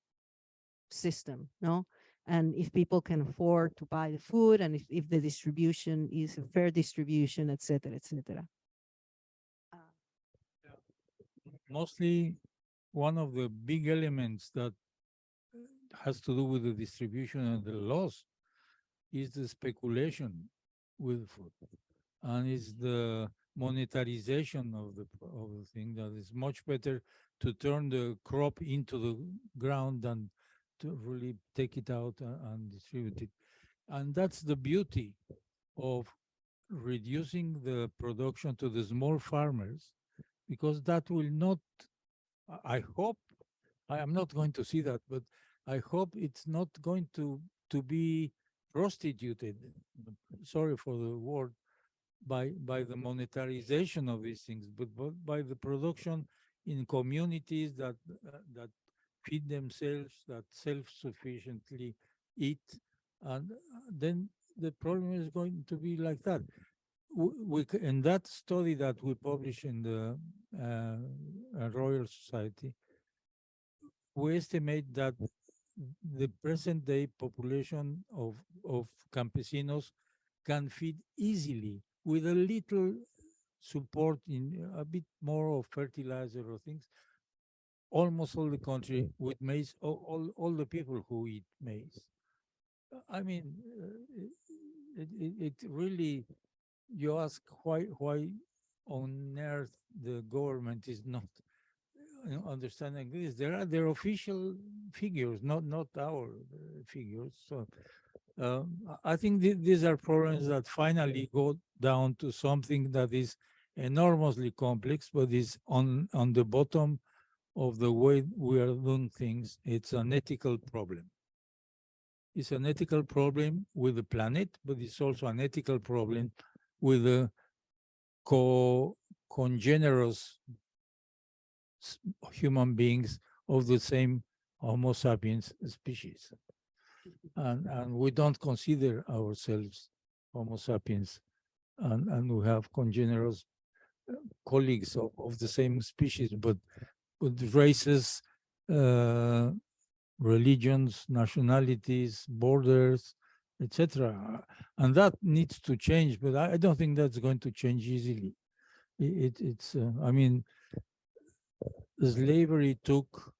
system, no? And if people can afford to buy the food, and if the distribution is a fair distribution, et cetera, et cetera. Mostly one of the big elements that has to do with the distribution and the loss is the speculation with food. And it's the monetarization of the thing, that is much better to turn the crop into the ground than to really take it out and distribute it. And that's the beauty of reducing the production to the small farmers, because that will not, I hope, I am not going to see that, but I hope it's not going to be prostituted, sorry for the word, by the monetarization of these things, but by the production in communities that feed themselves, that self-sufficiently eat, and then the problem is going to be like that. In that study that we published in the Royal Society, we estimate that the present day population of campesinos can feed easily with a little support in a bit more of fertilizer or things, almost all the country with maize, all the people who eat maize. I mean, it really, you ask why on earth the government is not understanding this. There are their official figures, not our figures. So I think these are problems that finally go down to something that is enormously complex, but is on the bottom of the way we are doing things. It's an ethical problem. It's an ethical problem with the planet, but it's also an ethical problem with the congenerous human beings of the same Homo sapiens species. And we don't consider ourselves Homo sapiens, and we have congenerous colleagues of the same species, but races, religions, nationalities, borders, etc. And that needs to change, but I don't think that's going to change easily. I mean, slavery took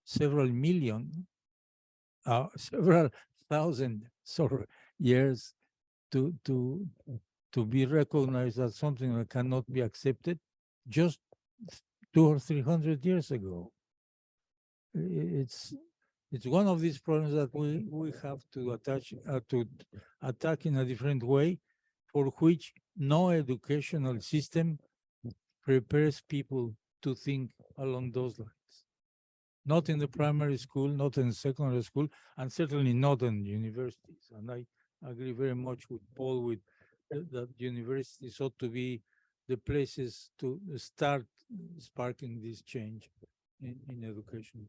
several thousand years to be recognized as something that cannot be accepted just 200 or 300 years ago. It's one of these problems that we have to attack in a different way, for which no educational system prepares people to think along those lines. Not in the primary school, not in secondary school, and certainly not in universities. And I agree very much with Paul with that universities ought to be the places to start sparking this change in education.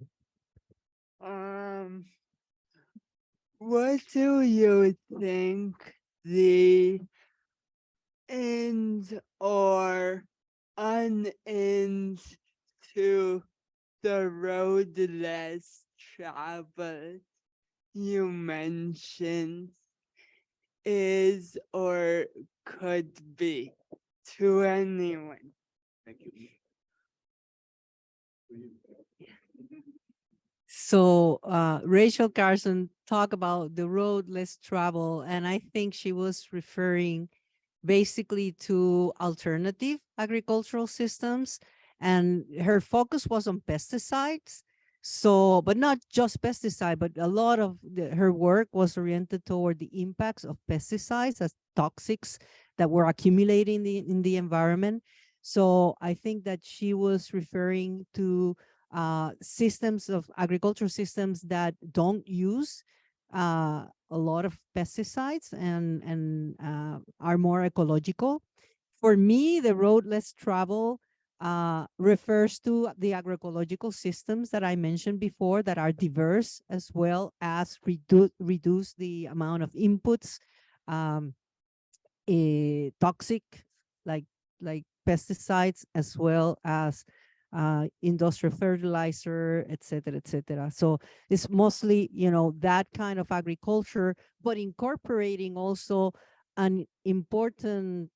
What do you think the ends or unends to the road less traveled you mentioned is or could be to anyone? Thank you. So Rachel Carson talked about the road less traveled, and I think she was referring basically to alternative agricultural systems. And her focus was on pesticides. So, but not just pesticide, but a lot of her work was oriented toward the impacts of pesticides as toxics that were accumulating in the environment. So I think that she was referring to systems of agricultural systems that don't use a lot of pesticides and are more ecological. For me, the road less traveled refers to the agroecological systems that I mentioned before that are diverse, as well as reduce the amount of inputs, toxic like pesticides, as well as industrial fertilizer, et cetera, et cetera. So it's mostly, that kind of agriculture, but incorporating also an important,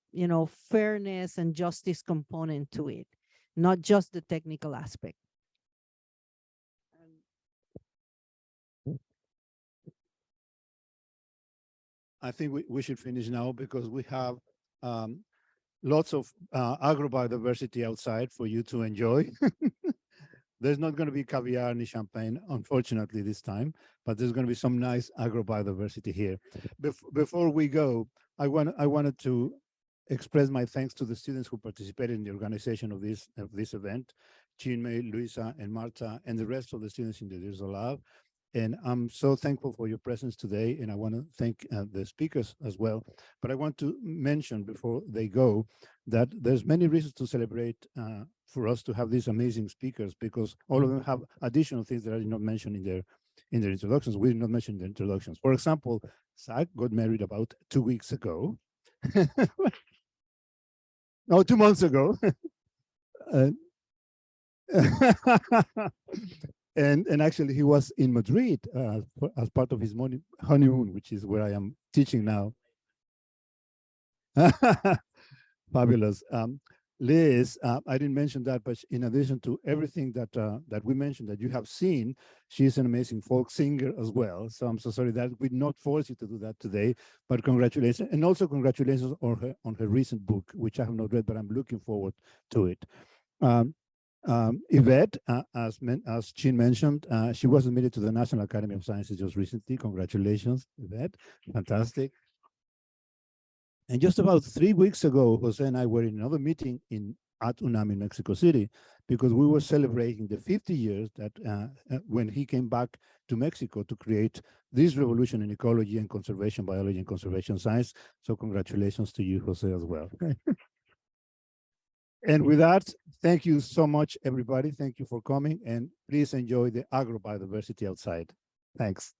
fairness and justice component to it, not just the technical aspect. I think we should finish now because we have lots of agrobiodiversity outside for you to enjoy. There's not going to be caviar ni champagne, unfortunately, this time, but there's going to be some nice agrobiodiversity here. Before we go, I wanted to express my thanks to the students who participated in the organization of this event, Chinmay, Luisa, and Marta, and the rest of the students in the Dirzo Lab. And I'm so thankful for your presence today, and I want to thank the speakers as well. But I want to mention before they go that there's many reasons to celebrate for us to have these amazing speakers, because all of them have additional things that are not mentioned in their introductions. We did not mention the introductions. For example, Zach got married about 2 weeks ago. No, 2 months ago. And actually, he was in Madrid as part of his honeymoon, which is where I am teaching now. Fabulous. Liz, I didn't mention that, but in addition to everything that we mentioned that you have seen, she's an amazing folk singer as well. So I'm so sorry that we did not force you to do that today, but congratulations. And also congratulations on her recent book, which I have not read, but I'm looking forward to it. Ivette, as Chin mentioned, she was admitted to the National Academy of Sciences just recently. Congratulations, Ivette. Fantastic. And just about 3 weeks ago, Jose and I were in another meeting at UNAM in Mexico City, because we were celebrating the 50 years that when he came back to Mexico to create this revolution in ecology and conservation biology and conservation science. So congratulations to you, Jose, as well. And with that, thank you so much, everybody. Thank you for coming, and please enjoy the agrobiodiversity outside. Thanks.